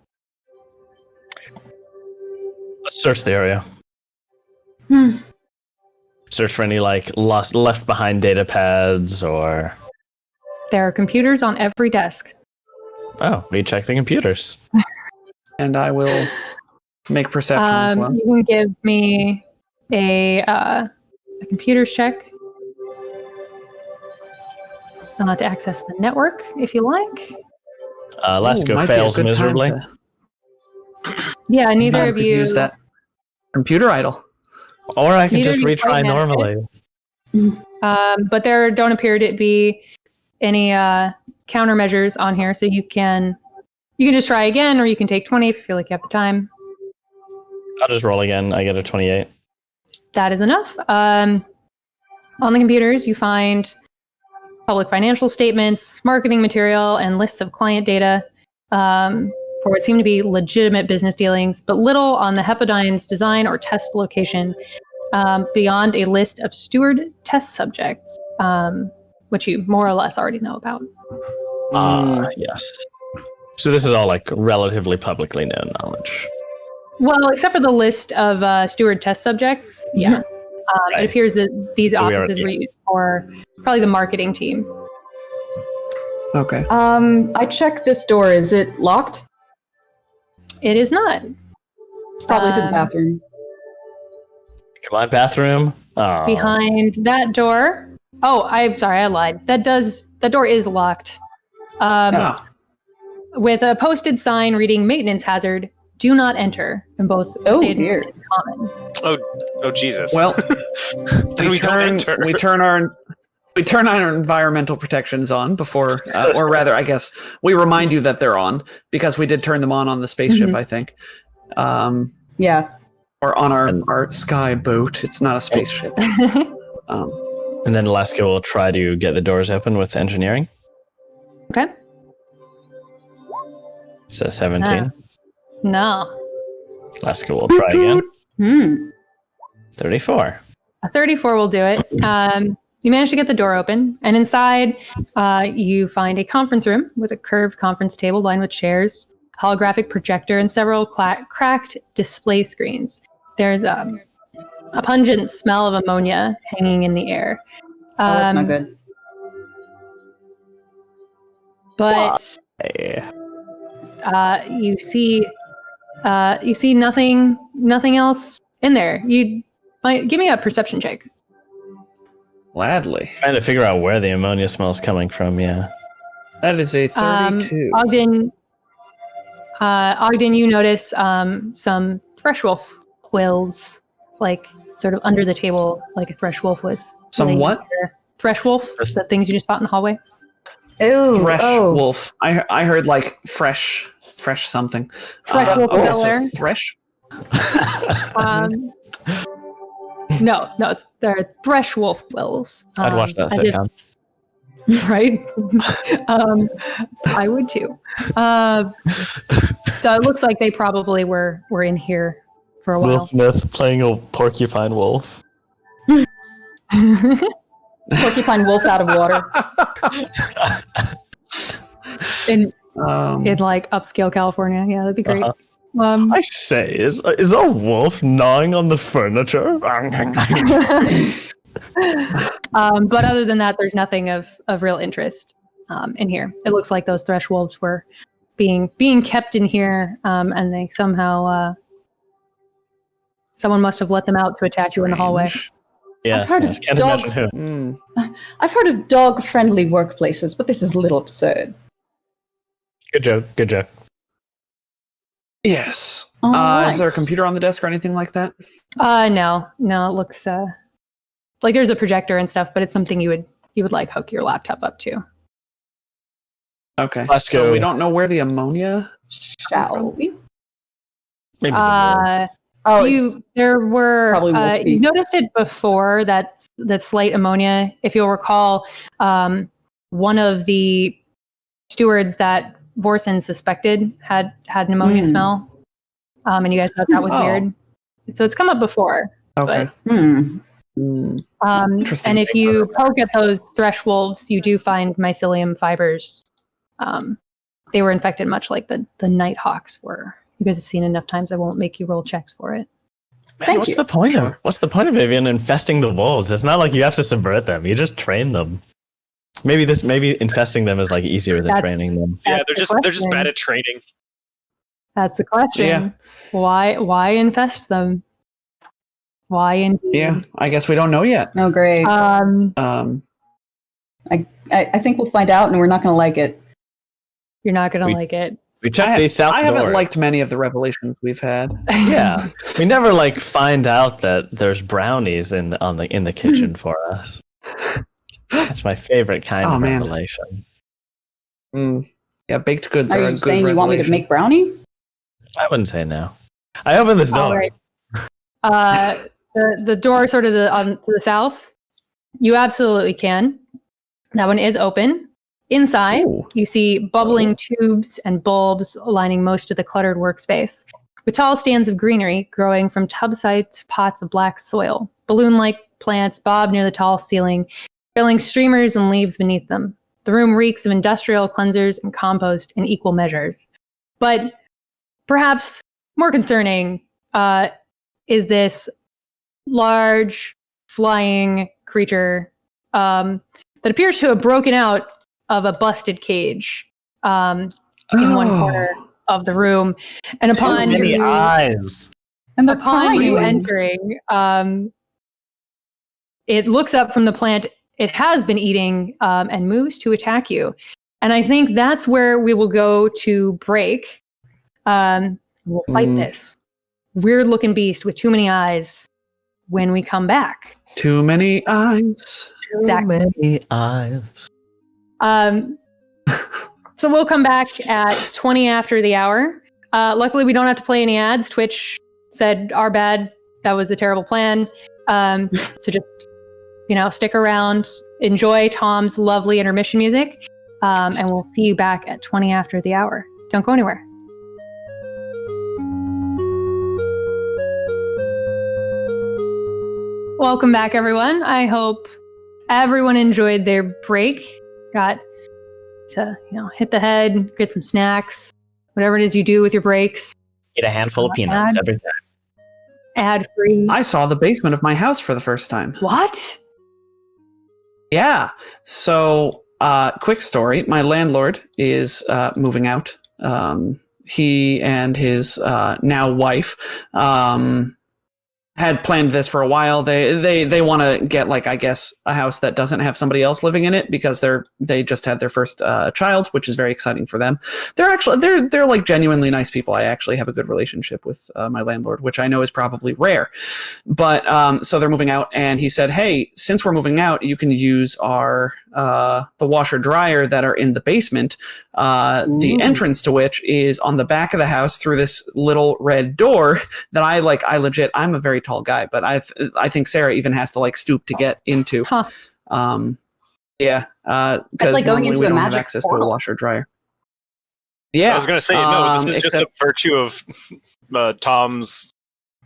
Let's search the area. Search for any left behind data pads or. There are computers on every desk. Oh, we check the computers. And I will make perception as well. You can give me a computers check to access the network, if you like. Lasko might be a fails good time miserably. Yeah, neither I of could you. use that computer idol. Or I can Neither just of you quite retry managed normally. But there don't appear to be any countermeasures on here, so you can just try again, or you can take 20 if you feel like you have the time. I'll just roll again. I get a 28. That is enough. On the computers, you find public financial statements, marketing material, and lists of client data for what seem to be legitimate business dealings, but little on the Hepadyne's design or test location beyond a list of steward test subjects, which you more or less already know about. Yes. So this is all like relatively publicly known knowledge. Well, except for the list of steward test subjects, yeah. Right. It appears that these So we offices were used for probably the marketing team. Okay. I checked this door. Is it locked? It is not. Probably to the bathroom. Come on, bathroom. Oh. Behind that door. Oh, I'm sorry, I lied. That door is locked. With a posted sign reading "Maintenance Hazard. Do not enter" in both stated and common. Oh, Jesus. Well, Then we don't enter. we turn our environmental protections on before, or rather, I guess we remind you that they're on because we did turn them on the spaceship. I think. Yeah. Or on our sky boat. It's not a spaceship. And then Alaska will try to get the doors open with engineering. Okay. So 17. No. Alaska will try again. 34. A 34 will do it. You manage to get the door open, and inside you find a conference room with a curved conference table lined with chairs, holographic projector, and several cracked display screens. There's a pungent smell of ammonia hanging in the air. That's not good. But you see nothing else in there. You might give me a perception check. Gladly. Trying to figure out where the ammonia smell is coming from, yeah. That is a 32. Ogden, you notice some thresh wolf quills, like sort of under the table, like a thresh wolf was. Some what? Thresh wolf, the things you just bought in the hallway. Ew. Thresh wolf. I heard like fresh something. Fresh wolf okay, color. so thresh? No, they're thresh wolf quills. I'd watch that sitcom. Right? I would too. So it looks like they probably were in here for a while. Will Smith playing a porcupine wolf. Porcupine wolf out of water. in like upscale California. Yeah, that'd be great. I say, is a wolf gnawing on the furniture? But other than that, there's nothing of real interest in here. It looks like those thresh wolves were being kept in here, and they somehow someone must have let them out to attack you in the hallway. Yeah, I've heard I of can't imagine who. I've heard of dog-friendly workplaces, but this is a little absurd. Good joke. Yes. Right. Is there a computer on the desk or anything like that? No. It looks like there's a projector and stuff, but it's something you would like hook your laptop up to. Okay. Let's so go. we don't know where the ammonia. Shall we? Maybe There were Probably will be. you noticed it before that slight ammonia. If you'll recall, one of the stewards that Vorsen suspected had an ammonia smell, and you guys thought that was weird. So it's come up before. Okay. But, Interesting. and if you poke at those thresh wolves, you do find mycelium fibers. They were infected much like the nighthawks were. You guys have seen enough times. I won't make you roll checks for it. Man, what's the point of Vivian infesting the wolves? It's not like you have to subvert them. You just train them. Maybe infesting them is like easier than training them. Yeah, they're just bad at training. That's the question. Yeah. Why infest them? Why? Yeah, I guess we don't know yet. Oh, great. I think we'll find out, and we're not going to like it. You're not going to like it. We checked these south I haven't door. liked many of the revelations we've had. Yeah, we never like find out that there's brownies in the kitchen for us. That's my favorite kind of revelation. Yeah, baked goods are Are a you good saying you revelation. want me to make brownies? I wouldn't say no. I opened this door. Right. The door sort of to the south. You absolutely can. That one is open. Inside, Ooh. you see bubbling tubes and bulbs lining most of the cluttered workspace, with tall stands of greenery growing from tub-sized pots of black soil. Balloon-like plants bob near the tall ceiling, filling streamers and leaves beneath them. The room reeks of industrial cleansers and compost in equal measure. But perhaps more concerning is this large, flying creature that appears to have broken out of a busted cage in one corner of the room. And upon Many you, eyes. And they're upon you crying. entering, it looks up from the plant it has been eating and moves to attack you. And I think that's where we will go to break. We'll fight this weird-looking beast with too many eyes when we come back. Too many eyes. Exactly. Too many eyes. So we'll come back at 20 after the hour. Luckily, we don't have to play any ads. Twitch said, our bad. That was a terrible plan. So just, stick around. Enjoy Tom's lovely intermission music. And we'll see you back at 20 after the hour. Don't go anywhere. Welcome back, everyone. I hope everyone enjoyed their break. Got to, hit the head, get some snacks, whatever it is you do with your breaks. Eat a handful of peanuts every time. Ad-free. I saw the basement of my house for the first time. What? Yeah. So, quick story. My landlord is moving out. He and his now wife had planned this for a while. They want to get, like, I guess, a house that doesn't have somebody else living in it because they just had their first child, which is very exciting for them. They're like genuinely nice people. I actually have a good relationship with my landlord, which I know is probably rare. But so they're moving out, and he said, "Hey, since we're moving out, you can use our the washer dryer that are in the basement. The entrance to which is on the back of the house through this little red door that I'm a very tall guy, but I think Sarah even has to like stoop to get into. Huh. Because like going normally into we a don't have magic access to portal. a washer dryer. Yeah, I was going to say, no, this is just a virtue of Tom's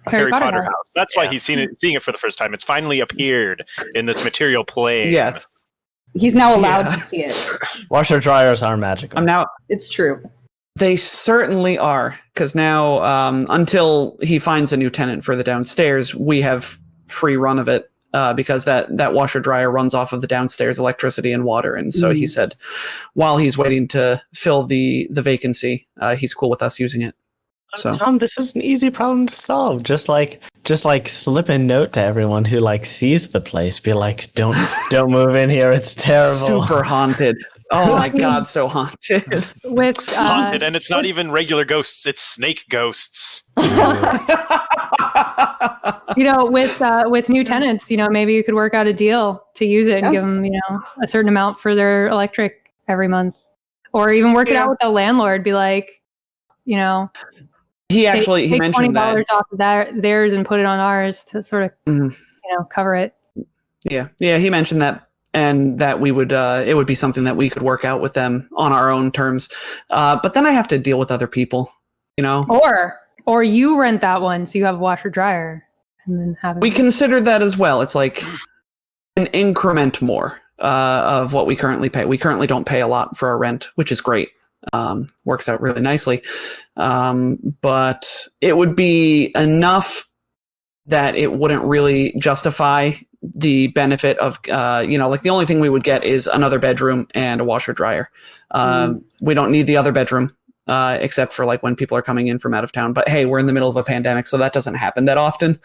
Harry Potter house. That's why he's seeing it for the first time. It's finally appeared in this material plane. Yes. He's now allowed to see it. Washer dryers are magical. It's true. They certainly are, because now, until he finds a new tenant for the downstairs, we have free run of it, because that washer dryer runs off of the downstairs electricity and water. And so he said, while he's waiting to fill the vacancy, he's cool with us using it. So Tom, this is an easy problem to solve. Just like slip a note to everyone who like sees the place. Be like, don't move in here. It's terrible. super haunted. Oh my god, so haunted. With Haunted, and it's not even regular ghosts; it's snake ghosts. With new tenants, maybe you could work out a deal to use it and give them, a certain amount for their electric every month, or even work it out with the landlord. Be like, he take mentioned that $20 off of theirs and put it on ours to sort of, cover it. Yeah, he mentioned that. And that we would, it would be something that we could work out with them on our own terms. But then I have to deal with other people, Or you rent that one, so you have a washer dryer, and then have it. We considered that as well. It's like an increment more of what we currently pay. We currently don't pay a lot for our rent, which is great. Works out really nicely. But it would be enough that it wouldn't really justify the benefit of, like the only thing we would get is another bedroom and a washer dryer. We don't need the other bedroom, except for like when people are coming in from out of town. But hey, we're in the middle of a pandemic, so that doesn't happen that often.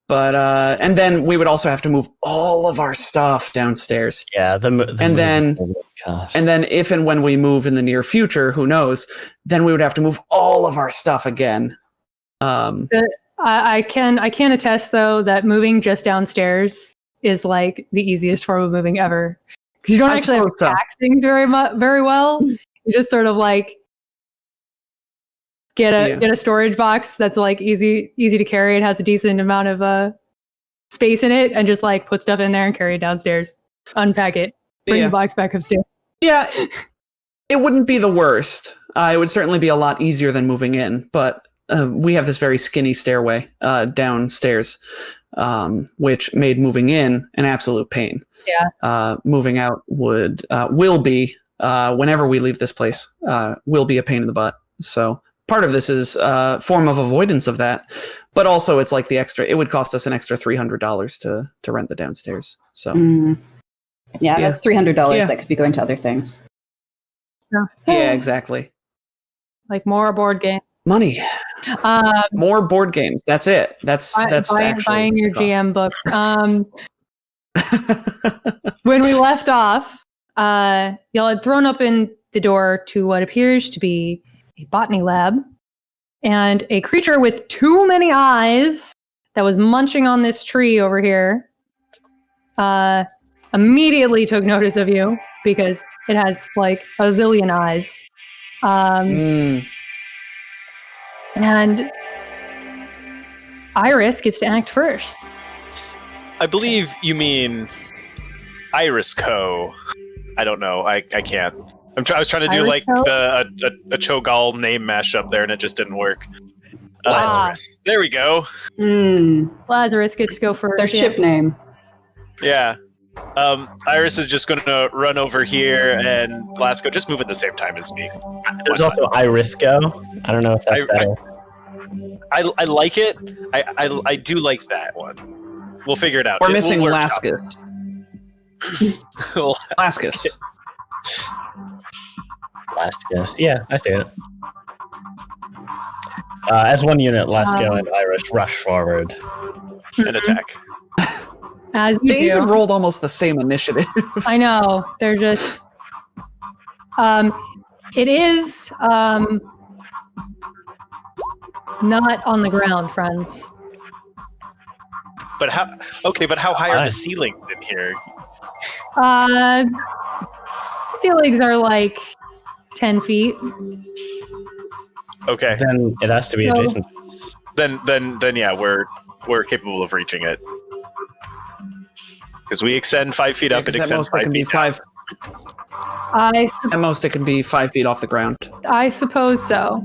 But and then we would also have to move all of our stuff downstairs. Yeah, and then if and when we move in the near future, who knows? Then we would have to move all of our stuff again. I can attest though that moving just downstairs is like the easiest form of moving ever, because you don't actually have to pack things very well. You just sort of like get a storage box that's like easy to carry. It has a decent amount of space in it and just like put stuff in there and carry it downstairs, unpack it, bring the box back upstairs. Yeah, it wouldn't be the worst. It would certainly be a lot easier than moving in, but we have this very skinny stairway downstairs, which made moving in an absolute pain. Yeah. Moving out will be, whenever we leave this place, will be a pain in the butt. So part of this is a form of avoidance of that, but also it's like it would cost us an extra $300 to rent the downstairs. So yeah, that's $300 that could be going to other things. Yeah, exactly. Like more board game. Money. More board games. That's it. That's buying your GM book. When we left off, y'all had thrown open the door to what appears to be a botany lab, and a creature with too many eyes that was munching on this tree over here immediately took notice of you because it has like a zillion eyes. And Iris gets to act first. I believe you mean Iris Co. I don't know. I can't. I was trying to do Iris like Co? a Cho'Gall name mashup there, and it just didn't work. Lazarus. There we go. Lazarus gets to go first. Their ship name. Yeah. Iris is just going to run over here, and Blasco just move at the same time as me. There's also Irisco. I don't know if that's better. I like it. I do like that one. We'll figure it out. We're missing Laskus. Laskus. Laskus. Yeah, I see it. As one unit, Lasco and Iris rush forward and attack. As you They do. even rolled almost the same initiative. I know. They're just. It is not on the ground, friends. But how? Okay, but how high are the ceilings in here? Ceilings are like 10 feet. Okay. Then it has to be adjacent. Then yeah, we're capable of reaching it. Because we extend 5 feet up, it extends 5 feet down. At most, it can be 5 feet off the ground. I suppose so.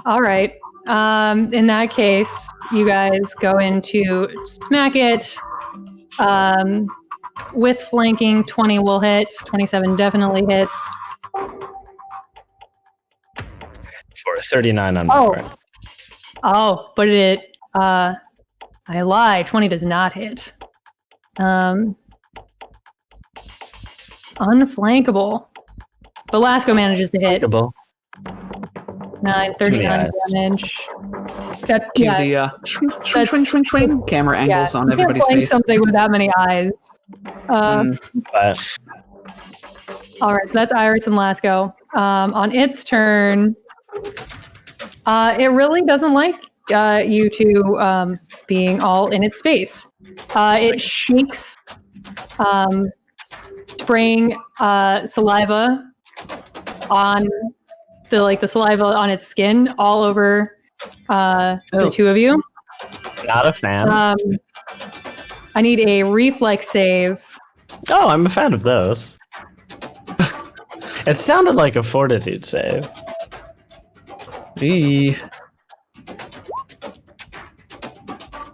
All right. In that case, you guys go into smack it. With flanking, 20 will hit. 27 definitely hits. For 39 on my part. Oh, but it. I lie. 20 does not hit. Unflankable. Velasco manages to hit. 9, 39 damage. It's got, Cue the swing camera angles on everybody's face. face. Something with that many eyes. All right, so that's Iris and Lasco. On its turn, it really doesn't like you two being all in its space. It shakes, spraying saliva on the saliva on its skin all over the two of you. Not a fan. I need a reflex save. Oh, I'm a fan of those. It sounded like a fortitude save.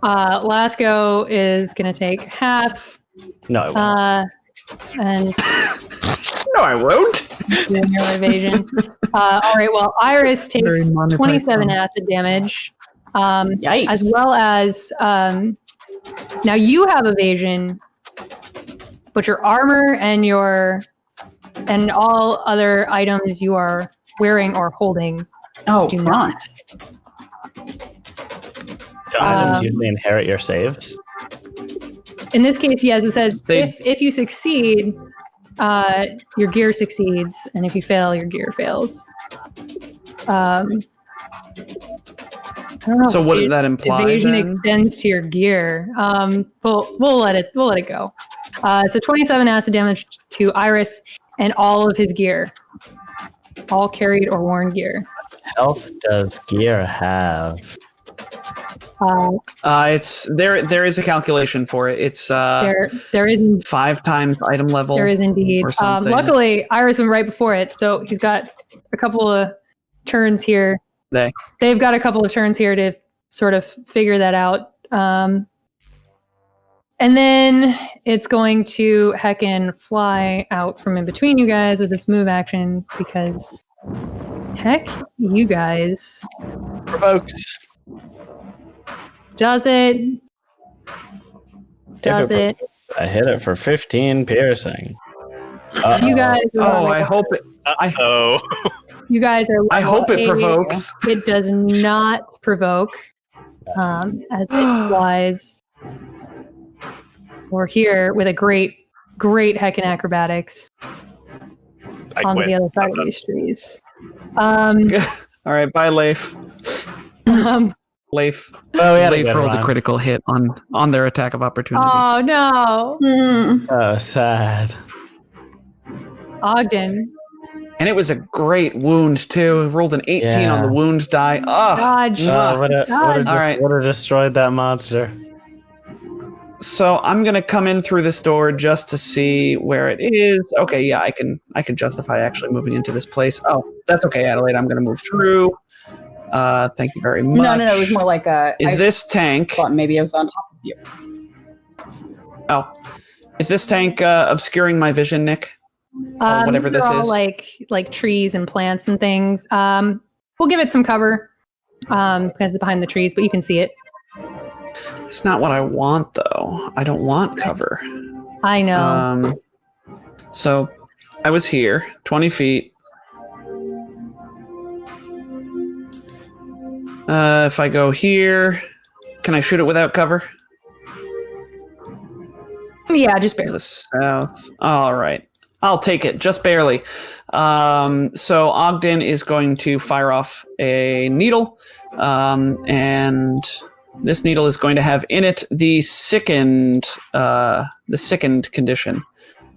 Lasco is going to take half. No, I won't. And no, I won't. Doing your evasion. All right, well, Iris takes 27 acid damage. Yikes. As well as, now you have evasion, but your armor and all other items you are wearing or holding do not. Don't items usually inherit your saves? In this case, yes, it says if you succeed, your gear succeeds, and if you fail, your gear fails. I don't know. So what does that imply? Evasion then? extends to your gear. We'll let it go. So 27 acid damage to Iris and all of his gear, all carried or worn gear. Health does gear have? It's there is a calculation for it. It's there is 5 times item level. there is indeed. Or something. Luckily, Iris went right before it, so he's got a couple of turns here. They've got a couple of turns here to sort of figure that out. And then it's going to heckin' fly out from in between you guys with its move action because heck, you guys. Provokes. Does it? Does it? Provokes, I hit it for 15 piercing. You guys. Oh, I hope it. Oh. You guys are. I hope it 8. provokes. It does not provoke. As it flies. We're here with a great heckin' acrobatics onto the other side of these trees. All right, bye, Leif. Leif. Well, we had a Leif good rolled a run. critical hit on their attack of opportunity. Oh no, Oh, sad. Ogden. And it was a great wound too. Rolled an 18 Yeah. on the wound die. Oh, Dodge. Would Alright. have destroyed that monster. so I'm gonna come in through this door just to see where it is. Okay, yeah, I can justify actually moving into this place. Oh, that's okay, Adelaide. I'm gonna move through. Thank you very much. No, it was more like a. Is this tank? Thought maybe I was on top of you. Oh, is this tank obscuring my vision, Nick? Or whatever they're this all is. like trees and plants and things. We'll give it some cover because it's behind the trees, but you can see it. It's not what I want, though. I don't want cover. I know. So I was here, 20 feet. If I go here, can I shoot it without cover? Yeah, just To barely. the south. All right. I'll take it, just barely. So Ogden is going to fire off a needle, and this needle is going to have in it the sickened condition.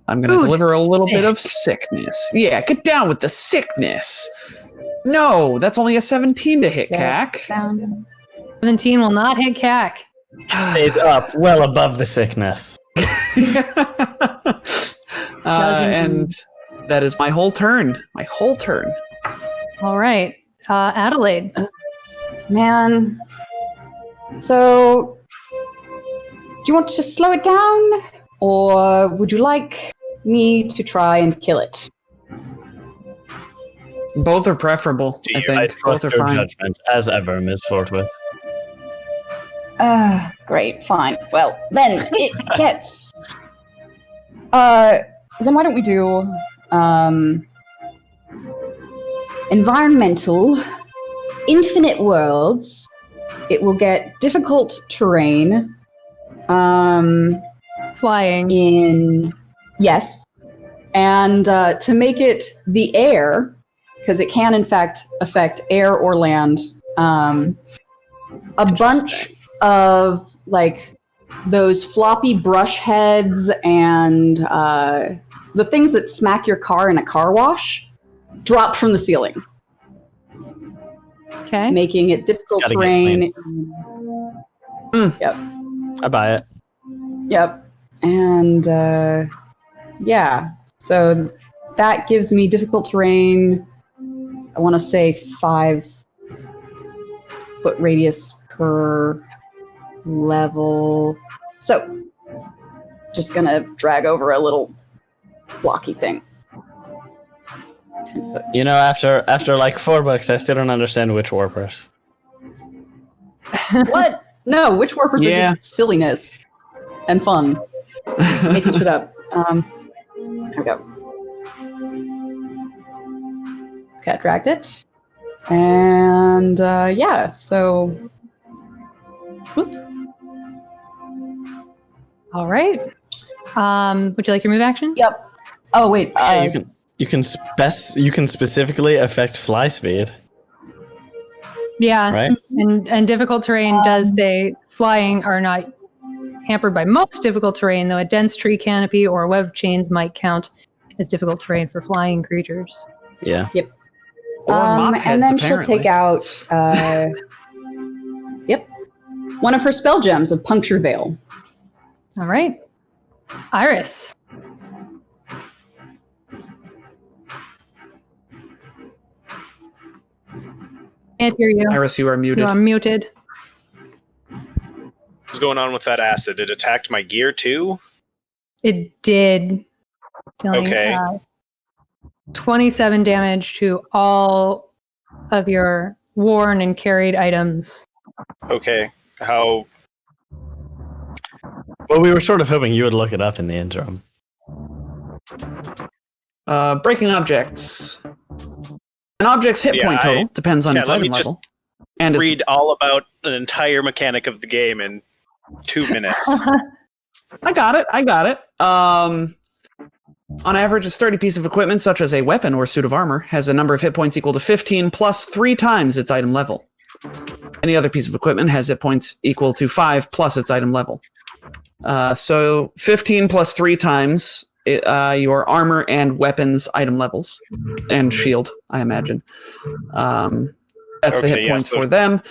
I'm going to deliver a little bit of sickness. Yeah, get down with the sickness. No, that's only a 17 to hit, CAC. 17 will not hit CAC. Stays up well above the sickness. And that is my whole turn. My whole turn. All right, Adelaide. Man. So, do you want to slow it down? Or would you like me to try and kill it? Both are preferable, I think. I Both trust are your fine. judgment, as ever, Ms. Forthwith. Great, fine. Well, then it gets. Then why don't we do environmental, infinite worlds. It will get difficult terrain. Flying. Yes, and to make it the air, because it can in fact affect air or land. A bunch of like those floppy brush heads and the things that smack your car in a car wash drop from the ceiling, Okay. making it difficult Gotta get terrain. Yep. I buy it. Yep. And yeah, so that gives me difficult terrain. I want to say 5-foot radius per level. So, just gonna drag over a little blocky thing. 10 foot. You know, after like $4, I still don't understand Witch Warpers. What? No, witch warpers Yeah. are just silliness and fun. Making shit up. There we go. Okay, I dragged it. And yeah, so. Whoop. All right. Would you like your move action? Yep. Oh wait. Yeah, you can specifically affect fly speed, Yeah. right? And difficult terrain does say flying are not hampered by most difficult terrain, though a dense tree canopy or web chains might count as difficult terrain for flying creatures. Yeah. Or mop heads, and then apparently. she'll take out. Yep. one of her spell gems of Puncture Veil. All right. Iris. Can't hear you. Iris, you are muted. You are muted. What's going on with that acid? It attacked my gear too? It did. Okay. 27 damage to all of your worn and carried items. Okay. How? Well, we were sort of hoping you would look it up in the interim. Breaking objects. An object's hit point total depends on its item level. And read all about an entire mechanic of the game in 2 minutes. I got it. On average, a sturdy piece of equipment, such as a weapon or suit of armor, has a number of hit points equal to 15 plus 3 times its item level. Any other piece of equipment has hit points equal to 5 plus its item level. So 15 plus 3 times your armor and weapons item levels. And shield, I imagine. That's the hit points for them.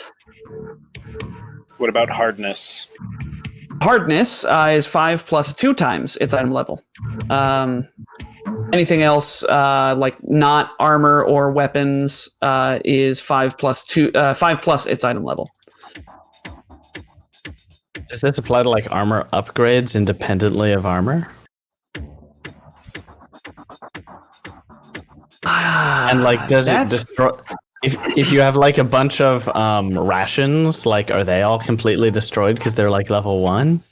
What about hardness? Hardness is 5 plus 2 times its item level. Anything else, like not armor or weapons, is 5 plus its item level. Does this apply to like armor upgrades independently of armor? And like, does it destroy? If you have like a bunch of rations, like, are they all completely destroyed because they're like level 1?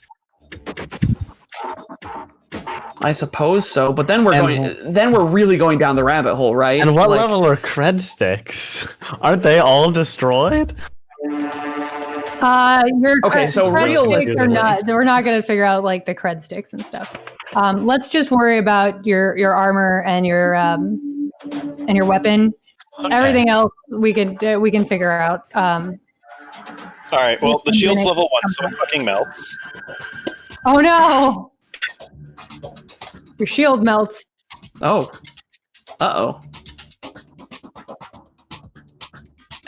I suppose so, but then we're really going down the rabbit hole, right? And what level are cred sticks? Aren't they all destroyed? Okay, so realistically, we're not going to figure out like the cred sticks and stuff. Let's just worry about your armor and your weapon. Okay. Everything else we can figure out. All right. Well, the shield's level 1, so it fucking melts. Oh no! Your shield melts. Oh. Uh-oh.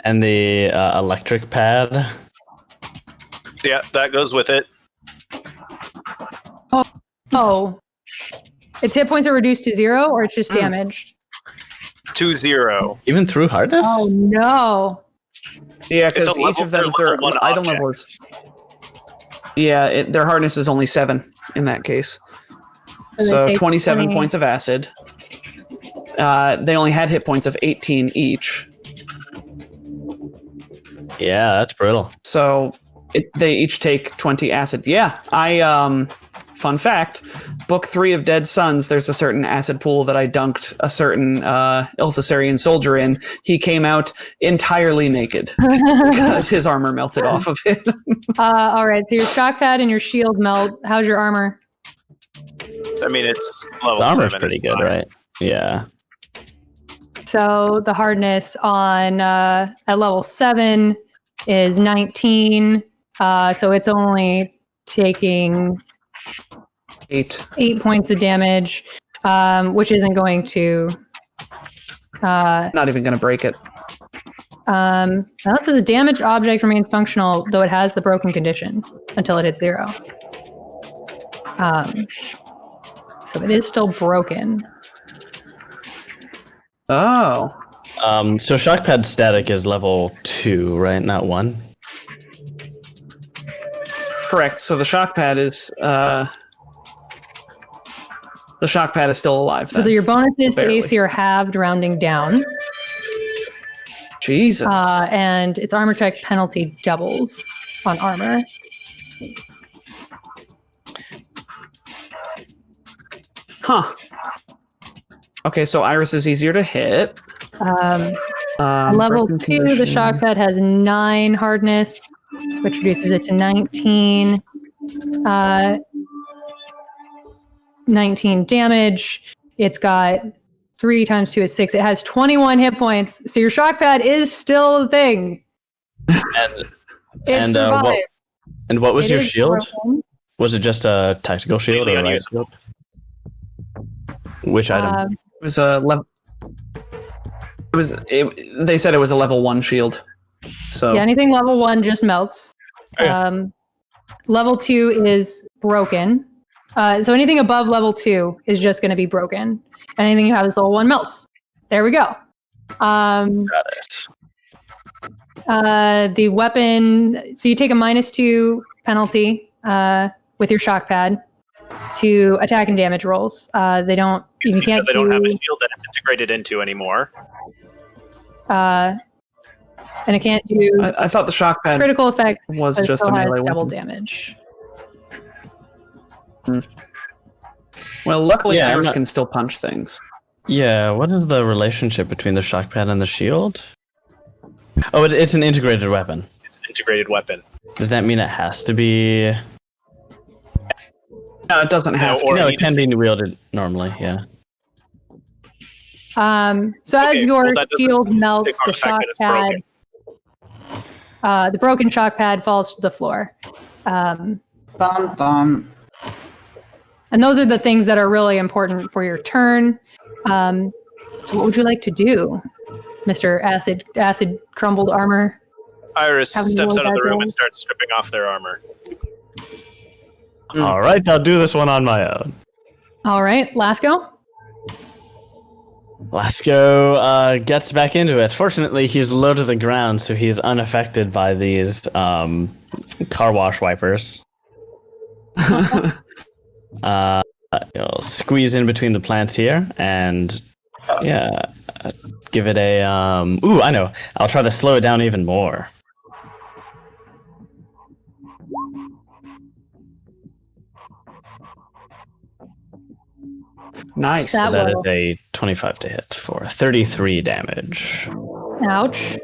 And the electric pad. Yeah, that goes with it. Oh. Its hit points are reduced to 0, or it's just damaged? 2-0. Even through hardness? Oh no. Yeah, because each of them, their item level is... Yeah, their hardness is only 7 in that case. So 27 points of acid. They only had hit points of 18 each. Yeah, that's brutal. So they each take 20 acid. Yeah, fun fact, book 3 of Dead Sons, there's a certain acid pool that I dunked a certain Ilthasarian soldier in. He came out entirely naked because his armor melted off of it. All right, so your shock pad and your shield melt. How's your armor? I mean, it's level 7. The armor's pretty good, right? Yeah. So the hardness on at level 7 is 19. So it's only taking 8 points of damage, which isn't going to... not even going to break it. Unless a damaged object remains functional, though it has the broken condition until it hits 0. So it is still broken. Oh. So shock pad static is level 2, right? Not 1? Correct. So the shock pad is still alive. So your bonuses to AC are halved, rounding down. Jesus. And its armor check penalty doubles on armor. Huh. Okay, so Iris is easier to hit. Level 2, the shock pad has 9 hardness, which reduces it to 19. 19 damage. It's got 3 times 2 is 6. It has 21 hit points. So your shock pad is still a thing. And what was your shield? Broken. Was it just a tactical shield or a light shield? Which item? It was a level. They said it was a level 1 shield. So yeah, anything level 1 just melts. Okay. Level 2 is broken. So anything above level 2 is just going to be broken. Anything you have this level 1 melts. There we go. Got it. The weapon, so you take a -2 penalty with your shock pad to attack and damage rolls. They don't. You Because can't they don't have a do. shield that it's integrated into anymore. And it can't do I thought the shock pad critical effects. was but it just still a has melee double weapon. damage. Well, luckily Yeah, I'm Iris not- can still punch things. Yeah, what is the relationship between the shock pad and the shield? Oh, it's an integrated weapon. It's an integrated weapon. Does that mean it has to be? No, it doesn't have Or No, you it can be wielded normally, yeah. So as Okay, your well, that doesn't shield melts, take on the the fact shock that it's pad, broken. the broken shock pad falls to the floor. Bum bum. And those are the things that are really important for your turn. So what would you like to do, Mr. Acid Crumbled Armor? Iris Have you steps rolled out of the that room roll? and starts stripping off their armor. All right, I'll do this one on my own. All right, Lasco? Lasco gets back into it. Fortunately, he's low to the ground, so he's unaffected by these car wash wipers. He'll squeeze in between the plants here, and yeah, give it a. Ooh, I know. I'll try to slow it down even more. Nice. That That is will- a 25 to hit for 33 damage. Ouch.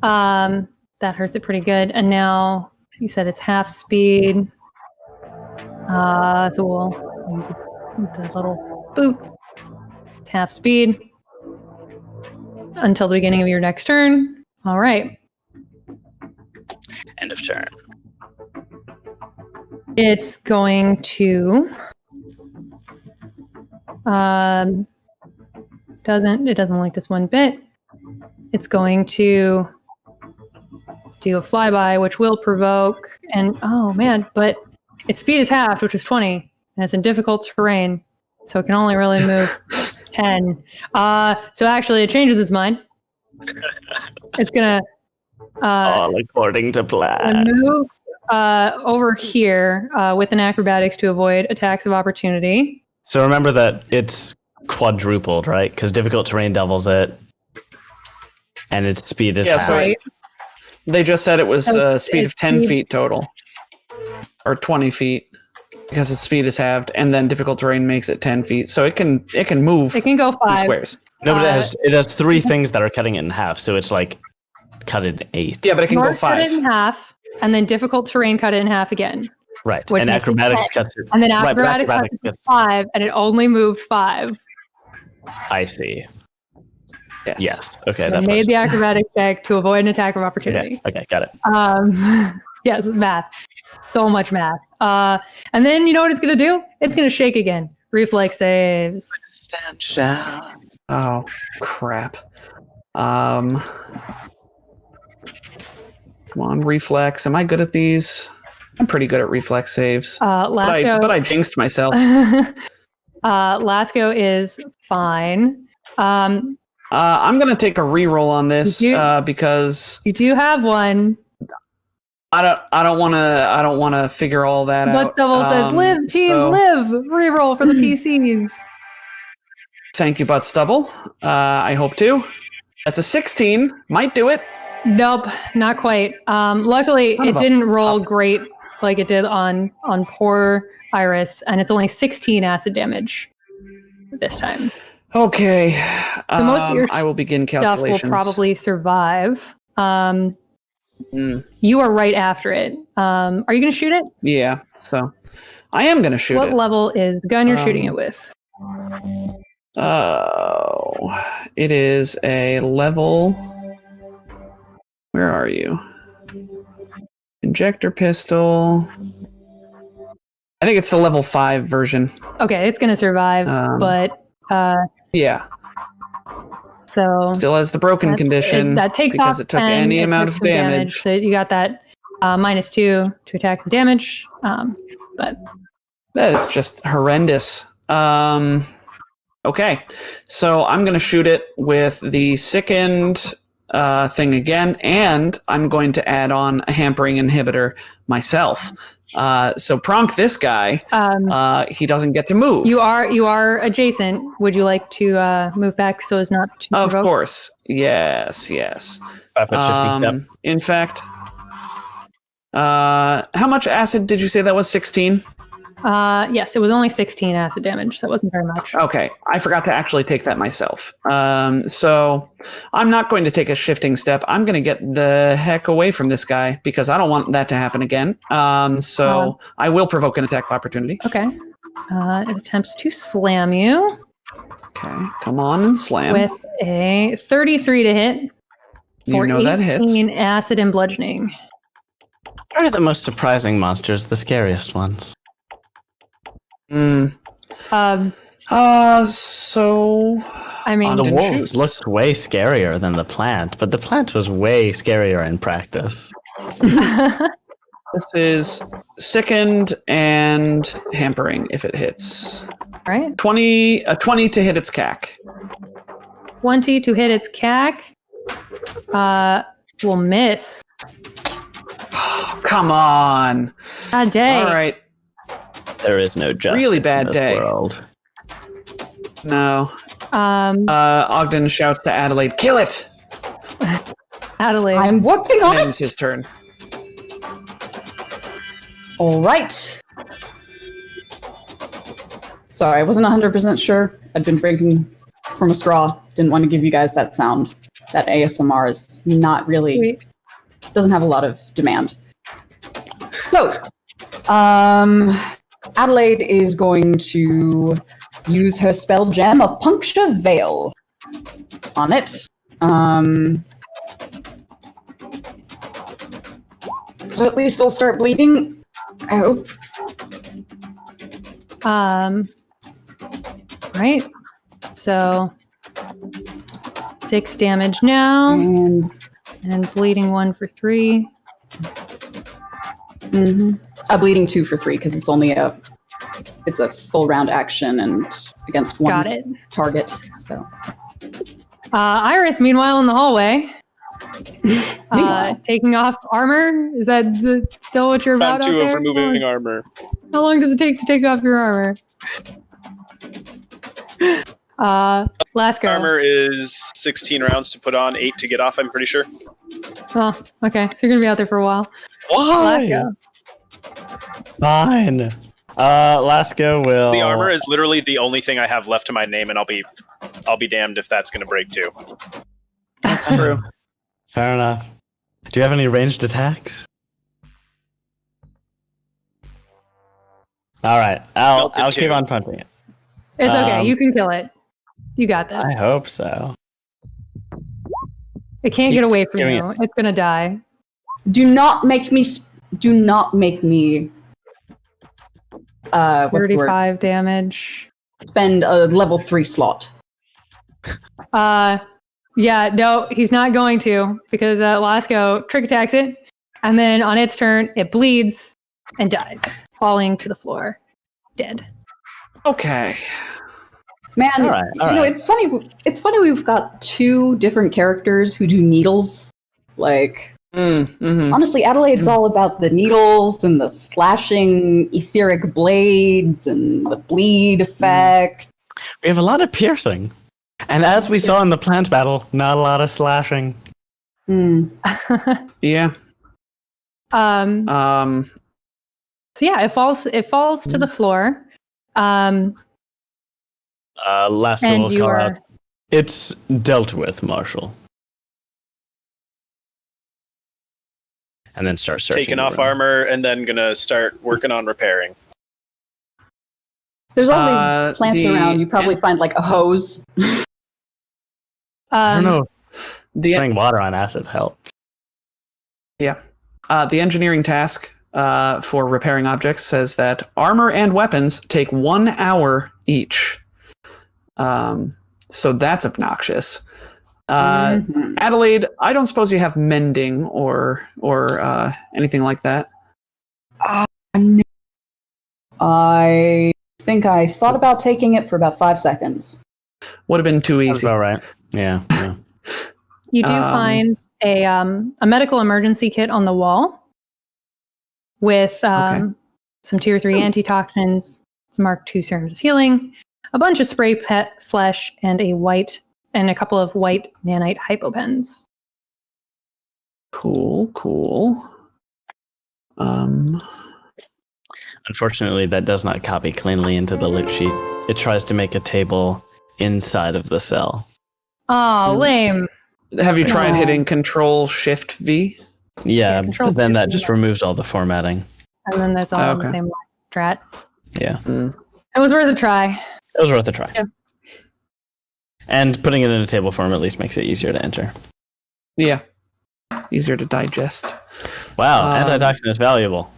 That hurts it pretty good. And now you said it's half speed. So we'll use the little boot. It's half speed until the beginning of your next turn. All right. End of turn. It's going to doesn't like this one bit. It's going to do a flyby, which will provoke, and oh man, but its speed is halved, which is 20, and it's in difficult terrain, so it can only really move 10. So actually, it changes its mind. It's gonna All according to plan. move over here with an acrobatics to avoid attacks of opportunity. So remember that it's quadrupled, right? Because difficult terrain doubles it, and its speed is Yeah, half. so Right. they just said it was a speed of it's 10 speed- feet total. Or 20 feet. Because its speed is halved, and then difficult terrain makes it 10 feet. So it can move It can go two 5. squares. No, but Uh, it has 3 things that are cutting it in half, so it's like cut it in 8. Yeah, but it can go North cut 5. it in half, and then difficult terrain cut it in half again. Right, which and makes it acrobatics 10. cuts it. And then Right, but acrobatics cut it to gets- 5, and it only moved 5. I see. Yes. Yes. Okay. I That made makes the acrobatics check to avoid an attack of okay. opportunity. Okay. Got it. Yes, math. So much math. And then you know what it's going to do? It's going to shake again. Reflex saves. Stand shout. Oh, crap. Come on, reflex. Am I good at these? I'm pretty good at reflex saves. Lasco, But I jinxed myself. Lasco is fine. I'm gonna take a reroll on this Did you- because You do have one. I don't wanna figure all that out. But Double says, live, team, so- live. Reroll for the PCs. Thank you, Butt Stubble. I hope to. That's a 16. Might do it. Nope, not quite. Luckily, Son it of a didn't roll pup. great like it did on poor Iris, and it's only 16 acid damage this time. Okay. So most of your I will begin Stuff will calculations. probably survive. Mm, You are right after it. Are you going to shoot it? yeah. So I am gonna shoot What it. level is the gun you're shooting it Um, with? Oh, it is a level. Where are you? Injector pistol. I think it's the level 5 version. Okay, it's going to survive, Um, but Yeah. So Still has the broken condition that takes because off it took 10, any it amount took of some damage. So you got that -2 to attacks and damage. But That is just horrendous. Okay, so I'm going to shoot it with the sickened thing again, and I'm going to add on a hampering inhibitor myself. So Pronk, this guy, he doesn't get to move. you are adjacent. Would you like to move back so as not to Of provoke? course. Yes. In fact, how much acid did you say that was? 16? Yes, it was only 16 acid damage, so it wasn't very much. Okay, I forgot to actually take that myself. So I'm not going to take a shifting step. I'm going to get the heck away from this guy because I don't want that to happen again. So I will provoke an attack of opportunity. Okay. It attempts to slam you. Okay, come on and slam. With a 33 to hit. You know that hits. 18 acid and bludgeoning. What are the most surprising monsters, the scariest ones? So I mean, The Ogden wolves shoots. looked way scarier than the plant, but the plant was way scarier in practice. This is sickened and hampering if it hits. right. 20 to hit its CAC. 20 to hit its CAC. Will miss. Come on. A day. All right. There is no justice Really bad in this day. world. No. Ogden shouts to Adelaide, "Kill it!" Adelaide. I'm working on And it's it. his turn. All right. Sorry, I wasn't 100% sure. I'd been drinking from a straw. Didn't want to give you guys that sound. That ASMR is not really, Sweet. doesn't have a lot of demand. So, Adelaide is going to use her spell gem of Puncture Veil on it. So at least it'll start bleeding, I hope. Right. So 6 damage now, And bleeding 1 for 3. a bleeding 2 for 3 because it's only a full round action and against one Got it. target. So Iris, meanwhile, in the hallway, Meanwhile. taking off armor. Is that still what you're about Round out 2 there? of removing armor. How long does it take to take off your armor? Last go. Armor is 16 rounds to put on, 8 to get off, I'm pretty sure. Oh, okay. So you're gonna be out there for a while. Why? Laska. Fine. Laska will. The armor is literally the only thing I have left to my name, and I'll be damned if that's gonna break too. That's true. Fair enough. Do you have any ranged attacks? All right, I'll Melted keep two. on punting it. It's okay. You can kill it. You got this. I hope so. It can't Keep get away from giving you. It's gonna die. do not make me. Do not make me. What's the word? 35 damage. Spend a level 3 slot. Yeah, no, he's not going to because Lasco trick attacks it, and then on its turn, it bleeds and dies, falling to the floor, dead. Okay. Man, All right. it's funny. It's funny we've got 2 different characters who do needles. Like, honestly, Adelaide's all about the needles and the slashing etheric blades and the bleed effect. We have a lot of piercing, and as we saw in the plant battle, not a lot of slashing. Yeah. So yeah, it falls to the floor. Laska And will you call are- out. It's dealt with, Marshal. And then start searching. Taking off for him. armor and then gonna start working on repairing. There's all these plants the- around. You probably find like a hose. I don't know. The Spraying water on acid helped. the engineering task for repairing objects says that armor and weapons take 1 hour each. So that's obnoxious. Adelaide, I don't suppose you have mending or anything like that. No. I think I thought about taking it for about 5 seconds. Would have been too That's easy. about right. Yeah. You do find a medical emergency kit on the wall with some tier 3 antitoxins, some Mark II serums of healing, a bunch of spray pet flesh, and a couple of white nanite hypopens. Cool. Unfortunately, that does not copy cleanly into the loot sheet. It tries to make a table inside of the cell. Oh, lame. Have you tried hitting Control Shift V? Yeah, Control but then that V. just removes all the formatting. And then that's all on the same line. Strat. Yeah. It was worth a try. It was worth a try. Yeah. And putting it in a table form at least makes it easier to enter. Yeah. Easier to digest. Wow, antitoxin is valuable.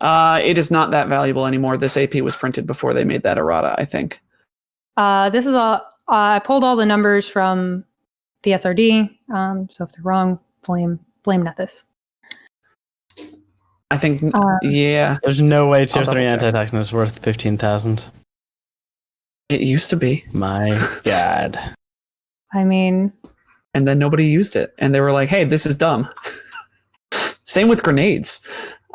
It is not that valuable anymore. This AP was printed before they made that errata, I think. This is I pulled all the numbers from the SRD. So if they're wrong, blame Nethys. I think, yeah. There's no way tier I'll 3 double check. antitoxin is worth 15,000. It used to be. My God. I mean, And then nobody used it. And they were like, hey, this is dumb. Same with grenades.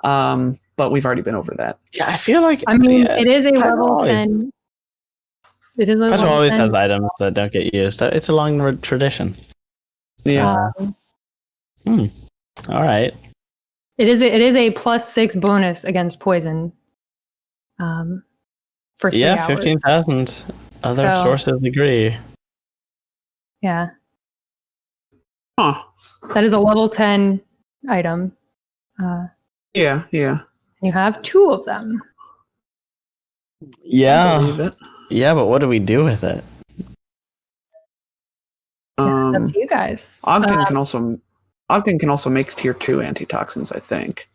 But we've already been over that. Yeah, I feel like... it is a level always, 10. It is a Patrick level always 10. has items that don't get used. It's a long tradition. Yeah. All right. It is a +6 bonus against poison. For 3 hours. 15,000. Other sources agree. Yeah. Huh. That is a level 10 item. Yeah. You have 2 of them. I Yeah. believe it. Yeah, but what do we do with it? It's up to you guys. Ogden can also make tier 2 antitoxins, I think.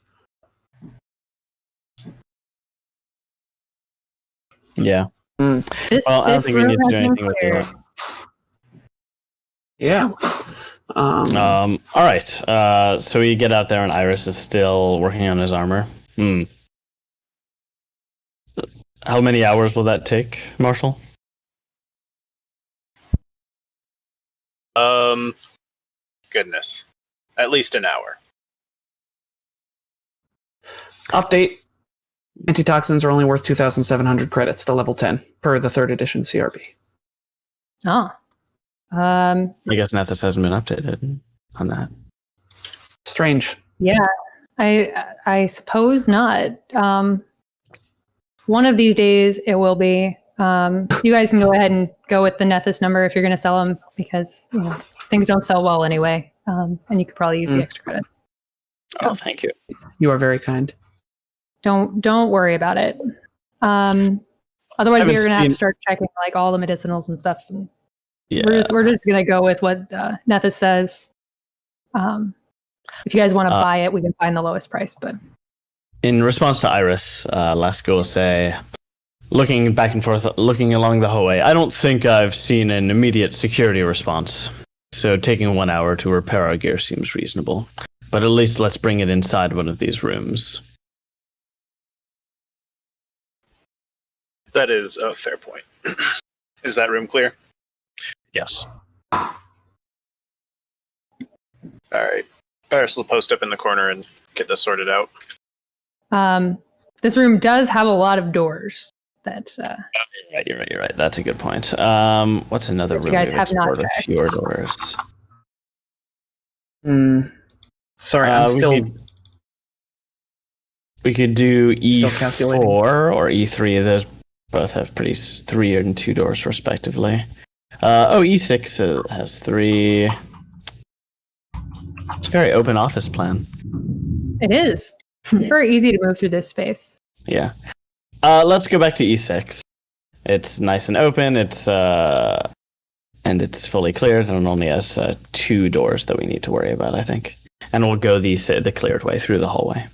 Yeah. This Well, I don't think we room need to has do been anything with cleared. it. Yeah. All right. So we get out there, and Iris is still working on his armor. How many hours will that take, Marshall? Goodness. At least an hour. Update. Antitoxins are only worth 2,700 credits to level 10 per the 3rd edition CRB. Oh. I guess Nethys hasn't been updated on that. Strange. Yeah. I suppose not. One of these days it will be. You guys can go ahead and go with the Nethys number if you're going to sell them, because things don't sell well anyway, and you could probably use the extra credits. So Thank you. You are very kind. don't worry about it. Otherwise, we're going to have to start checking like all the medicinals and stuff. And Yeah. we're just going to go with what Nethys says. If you guys want to buy it, we can find the lowest price. But in response to Iris, Lasko will say, looking back and forth, looking along the hallway, I don't think I've seen an immediate security response. So taking 1 hour to repair our gear seems reasonable. But at least let's bring it inside one of these rooms. That is a fair point. Is that room clear? Yes. All right. Iris will post up in the corner and get this sorted out. this room does have a lot of doors. That You're right. That's a good point. What's another room? you guys we have not explored with checked. fewer doors? Sorry, I'm still... We could do Still calculating. E4 or E3. Those both have 3 and 2 doors, respectively. E6 has 3. It's a very open office plan. it is. It's very easy to move through this space. Yeah. Let's go back to E6. It's nice and open. It's and it's fully cleared, and it only has 2 doors that we need to worry about, I think. And we'll go the cleared way through the hallway.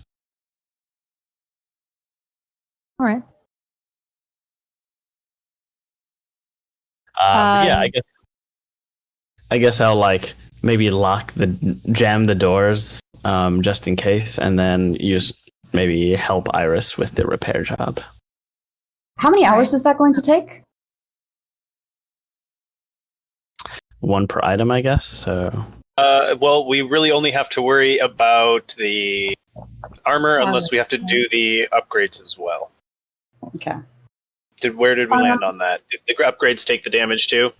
All right. Yeah, I guess I guess I'll like maybe jam the doors, just in case, and then use maybe help Iris with the repair job. How many hours is that going to take? 1 per item, I guess. So. Well, we really only have to worry about the armor unless we have to do the upgrades as well. Okay. Where did we land on that? Did the upgrades take the damage too?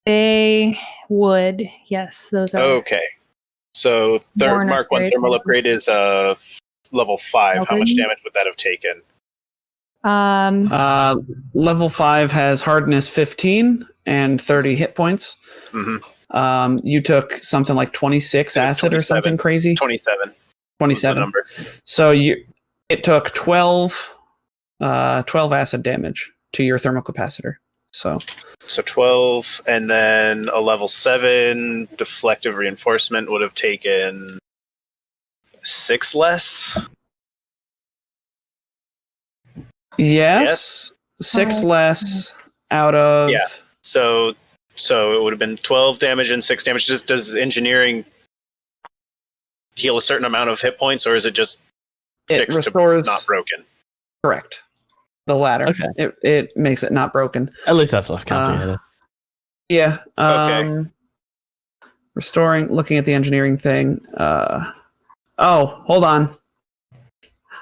They would, yes. Those are Okay. So Mark 1 thermal upgrade is level 5. How much damage would that have taken? Level 5 has hardness 15 and 30 hit points. Mm-hmm. You took something like 26 acid or something crazy. 27. 27. Number. So it took 12 acid damage to your thermal capacitor. So 12, and then a level 7 deflective reinforcement would have taken 6 less. Yes. 6 less out of. Yeah. So it would have been 12 damage and 6 damage. Does engineering heal a certain amount of hit points, or is it just fixed restores, to not broken? Correct. The latter. Okay. It makes it not broken. At least that's less complicated. Yeah. Okay. Restoring. Looking at the engineering thing. Oh, hold on.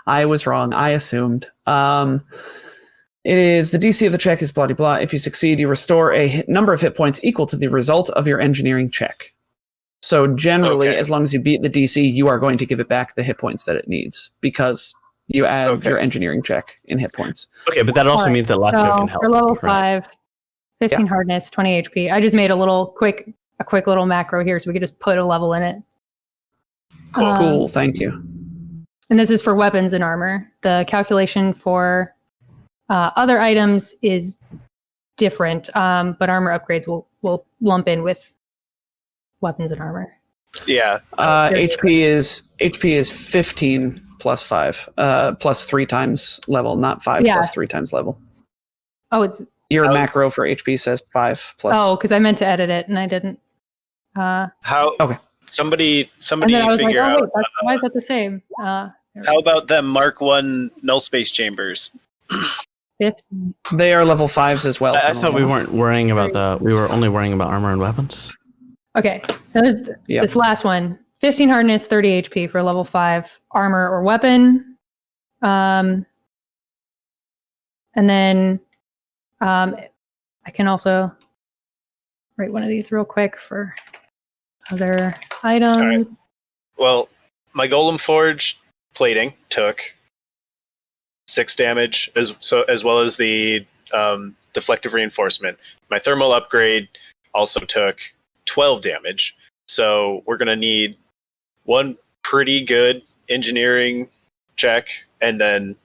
I was wrong. I assumed. It is the DC of the check is blah blah blah. If you succeed, you restore a number of hit points equal to the result of your engineering check. So generally, as long as you beat the DC, you are going to give it back the hit points that it needs because you add your engineering check in hit points. Okay, but that also means that Latko can help. For level 5, 15 hardness, 20 HP. I just made a quick little macro here so we could just put a level in it. Cool, thank you. And this is for weapons and armor. The calculation for other items is different, but armor upgrades will lump in with weapons and armor. Yeah. HP is 15 plus 5, plus 3 times level, not 5 plus 3 times level. Oh, it's your macro for HP says 5 plus. Oh, because I meant to edit it and I didn't. How? Okay. Somebody and then I was figure like, out. why is that the same? How about them Mark 1 null space chambers? 15. They are level 5s as well. I thought we weren't worrying about we were only worrying about armor and weapons. Okay, there's this last one. 15 hardness, 30 HP for level 5 armor or weapon. And then I can also write one of these real quick for other items. All right. Well, my Golem Forge plating took 6 damage, as well as the deflective reinforcement. My thermal upgrade also took 12 damage. So we're going to need one pretty good engineering check and then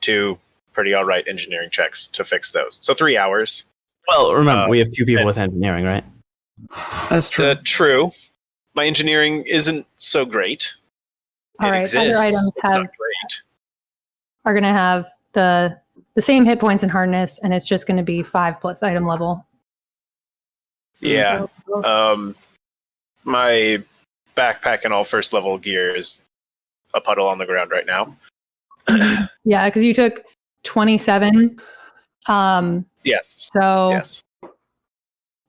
2 pretty alright engineering checks to fix those. So 3 hours. Well, remember, we have 2 people with engineering, right? That's true. True. My engineering isn't so great. All right, exists. other items It's not great. are going to have the same hit points and hardness, and it's just going to be 5 plus item level. Yeah. So, My backpack and all first level gear is a puddle on the ground right now. yeah, because you took 27. Yes. So Yes.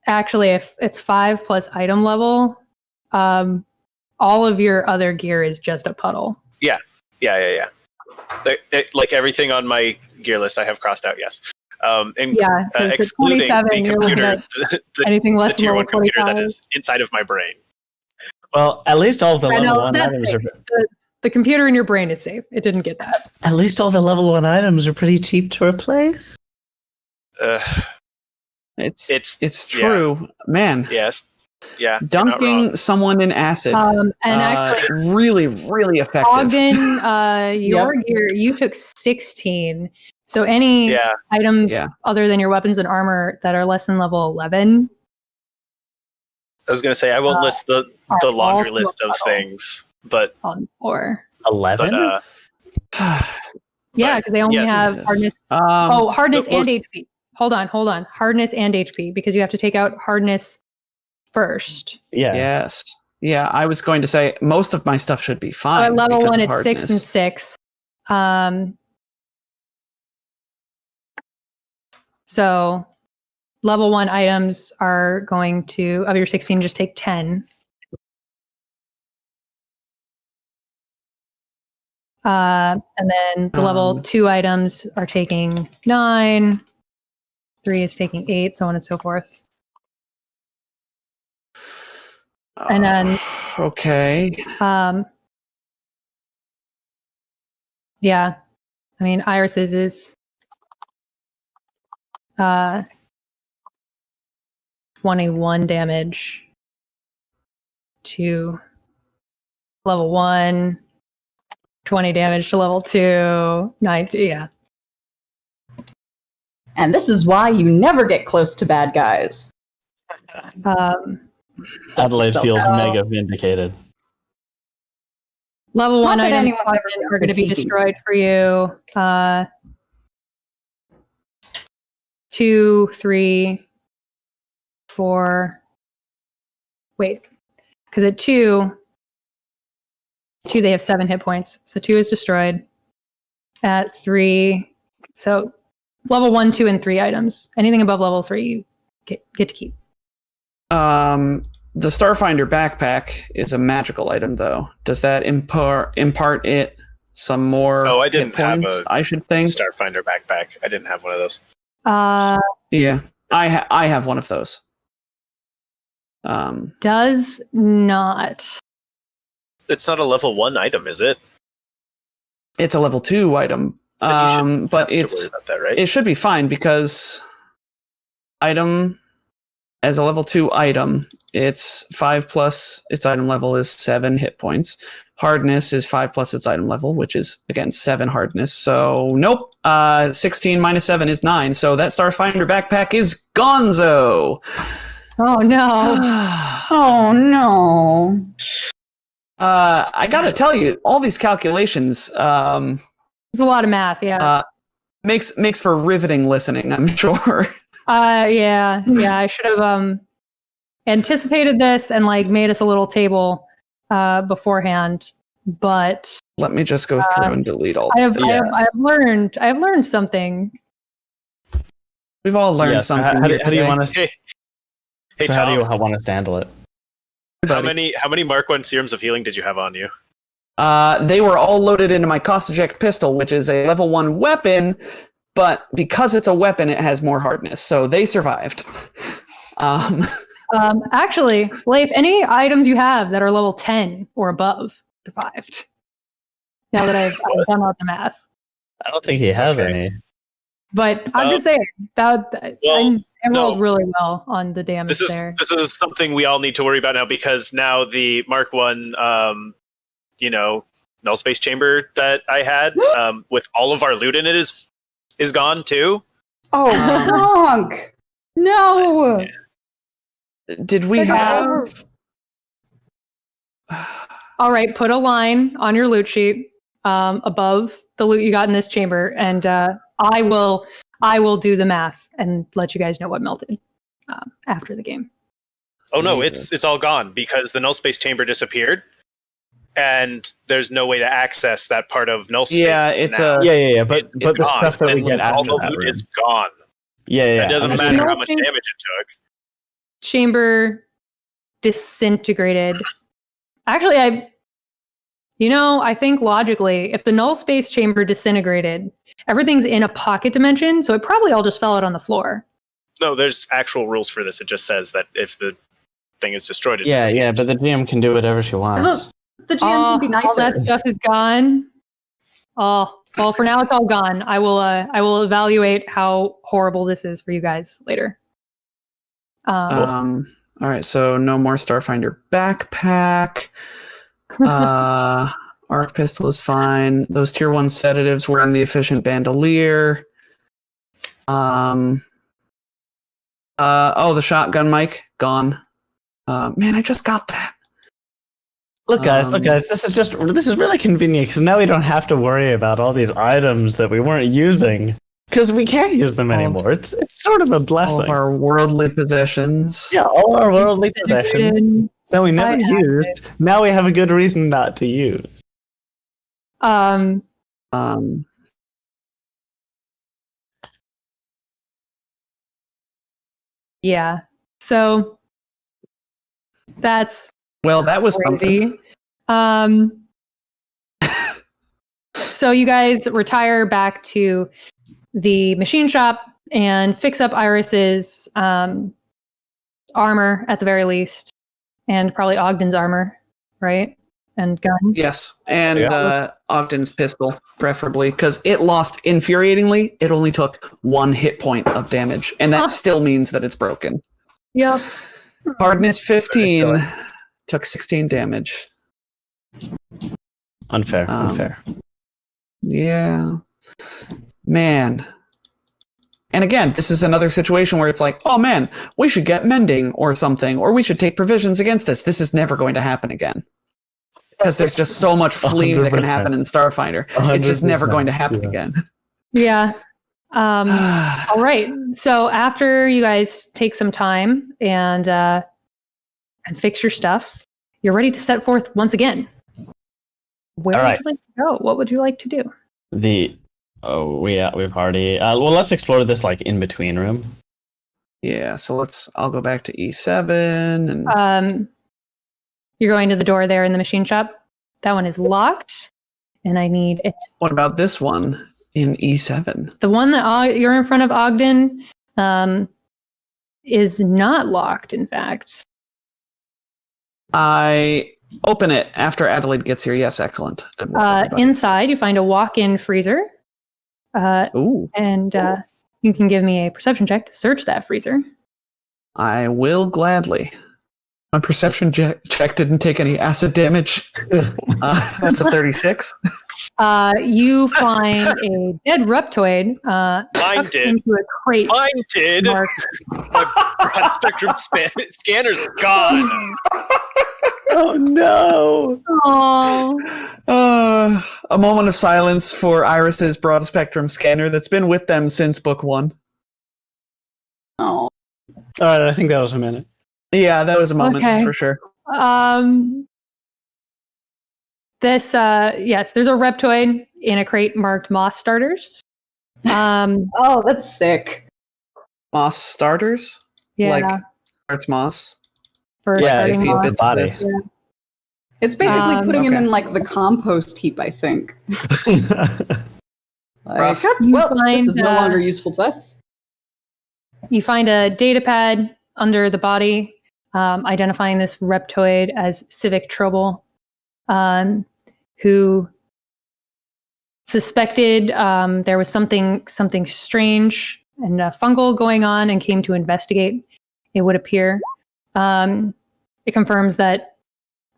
actually, if it's 5 plus item level, all of your other gear is just a puddle. Yeah. Like everything on my gear list, I have crossed out. Yes. And excluding the computer, anything less the tier than 1 computer 45. that is inside of my brain. Well, at least all the I level know, 1 that's items safe. are. The computer in your brain is safe. It didn't get that. At least all the level 1 items are pretty cheap to replace. It's true, man. Yes. Yeah. Dunking someone in acid, And actually, really, really effective. Ogden, your gear, you took 16. So any items other than your weapons and armor that are less than level 11. I was going to say I won't list the laundry list of things, but or 11. Yeah, because they only have hardness. Hardness and HP. hold on. Hardness and HP, because you have to take out hardness first. Yeah. Yes. Yeah, I was going to say most of my stuff should be So fine. at level because 1, of it's 6 and hardness. 6. So level 1 items are going to, of your 16, just take 10. And then the level 2 items are taking 9. 3 is taking 8, so on and so forth. And then okay. Yeah, I mean, Iris's is 21 damage to level 1, 20 damage to level 2, 19, yeah. And this is why you never get close to bad guys. Adelaide feels spell. mega vindicated. Level 1 Not that items anyone's ever are going to be critiquing. destroyed for you. 2, 3, 4. Wait, because at 2, they have 7 hit points. So 2 is destroyed. At 3, so level 1, 2, and 3 items. Anything above level 3, you get to keep. The Starfinder backpack is a magical item, though. Does that impart it some more Oh, I hit didn't have points? a I should think. Starfinder backpack. I didn't have one of those. Yeah, I have one of those. Does not. It's not a level 1 item, is it? It's a level 2 item, Then you shouldn't but have to worry about that, right? it should be fine because item as a level 2 item, it's 5 plus its item level is 7 hit points. Hardness is 5 plus its item level, which is again 7 hardness. So nope, 16 minus 7 is 9. So that Starfinder backpack is gonzo. Oh no. Oh no. I gotta tell you, all these calculations It's a lot of math, yeah. makes for riveting listening, I'm sure. Yeah. I should have anticipated this and like made us a little table beforehand. But Let me just go through and delete all. I have learned something. We've all learned Yes. something. How do here you today. want us? Hey, So how do you Tom, want us to handle it? how many Mark 1 serums of healing did you have on you? They were all loaded into my cost eject pistol, which is a level 1 weapon, but because it's a weapon, it has more hardness, so they survived. Actually, Leif, any items you have that are level 10 or above survived. Now that I've done out the math. I don't think he has Okay. any. But I'm just saying that I rolled no. really well on the damage This there. is something we all need to worry about now, because now the Mark 1 null space chamber that I had with all of our loot in it is gone too. Oh, Honk! No! Did we have? All right, put a line on your loot sheet above the loot you got in this chamber, and I will do the math and let you guys know what melted after the game. Oh no, Jesus. it's all gone because the null space chamber disappeared, and there's no way to access that part of null space. Yeah, it's now. Yeah. But It's the gone. stuff that we And get all after the that loot room. is gone. Yeah. It doesn't understand. matter how No much thing- damage it took. Chamber disintegrated. Actually, I think logically, if the null space chamber disintegrated, everything's in a pocket dimension, so it probably all just fell out on the floor. No, there's actual rules for this. It just says that if the thing is destroyed, it Yeah, disappears. but the GM can do whatever she wants. The GM can be All that nicer. stuff is gone. Oh, well, for now it's all gone. I will evaluate how horrible this is for you guys later. All right, so no more Starfinder backpack. Arc pistol is fine. Those tier 1 sedatives were in the efficient bandolier. The shotgun mic gone. Man, I just got that. Look, guys, this is really convenient because now we don't have to worry about all these items that we weren't using. Because we can't use them anymore. It's sort of a All blessing. of our worldly possessions. Yeah, all our worldly possessions that we never I used. Now we have a good reason not to use. Um, yeah. So that's well, that was something. crazy. So you guys retire back to the machine shop and fix up Iris's armor at the very least, and probably Ogden's armor, right? And gun. Yes, and Yeah. Ogden's pistol, preferably, because it lost infuriatingly. It only took 1 hit point of damage, and that still means that it's broken. Yep. Hardness 15, took 16 damage. Unfair. Yeah. Man. And again, this is another situation where it's like, oh man, we should get mending or something, or we should take provisions against this. This is never going to happen again. Because there's just so much fleeing that can 100%. happen in Starfinder. It's just never going to happen again. Yeah. All right. So after you guys take some time and fix your stuff, you're ready to set forth once again. Where All would right. you like to go? What would you like to do? We've already. Well, let's explore this like in between room. Yeah, so I'll go back to E7 and You're going to the door there in the machine shop. That one is locked, and I need what about this one in E7? the one that you're in front of Ogden is not locked. In fact, I open it after Adelaide gets here. Yes, excellent. Good work, everybody. inside you find a walk-in freezer, Ooh, and you can give me a perception check to search that freezer. I will gladly. My perception check didn't take any acid damage. That's a 36. You find a dead reptoid Mine tucked did. into a crate. Mine did. marked My broad spectrum scanner's gone. Oh no! Oh, A moment of silence for Iris's broad spectrum scanner that's been with them since book 1. Oh, All right, I think that was a minute. Yeah, that was a moment Okay. for sure. This yes, there's a reptoid in a crate marked moss starters. oh, that's sick. Moss starters? Yeah, Like, starts moss? for Yeah, starting they feed moss. bits body. of this. It's basically putting him okay. in like the compost heap, I think. Rough. Like, You well, find, this is no longer useful to us. You find a data pad under the body, identifying this reptoid as Civic Trouble, who suspected there was something strange and fungal going on and came to investigate. It would appear. It confirms that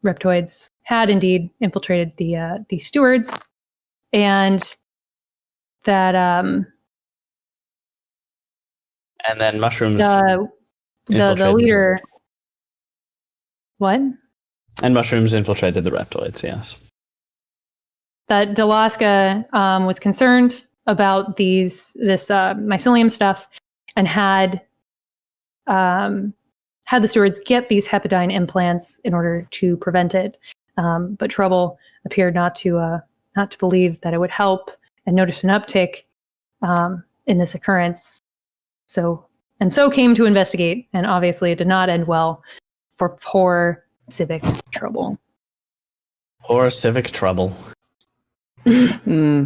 reptoids had indeed infiltrated the stewards, and that And then mushrooms. the infiltrated. leader. What? And mushrooms infiltrated the reptoids. Yes. That Dalaska was concerned about this mycelium stuff, and had the stewards get these hepadyne implants in order to prevent it. But Trouble appeared not to believe that it would help, and noticed an uptick in this occurrence. So came to investigate, and obviously it did not end well for poor Civic Trouble. Or civic trouble. Hmm.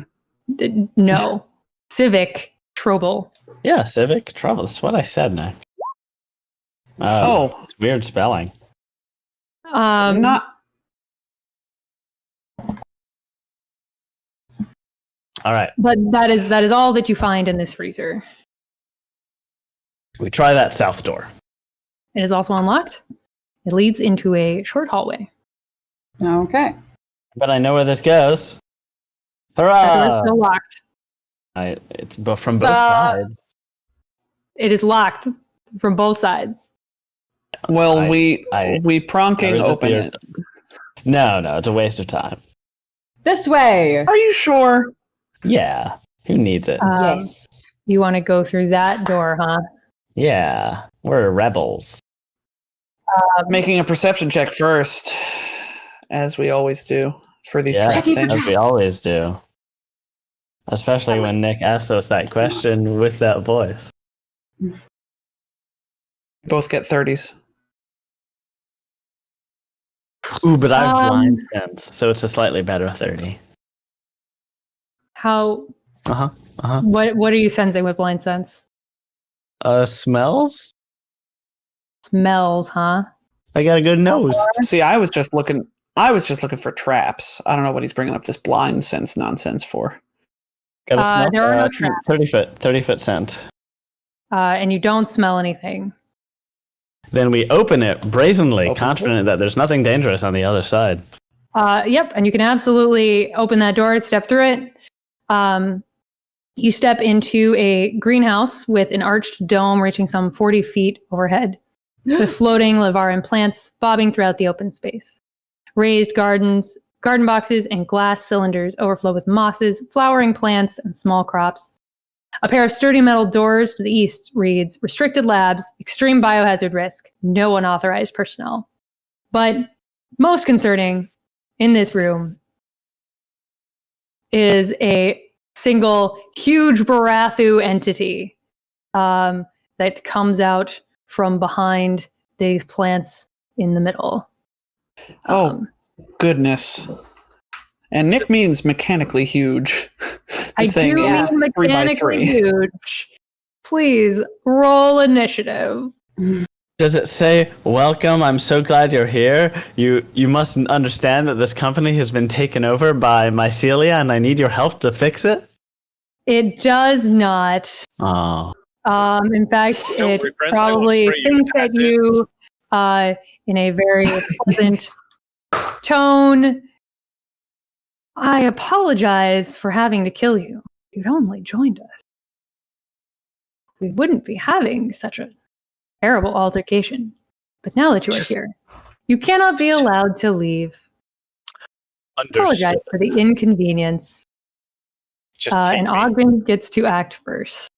No, Civic Trouble. Yeah, civic trouble. That's what I said, Nick. It's weird spelling. Not. All right, But that is all that you find in this freezer. we try that south door. It is also unlocked. It leads into a short hallway. Okay. But I know where this goes. That door is Hurrah! still locked. It's from both sides. It is locked from both sides. Well, I- we I pronking open resist it. No, it's a waste of time. This way. Are you sure? Yeah, who needs it? Yes. You want to go through that door, huh? Yeah, we're rebels. Making a perception check first, as we always do for these Yeah, trap things. as we always do. Especially when Nick asks us that question with that voice. Both get 30s. Ooh, but I have blind sense, so it's a slightly better 30. How? Uh-huh, uh-huh. What are you sensing with blind sense? Smells? Smells, huh? I got a good nose. See, I was just looking for traps. I don't know what he's bringing up this blind sense nonsense for. Got a smell? There are no traps. 30 foot scent. And you don't smell anything. Then we open it brazenly, confident that there's nothing dangerous on the other side. Yep, and you can absolutely open that door, step through it. You step into a greenhouse with an arched dome reaching some 40 feet overhead, with floating Levarin plants bobbing throughout the open space. Raised garden boxes, and glass cylinders overflow with mosses, flowering plants, and small crops. A pair of sturdy metal doors to the east reads, Restricted Labs, Extreme Biohazard Risk, No Unauthorized Personnel. But most concerning in this room is a single huge Barathu entity that comes out from behind these plants in the middle. Goodness. And Nick means mechanically huge. I do mean mechanically huge. Please roll initiative. Does it say, welcome, I'm so glad you're here. You must understand that this company has been taken over by mycelia and I need your help to fix it? It does not. Oh. In fact, Don't it worry, friends, probably I won't spray you thinks with at acid. you in a very pleasant tone. I apologize for having to kill you. You'd only joined us. We wouldn't be having such a terrible altercation. But now that you are here, you cannot be allowed to leave. Apologize for the inconvenience. And Ogden gets to act first.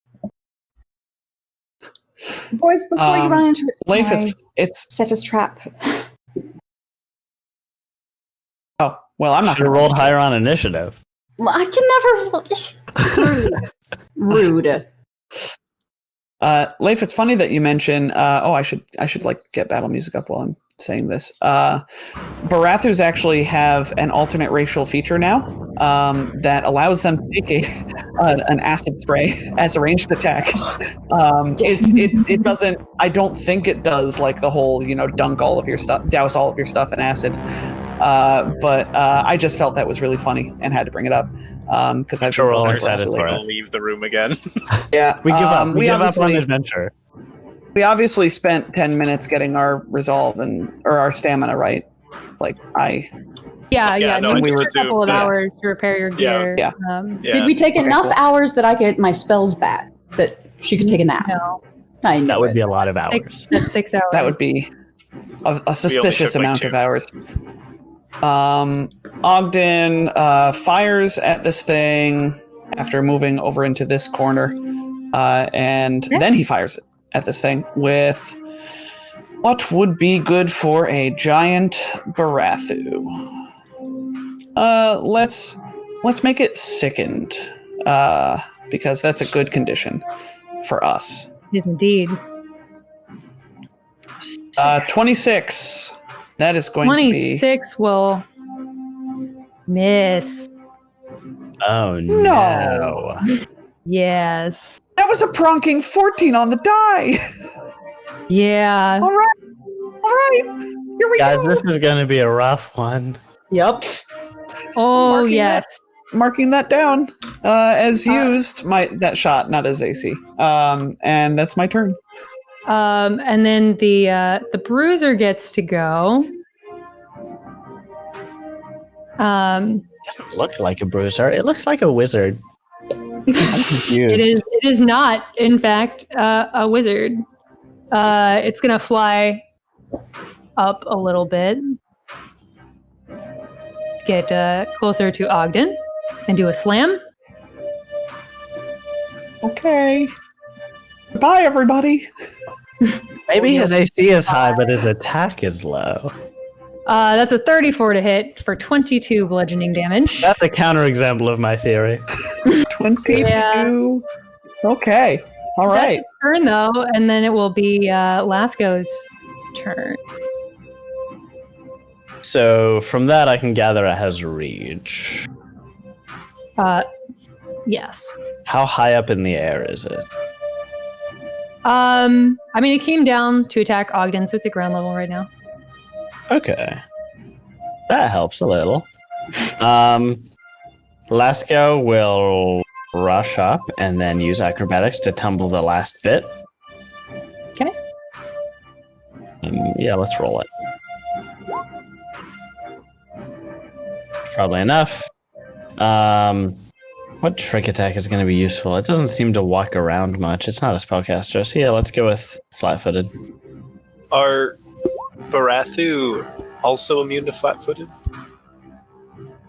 Boys, before you run into it, Leif, it's set his trap. Oh, well, I'm not Should have rolled higher on initiative. I can never. Rude. Leif, it's funny that you mention. I should like get battle music up while I'm saying this. Barathus actually have an alternate racial feature now that allows them to take an acid spray as a ranged attack. It doesn't. I don't think it does like the whole dunk all of your stuff, douse all of your stuff in acid. But I just felt that was really funny and had to bring it up because I've sure been we're excited for it. I'll leave the room again. Yeah, We give up. We give up on obviously- adventure. We obviously spent 10 minutes getting our resolve or our stamina right. Yeah. no, No, I we did took a too. couple of Yeah. hours to repair your gear. Yeah. Did we take enough hours that I get my spells back that she could take a nap? No, I know That would it. be a lot of hours. that's 6 hours. That would be a suspicious took, like, amount 2. of hours. Ogden fires at this thing after moving over into this corner, and then he fires at this thing with what would be good for a giant Barathu. Let's make it sickened, because that's a good condition for us. Yes, indeed. 26. That is going to be 26 will miss. Oh No. Yes. That was a pronking 14 on the die. Yeah. All right. Here we Guys, go. this is going to be a rough one. Yep. Oh, Marking yes. Marking that down as used. That shot, not as AC. And that's my turn. And then the bruiser gets to go. Doesn't look like a bruiser. It looks like a wizard. I'm confused. It is not, in fact, a wizard. It's gonna fly up a little bit, get closer to Ogden, and do a slam. Okay. Bye, everybody. Maybe his AC is high, but his attack is low. That's a 34 to hit for 22 bludgeoning damage. That's a counterexample of my theory. 22. Yeah. Okay. All right. That's a turn, though, and then it will be Lasco's turn. So from that, I can gather it has reach. Yes. How high up in the air is it? I mean, it came down to attack Ogden, so it's at ground level right now. Okay. That helps a little. Lasco will rush up and then use acrobatics to tumble the last bit. Okay. Yeah, let's roll it. Probably enough. What trick attack is going to be useful? It doesn't seem to walk around much. It's not a spellcaster, so yeah, let's go with flat-footed. Are Barathu also immune to flat-footed?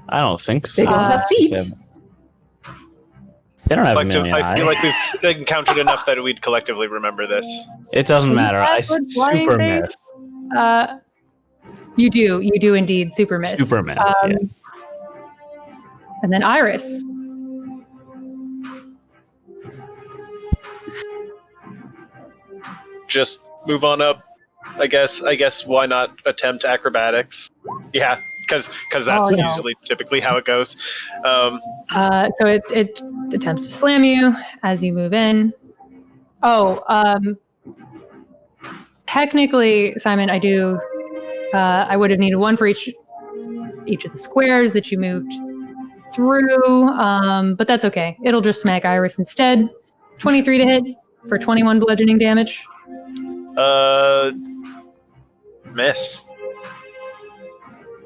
I don't think so. They don't have feet. They don't have a I million feel eyes. like we've encountered enough that we'd collectively remember this. It doesn't matter. I Flat-footed flying super thing? miss. You do indeed super miss. Super miss, yeah. And then Iris. Just move on up. I guess why not attempt acrobatics? Yeah, because that's no. usually typically how it goes. So it attempts to slam you as you move in. Technically, Simon, I would have needed one for each of the squares that you moved through, but that's okay. It'll just smack Iris instead. 23 to hit for 21 bludgeoning damage. Miss.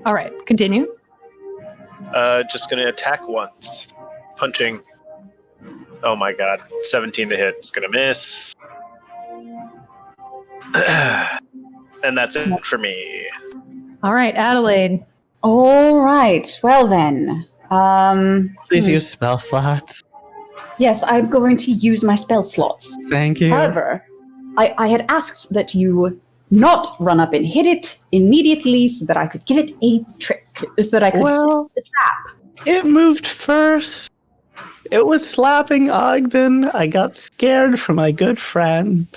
All right, continue. Just gonna attack once. Punching. Oh my god. 17 to hit. It's gonna miss. And that's it for me. All right, Adelaide. All right. Well then. Please use spell slots. Yes, I'm going to use my spell slots. Thank you. However, I had asked that you not run up and hit it immediately so that I could give it a trick, so that I could set the trap. It moved first. It was slapping Ogden. I got scared for my good friend.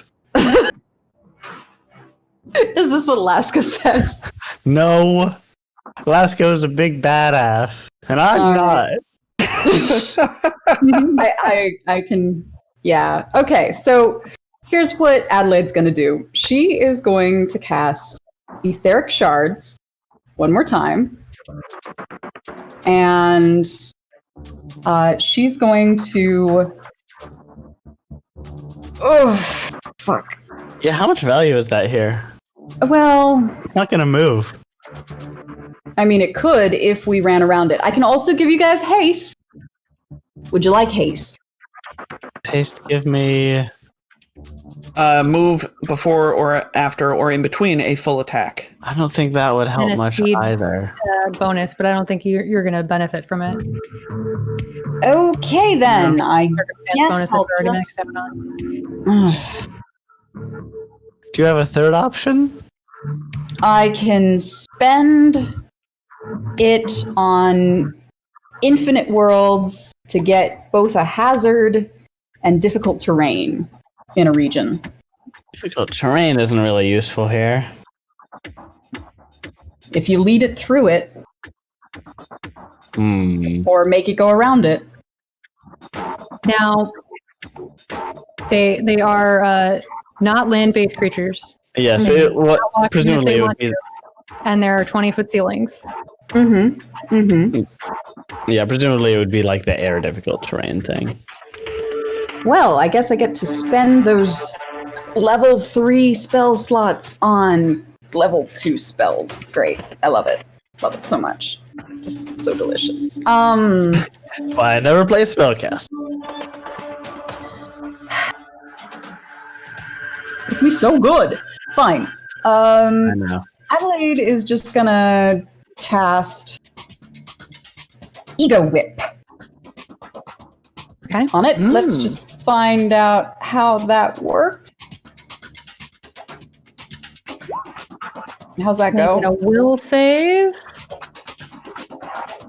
Is this what Laska says? No. Lasco's a big badass. And I'm not. I can, yeah. Okay, so here's what Adelaide's going to do. She is going to cast Etheric Shards one more time. And she's going to... Oh, fuck. Yeah, how much value is that here? Well, It's not gonna move. I mean, it could if we ran around it. I can also give you guys haste. Would you like haste? Taste, give me... Move before or after or in between a full attack. I don't think that would help And a much speed. either. Bonus, but I don't think you're going to benefit from it. Okay, then. I guess Bonus I'll is already just... maxed out on. Do you have a third option? I can spend it on Infinite Worlds to get both a hazard and difficult terrain in a region. Difficult terrain isn't really useful here. If you lead it through it, or make it go around it. Now, they are not land-based creatures. Yeah, so Maybe. what Walking if presumably they it would want be... to, and there are 20-foot ceilings. Mm-hmm. Mm-hmm. Yeah, presumably it would be like the air difficult terrain thing. Well, I guess I get to spend those level 3 spell slots on level 2 spells. Great. I love it. Love it so much. Just so delicious. Why I never play spellcast. It'd be so good. Fine. I know. Adelaide is just gonna cast Ego Whip Okay. on it. Let's just find out how that works. How's that go? A will save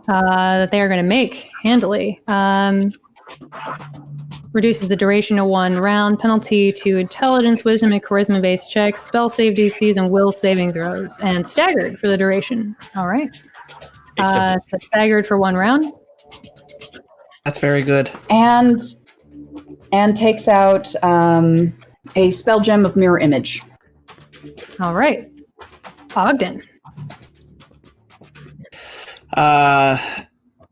that they are going to make handily. Reduces the duration of 1 round. Penalty to intelligence, wisdom, and charisma-based checks, spell save DCs, and will saving throws. And staggered for the duration. All right. So staggered for 1 round. That's very good. And takes out a spell gem of mirror image. All right. Ogden.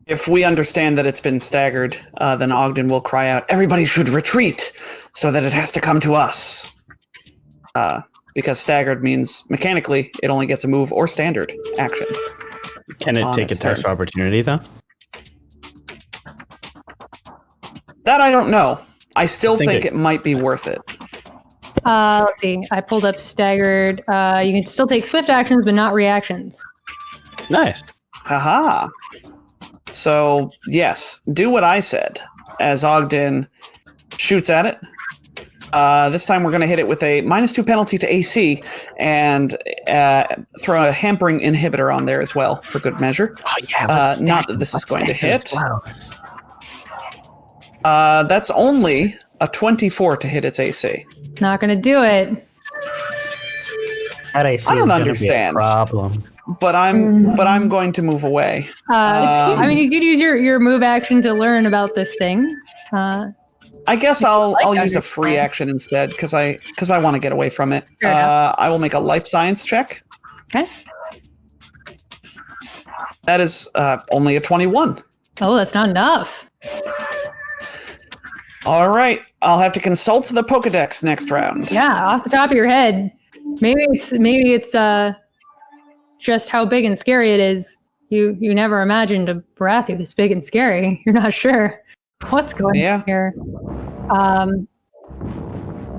If we understand that it's been staggered, then Ogden will cry out, "Everybody should retreat," so that it has to come to us. Because staggered means, mechanically, it only gets a move or standard action. Can it take attacks for opportunity, though? That I don't know. I still think it might be worth it. Let's see. I pulled up staggered. You can still take swift actions, but not reactions. Nice. Haha. So, yes, do what I said, as Ogden shoots at it. This time we're going to hit it with a -2 penalty to AC, and throw a hampering inhibitor on there as well, for good measure. Oh, yeah. Not that this is going to hit. That's only a 24 to hit its AC. Not going to do it. That AC I don't is understand. Be a problem. But I'm going to move away. I mean, you could use your move action to learn about this thing. I guess I'll use a free action instead because I want to get away from it. I will make a life science check. Okay. That is only a 21. Oh, that's not enough. All right, I'll have to consult the Pokedex next round. Yeah, off the top of your head, maybe it's just how big and scary it is. You never imagined a Baratheon this big and scary. You're not sure what's going on here.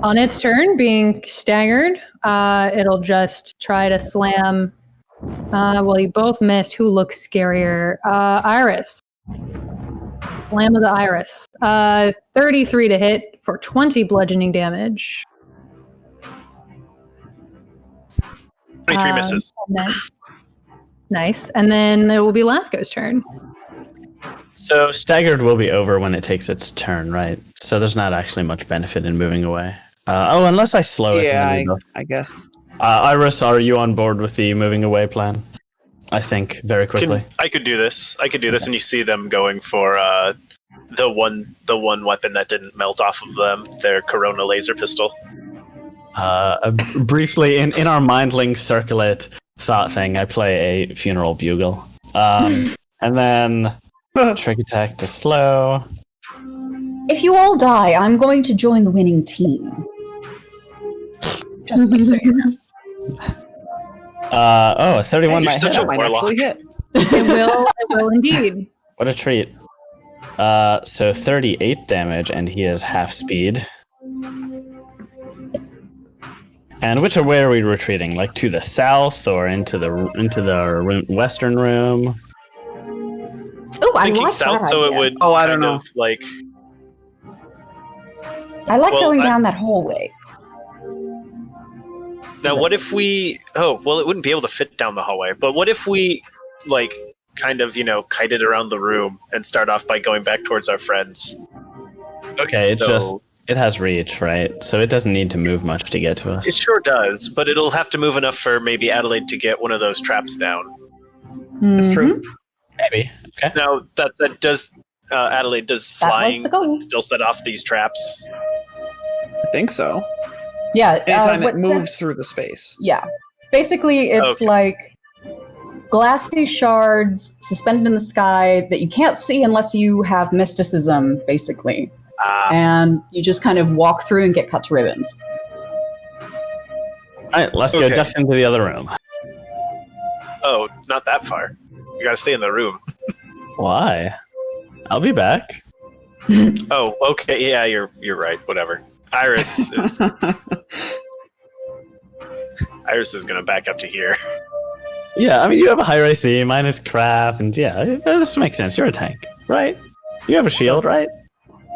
On its turn, being staggered, it'll just try to slam. Well, you both missed. Who looks scarier? Iris. Slam of the Iris. 33 to hit for 20 bludgeoning damage. 23 misses. Nice. And then it will be Lasco's turn. So staggered will be over when it takes its turn, right? So there's not actually much benefit in moving away. Unless I slow it. Yeah, I guess. Iris, are you on board with the moving away plan? I think very quickly. I could do this, and you see them going for the one weapon that didn't melt off of them, their Corona laser pistol. Briefly, in our mind-link circulate thought thing, I play a funeral bugle. And then trick attack to slow. If you all die, I'm going to join the winning team. Just saying. 31 You're might such hit. a warlock. It will indeed. What a treat. So 38 damage, and he is half speed. And where are we retreating? Like to the south or into the western room? Oh, I Thinking like south, that so idea. it would. Oh, I don't know. Like, I like Well, going down that hallway. now, what if we? Oh, well, it wouldn't be able to fit down the hallway. But what if we, like, kind of, kite it around the room and start off by going back towards our friends? Okay, So- it has reach, right? So it doesn't need to move much to get to us. It sure does, but it'll have to move enough for maybe Adelaide to get one of those traps down. It's true. Maybe. Okay. Now, that said, does Adelaide, does That was flying the goal. still set off these traps? I think so. Yeah. Anytime what it moves through the space. Yeah. Basically, it's Okay. like glassy shards suspended in the sky that you can't see unless you have mysticism, basically. And you just kind of walk through and get cut to ribbons. Alright, let's go Okay. ducks into the other room. Oh, not that far. You gotta stay in the room. Why? I'll be back. Oh, okay, yeah, you're right. Whatever. Iris is gonna back up to here. Yeah, I mean, you have a higher AC, mine is crap, and yeah, this makes sense. You're a tank, right? You have a shield, right?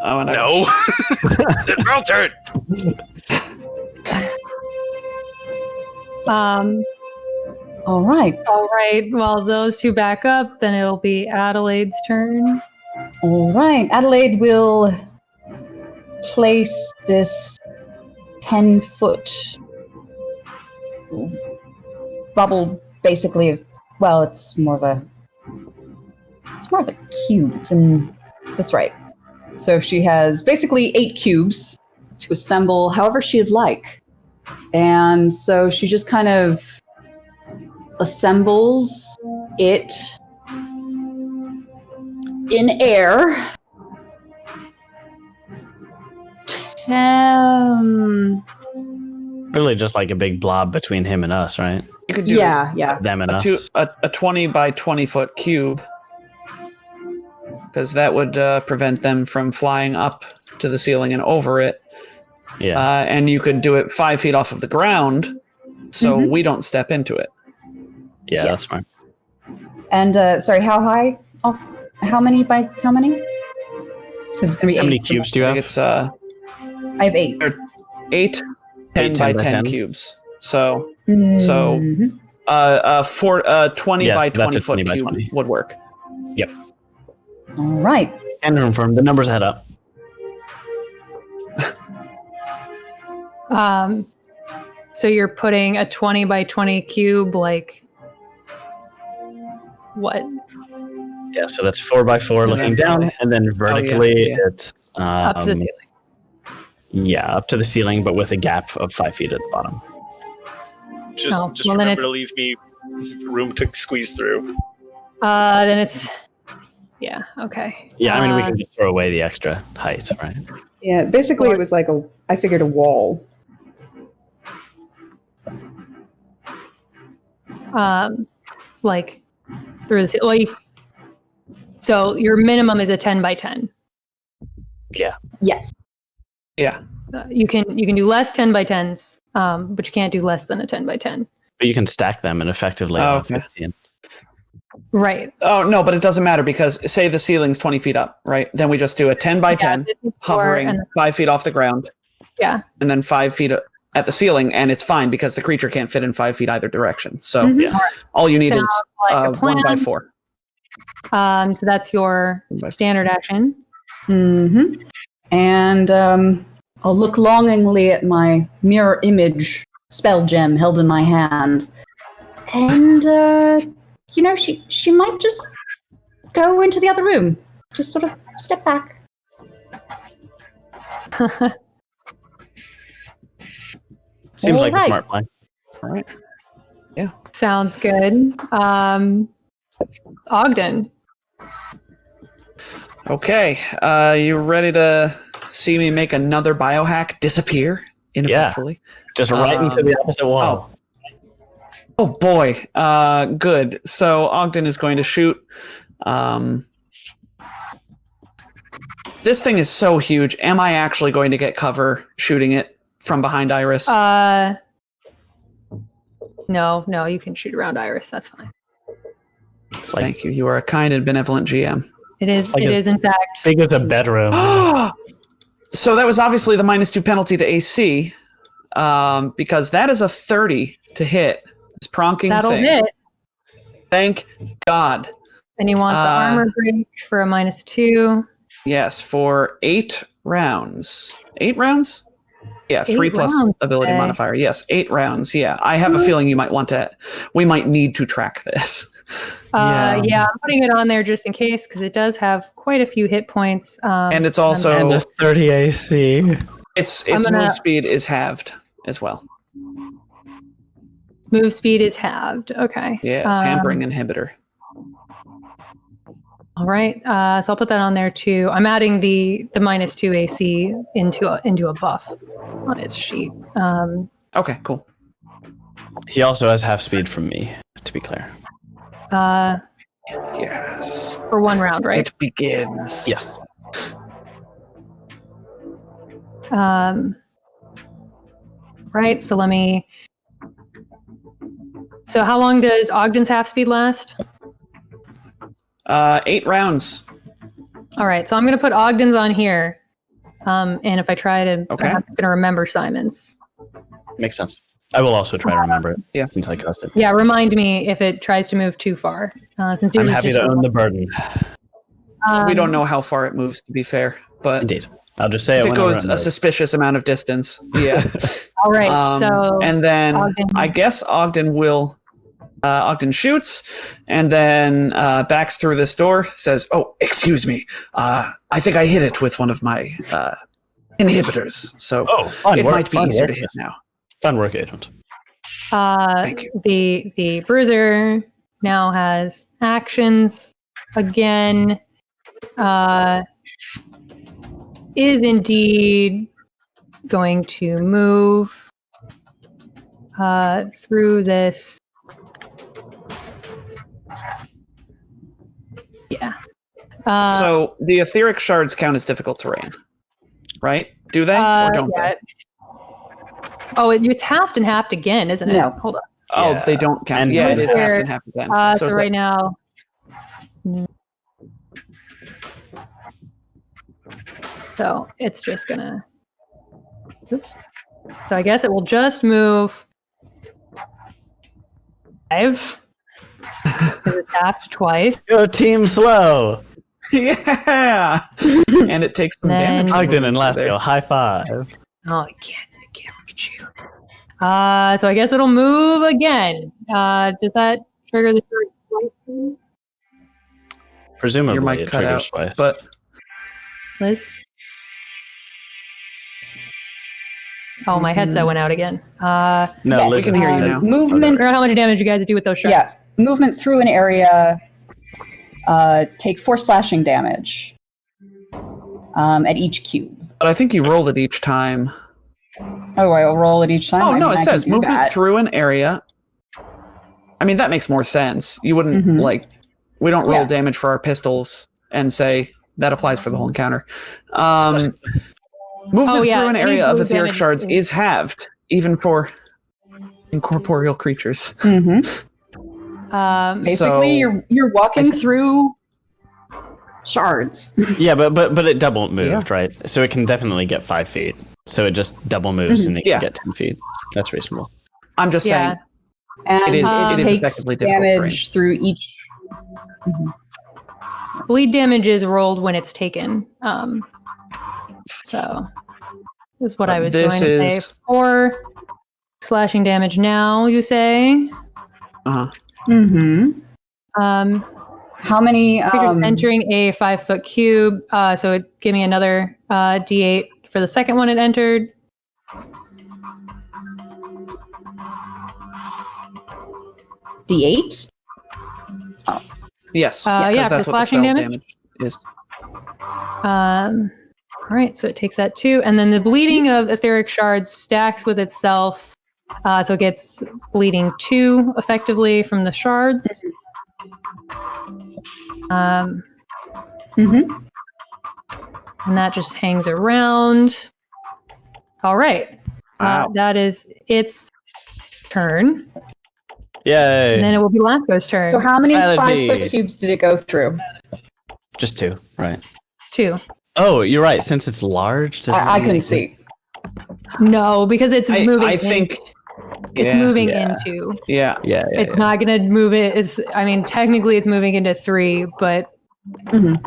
Oh, and No. Roll turn. All right. All right. While those two back up, then it'll be Adelaide's turn. All right. Adelaide will place this 10-foot bubble, basically. Well, it's more of a cube. That's right. So she has basically 8 cubes to assemble however she'd like. And so she just kind of assembles it in air. Really just like a big blob between him and us, right? You could do Yeah. Them and us. a 20 by 20 foot cube, because that would prevent them from flying up to the ceiling and over it. Yeah. And you could do it 5 feet off of the ground, so we don't step into it. Yeah, Yes. that's fine. And sorry, how high? Off? How many by how many? 'Cause it's gonna be How many 8. cubes do you I have? think it's I have 8. 8 10 by 10 cubes. So Mhm. 20 Yes, by that's a 20 foot 20 by cube 20. would work. All right. And confirm the numbers add up. So you're putting a 20 by 20 cube, like what? Yeah, so that's 4 by 4 And looking then down, probably- and then vertically yeah. it's Up to the ceiling. yeah, up to the ceiling, but with a gap of 5 feet at the bottom. Just well, then remember it's- to leave me room to squeeze through. Then it's yeah, okay. Yeah, I mean we can just throw away the extra height, right? Yeah, basically it was like I figured a wall. Like through the like. So your minimum is a 10 by 10. Yeah. Yes. Yeah. You can do less 10 by 10s, but you can't do less than a 10 by 10. But you can stack them and effectively Oh, have okay. 15. Right. Oh, no, but it doesn't matter, because say the ceiling's 20 feet up, right? Then we just do a 10 by 10, this is for- hovering and- 5 feet off the ground, yeah. and then 5 feet at the ceiling, and it's fine because the creature can't fit in 5 feet either direction. So Mhm. all you need Sounds is like a 1 by plan. 4. So that's your standard action. Mm-hmm. And I'll look longingly at my mirror image spell gem held in my hand. And, she might just go into the other room. Just sort of step back. Seems like a Alright. smart plan. All right. Sounds good. Ogden. Okay. You ready to see me make another biohack disappear ineffectually? Just right into the opposite wall. Oh boy. Good. So Ogden is going to shoot. This thing is so huge. Am I actually going to get cover shooting it from behind Iris? No, you can shoot around Iris. That's fine. It's like Thank you. You are a kind and benevolent GM. It is. like It a- is in fact. big as a bedroom. So that was obviously the -2 penalty to AC, because that is a 30 to hit. This pronking That'll thing. hit. Thank God. And you want the armor break for a -2. Yes, for 8 rounds. 8 rounds? Yeah, 3 plus rounds, ability okay. modifier. Yes, 8 rounds. Yeah, I have a feeling we might need to track this. Yeah, I'm putting it on there just in case because it does have quite a few hit points. And it's also And a 30 AC. its I'm gonna- move speed is halved as well. move speed is halved. Okay. Yes, hampering inhibitor. All right. So I'll put that on there too. I'm adding the -2 AC into a buff on its sheet. Okay, cool. He also has half speed from me, to be clear. Yes. For 1 round, right? It begins. Yes. Right. So let me. So how long does Ogden's half speed last? 8 rounds. All right. So I'm going to put Ogden's on here. And if I try to, Okay. I'm just going to remember Simon's. Makes sense. I will also try to remember it. Yeah. Since I cast it. Yeah, remind me if it tries to move too far. Since I'm yours is happy just to own the burden. We don't know how far it moves, to be fair, but Indeed. I'll just say if it it whenever goes I'm a ready. suspicious amount of distance, yeah. All right, so And then Ogden. I guess Ogden will. Ogden shoots and then backs through this door. Says, "Oh, excuse me. I think I hit it with one of my inhibitors, so fun it work, might be fun easier work. to hit now." Fun work, Agent. Thank you. The bruiser now has actions again. Is indeed going to move through this. Yeah. So the etheric shards count as difficult terrain, right? Do they or don't yeah. they? Oh, it's halved and halved again, isn't it? No. Hold on. Oh, Yeah. they don't count. And Yeah, it is half here. and half again. So it's right now. So it's just gonna. Oops. So I guess it will just move 5. Because it's halved twice. Go Team Slow! yeah, and it takes some Then- damage. Ogden and There. Lasco, high five. Oh, I can't look at you. So I guess it'll move again. Does that trigger the surge twice? Presumably Your mic it cut triggers out, twice. but Liz? Oh, my headset went out again. no, Yes, listen, we can hear you I- now. Movement. I don't know how much damage you guys do with those shards. Yeah, movement through an area. Take 4 slashing damage at each cube. I think you rolled it each time. Oh, I'll roll it each time. Oh I no, mean, it I can says do movement that. through an area. I mean, that makes more sense. You wouldn't Mhm. like. We don't roll Yeah. damage for our pistols and say that applies for the whole encounter. Movement yeah, through an any area of blue etheric damage shards is- is halved, even for incorporeal creatures. Mhm. Basically, Basically, you're walking I thi- through shards. Yeah, but it double moved, right? So it can definitely get 5 feet. So it just double moves and it Yeah. can get 10 feet. That's reasonable. I'm just Yeah. saying. And It is takes effectively difficult damage through each. bleed damage is rolled when it's taken. So this is what I was This going to say. is- 4 slashing damage now, you say? Mm-hmm. Um, How many? creature's entering a 5-foot cube. So it give me another D8 for the second one it entered. D8. Yes. Yeah, because for that's what the slashing spell damage? is. All right, so it takes that 2, and then the bleeding of etheric shards stacks with itself, so it gets bleeding 2 effectively from the shards. Mm-hmm. And that just hangs around. All right, Wow. that is its turn, Yay! and then it will be Lasco's turn. So how many Melody. 5-foot cubes did it go through? Just 2, right? 2. Oh, you're right. Since it's large, does I it mean couldn't it see. No, because it's moving. I think. it's yeah, moving yeah. into. Yeah. Yeah, It's not gonna move it. I mean, technically, it's moving into 3, but Mhm.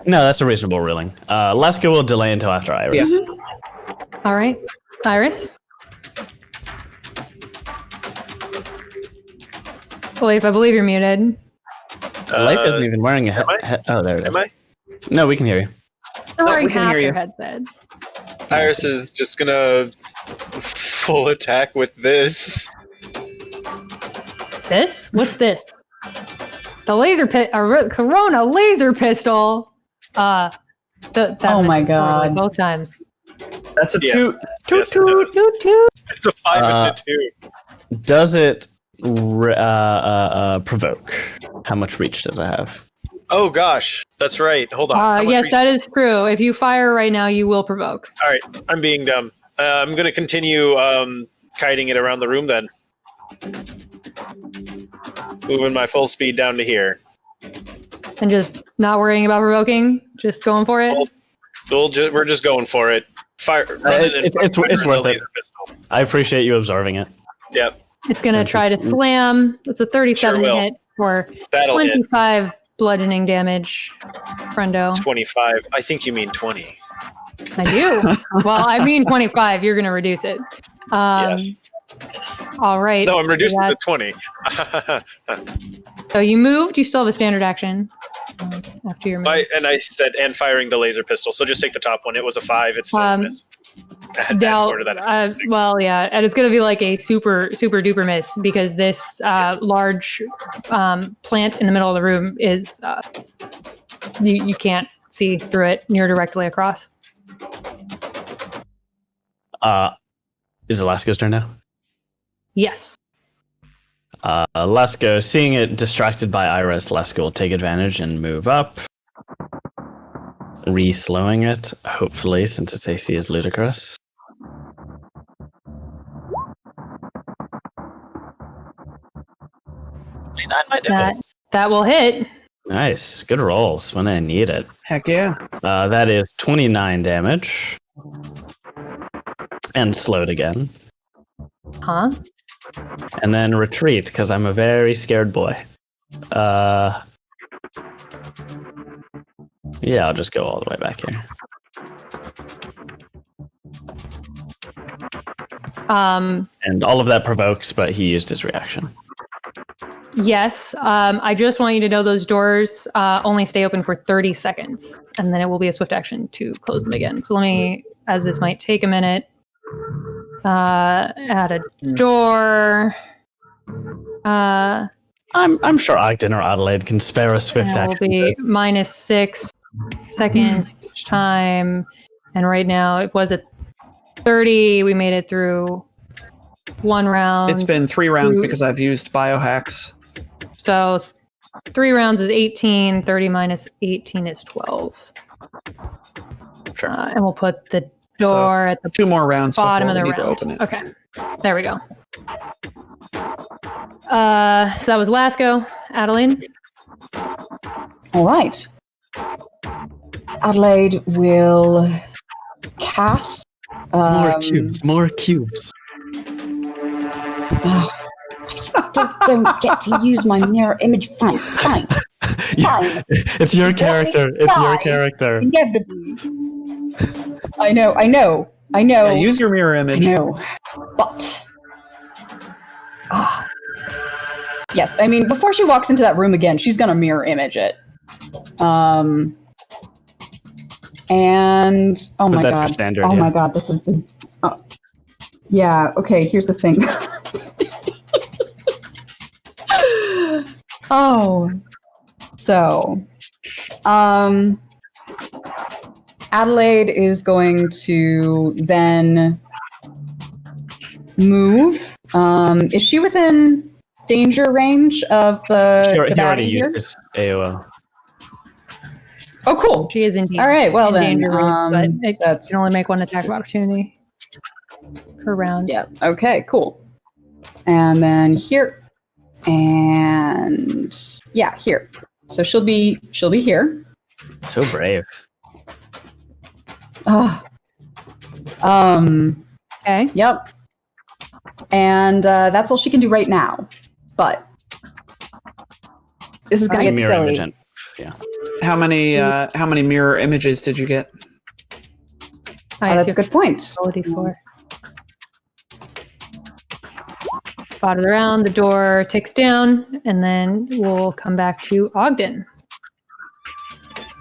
No, that's a reasonable ruling. Lasco will delay until after Iris. Yeah. all right, Iris. Leif, I believe you're muted. Leif isn't even wearing a am I? oh, there it is. Am I? No, we can hear you. You're wearing we can half hear your you. headset. Iris is just gonna full attack with this. This? What's this? The laser Corona laser pistol. That Oh my misses horribly God. Both times. That's a Yes. toot. Toot Yes, it toot. does. Toot toot. It's a 5 and a 2. Does it provoke? How much reach does it have? Oh gosh, that's right. Hold on. How much Yes, reach- that is true. If you fire right now, you will provoke. All right, I'm being dumb. I'm gonna continue kiting it around the room then. Moving my full speed down to here. And just not worrying about provoking, just going for it. Well, We're just going for it. Fire. It's worth it. I appreciate you absorbing it. Yep. It's going to try to slam. It's a 37 Sure will. hit for That'll hit. 25 bludgeoning damage, friendo. 25. I think you mean 20. I do. Well, I mean 25. You're going to reduce it. Yes. All right. No, I'm reducing to 20. So you moved. You still have a standard action after your move. And I said, and firing the laser pistol. So just take the top one. It was a 5. It's still a miss. Add 4 to that. It's well, yeah, and it's going to be like a super duper miss because this large plant in the middle of the room is you can't see through it. You're directly across. Is it Lasco's turn now? Yes. Lasco, seeing it distracted by Iris, Lasco will take advantage and move up. Re-slowing it, hopefully, since its AC is ludicrous. That will hit. Nice. Good rolls when I need it. Heck yeah. That is 29 damage. And slowed again. Huh? And then retreat, because I'm a very scared boy. Yeah, I'll just go all the way back here. And all of that provokes, but he used his reaction. Yes. I just want you to know those doors only stay open for 30 seconds, and then it will be a swift action to close them again. So let me, as this might take a minute, add a door. I'm sure Ogden or Adelaide can spare a swift action. It will be -6 seconds each time, and right now it was at 30. We made it through one round. It's been 3 rounds because I've used biohacks. So 3 rounds is 18. 30 minus 18 is 12. Sure. And we'll put the door at the 2 more rounds bottom of before the we need to round. open it. Okay, there we go. So that was Lasco. Adeline? All right. Adelaide will cast. More cubes. Oh, I still don't get to use my mirror image. Fine. It's your character. Inevitably. I know. Yeah, use your mirror image. I know. But. Yes, I mean, before she walks into that room again, she's going to mirror image it. And, oh my god. Standard, oh my god, this is the... yeah, okay, here's the thing. So, Adelaide is going to then move. Is she within danger range of the He already baddie here? used his AOL. Oh, cool. She is indeed. All right, well then, danger range, but that's... you can only make one attack of opportunity per round. Yeah. Okay. Cool. And then here, and yeah, here. So she'll be here. So brave. Okay. Yep. And that's all she can do right now. But this is gonna get Mirror silly. image. Yeah. How many mirror images did you get? That's a good point. Quality 4. Bottom of the round, the door ticks down, and then we'll come back to Ogden.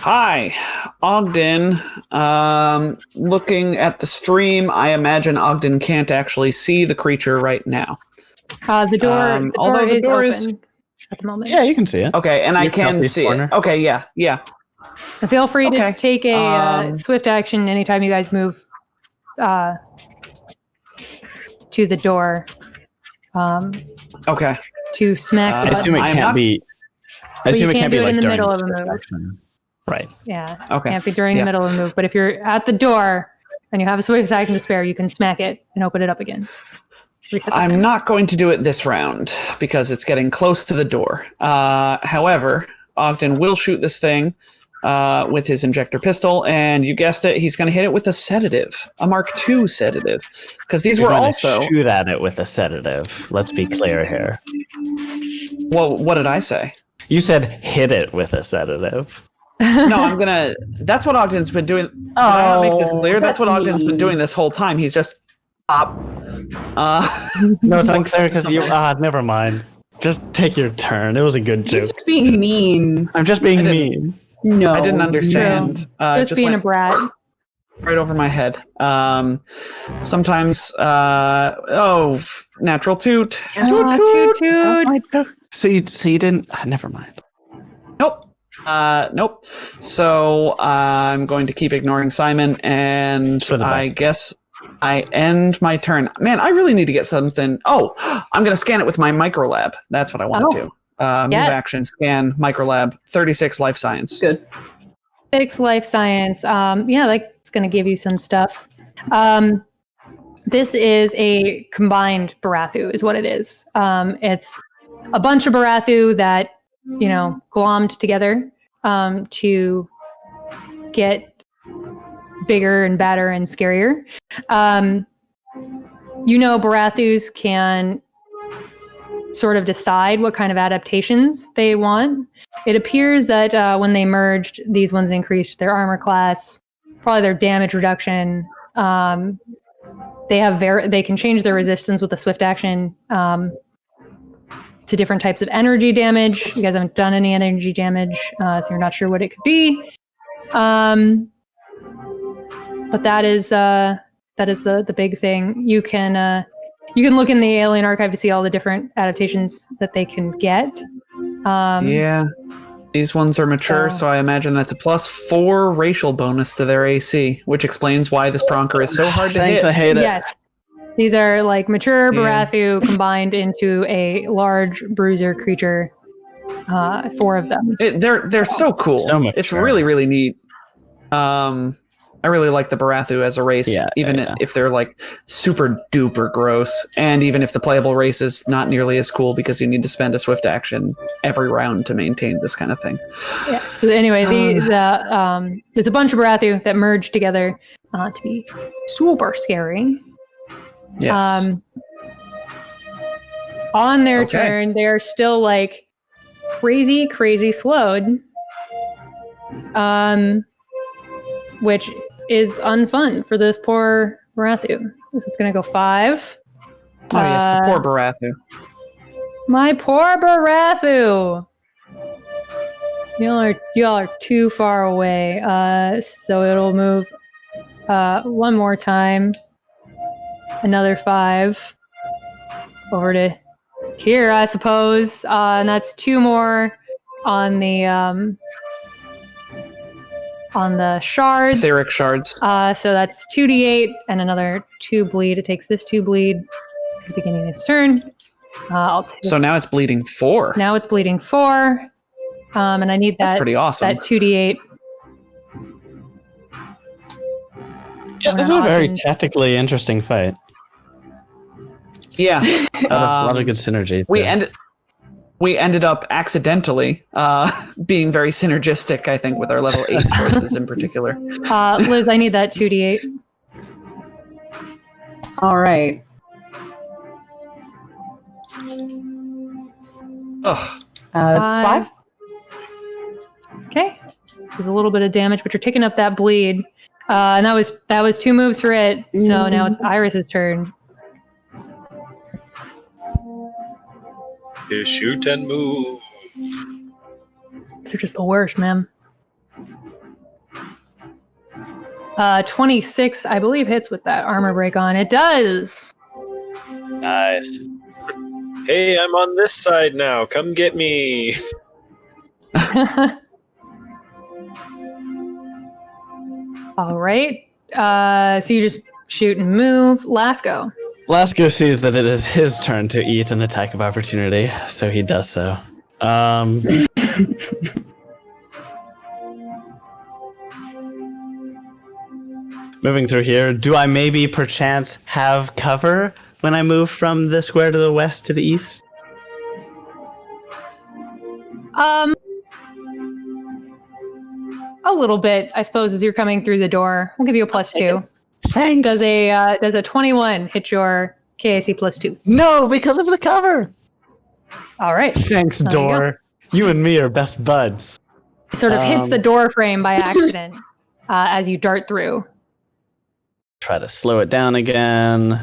Hi, Ogden. Looking at the stream, I imagine Ogden can't actually see the creature right now. The door, although the door is is open at the moment. Yeah, you can see it. Okay, and I You can southeast see corner. it. Okay, yeah. And feel free Okay. to take a swift action anytime you guys move to the door. Okay. To smack I the assume it button. can't be. I you assume it can't can't be do it like in the during middle of a swift move. action. Right. Yeah. Okay. Can't be during Yeah. the middle of a move. But if you're at the door and you have a swift action to spare, you can smack it and open it up again. Reset the I'm timer. not going to do it this round because it's getting close to the door. However, Ogden will shoot this thing with his injector pistol, and you guessed it, he's going to hit it with a sedative, a Mark II sedative, because these You're were gonna also. shoot at it with a sedative. Let's be clear here. Well, what did I say? You said hit it with a sedative. No, I'm gonna. That's what Ogden's been doing. Did I not make this clear? That's what Ogden's been doing this whole time. He's just up. No, it's unclear because you. Never mind. Just take your turn. It was a good joke. Just being mean. I'm just being mean. No, I didn't understand. Just being a brat. Right over my head. Sometimes. Natural toot. Toot toot. So you didn't. Never mind. Nope. Nope. So I'm going to keep ignoring Simon, and I guess I end my turn. Man, I really need to get something. Oh, I'm going to scan it with my microlab. That's what I want to do. Move action, scan, microlab, 36 life science. Good. 6 life science. It's going to give you some stuff. This is a combined Barathu, is what it is. It's a bunch of Barathu that, glommed together to get bigger and badder and scarier. Barathus can sort of decide what kind of adaptations they want. It appears that when they merged, these ones increased their armor class, probably their damage reduction. They can change their resistance with a swift action to different types of energy damage. You guys haven't done any energy damage, so you're not sure what it could be. But that is the big thing. You can look in the Alien Archive to see all the different adaptations that they can get. These ones are mature, so I imagine that's a +4 racial bonus to their AC, which explains why this Pronker is so hard to hit. I hate it. Yes. These are like mature Barathu combined into a large bruiser creature. 4 of them. They're so cool. It's really, really neat. I really like the Barathu as a race, even if they're like super duper gross, and even if the playable race is not nearly as cool because you need to spend a swift action every round to maintain this kind of thing. Yeah. So anyway, there's a bunch of Barathu that merge together to be super scary. Yes. On their turn, they're still like crazy slowed. Which is unfun for this poor Barathu. This is going to go 5. Oh yes, the poor Barathu. My poor Barathu. Y'all are too far away. So it'll move one more time. Another 5 over to here, I suppose. And that's 2 more on the shards. Etheric shards. So that's 2d8 and another 2 bleed. It takes this 2 bleed at the beginning of its turn. So now it's bleeding 4. Now it's bleeding 4. And I need that. That's pretty awesome. That 2d8. Yeah, this is a very tactically interesting fight. Yeah. A lot of good synergy. We ended up accidentally being very synergistic, I think, with our level 8 choices in particular. Liz, I need that 2d8. All right. Ugh. It's 5. Okay. There's a little bit of damage, but you're taking up that bleed. And that was 2 moves for it. So now it's Iris's turn. You shoot and move. These are just the worst, man. 26, I believe, hits with that armor break on. It does. Nice. Hey, I'm on this side now. Come get me. All right. So you just shoot and move. Lasco. Lasco sees that it is his turn to eat an attack of opportunity, so he does so. Moving through here, do I maybe perchance have cover when I move from the square to the west to the east? a little bit, I suppose, as you're coming through the door. We'll give you a +2. Thanks. Does a 21 hit your KAC +2? No, because of the cover. All right. Thanks, There you go. door. You and me are best buds. It sort of hits the door frame by accident as you dart through. Try to slow it down again.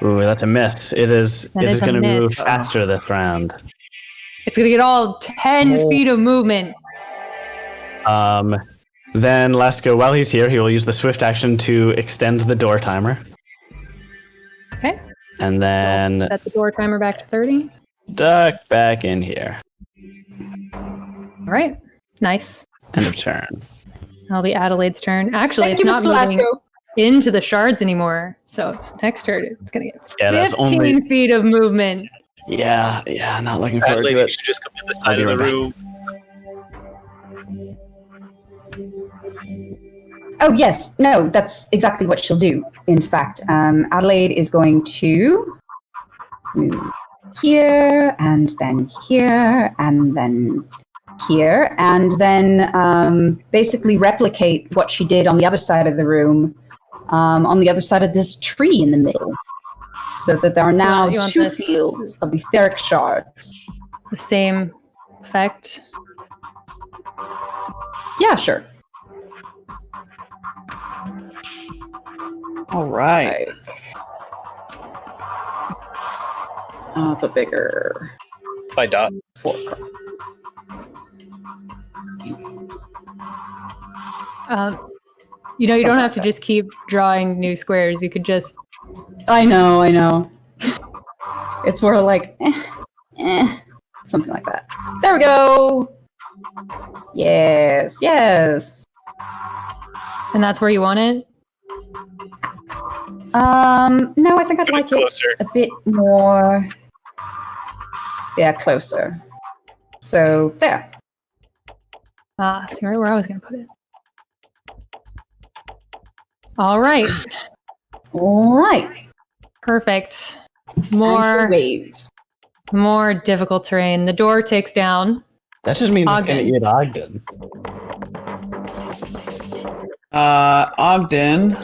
Ooh, that's a miss. It is That going to move miss. faster this round. It's going to get all 10 feet of movement. Then Lesko, while he's here, he will use the swift action to extend the door timer. Okay. And then Set the door timer back to 30. duck back in here. All right. Nice. End of turn. That'll be Adelaide's turn. Actually, Thank it's you, not Mr. moving Lasko. into the shards anymore. So it's next turn. It's going to Yeah, get that's 15 only. feet of movement. Yeah, not looking That forward lady to it. should just come to the I'll side be of the right back. room. Oh, yes. No, that's exactly what she'll do. In fact, Adelaide is going to move here, and then here, and then here, and then basically replicate what she did on the other side of the room, on the other side of this tree in the middle. So that there are now You want 2 this? fields of etheric shards. The same effect. Yeah, sure. All right. The bigger By dot. fulcrum. You know, you don't Something have to like just keep drawing new squares. You could just. I know. It's more like, something like that. There we go. Yes. And that's where you want it? No, I think I'd Put it like closer. it a bit more. Yeah, closer. So there. See right where I was going to put it. All right. All right. Perfect. And she'll More difficult terrain. The door takes down. That just means it's going Ogden. to eat Ogden. Ogden.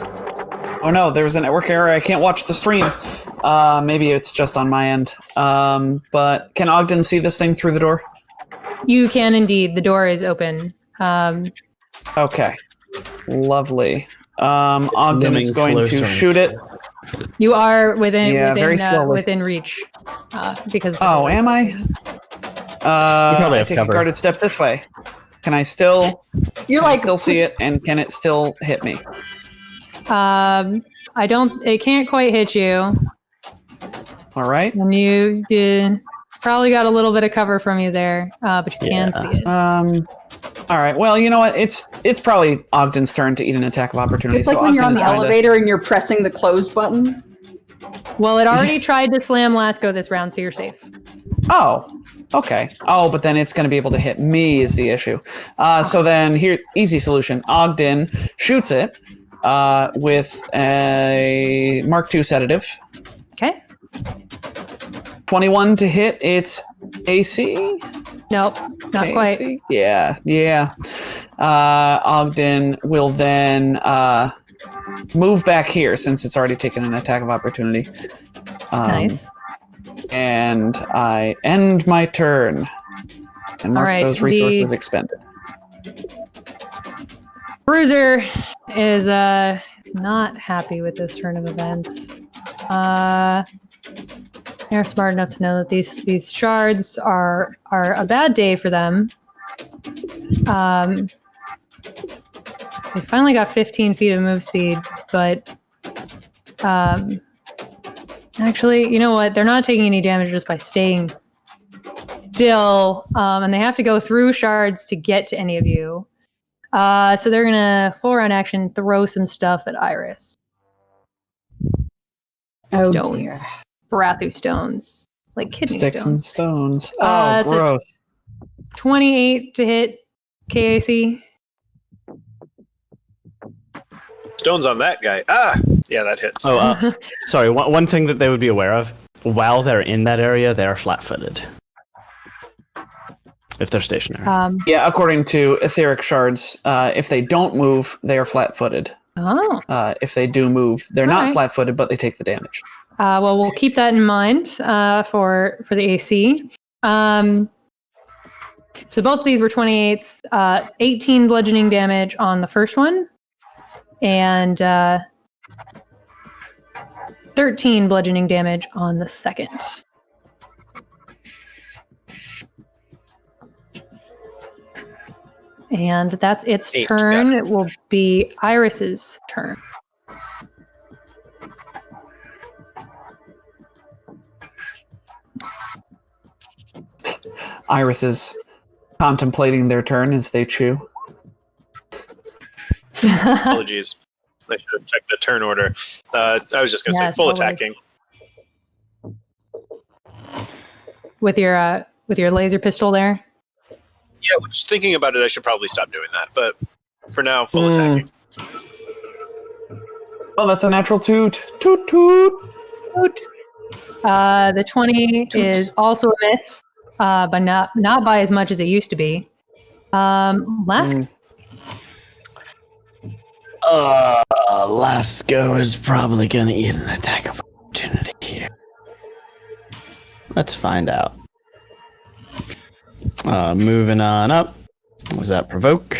Oh no, there was a network error. I can't watch the stream. Maybe it's just on my end. But can Ogden see this thing through the door? You can indeed. The door is open. Okay. Lovely. Ogden is Looming going to closer. shoot it. You are within Yeah, very slowly. within reach because. Oh, am I? probably I have take cover. a guarded step this way. Can I still? You're Can I like, still see it, and can it still hit me? I don't. It can't quite hit you, All right. and you probably got a little bit of cover from you there, but you can see it. All right. Well, you know what? It's probably Ogden's turn to eat an attack of opportunity. it's like so when you're on Ogden the is trying to- elevator and you're pressing the close button. Well, it already tried to slam Lasco this round, so you're safe. Oh, okay. Oh, but then it's going to be able to hit me is the issue. So then here, easy solution. Ogden shoots it with a Mark II sedative. Okay. 21 to hit its AC. Nope, not quite. AC? Yeah. Ogden will then move back here since it's already taken an attack of opportunity. Nice. And I end my turn and mark Alright, those resources expended. Bruiser is not happy with this turn of events. They're smart enough to know that these shards are a bad day for them. They finally got 15 feet of move speed, but actually, you know what? They're not taking any damage just by staying still, and they have to go through shards to get to any of you. So they're gonna full round action throw some stuff at Iris. Oh Stones. dear. Barathu stones, like kidney Sticks and stones. stones. Oh, it's a- gross. 28 to hit KAC. Stones on that guy. Yeah, that hits. Oh, sorry. One thing that they would be aware of, while they're in that area, they are flat-footed. if they're stationary. Yeah, according to etheric shards, if they don't move, they are flat-footed. Oh. If they do move, they're All not right. flat-footed, but they take the damage. Well, we'll keep that in mind for the AC. So both of these were 28s. 18 bludgeoning damage on the first one, and 13 bludgeoning damage on the second. And that's its turn. It will be Iris's turn. Iris is contemplating their turn as they chew. Apologies. I should have checked the turn order. I was just going to say full attacking. With your laser pistol there? Yeah, just thinking about it, I should probably stop doing that. But for now, full attacking. Oh, that's a natural toot. Toot toot. Toot. The 20 is also a miss, but not by as much as it used to be. Lasco. Lasco is probably gonna eat an attack of opportunity here. Let's find out. Moving on up. Was that provoke?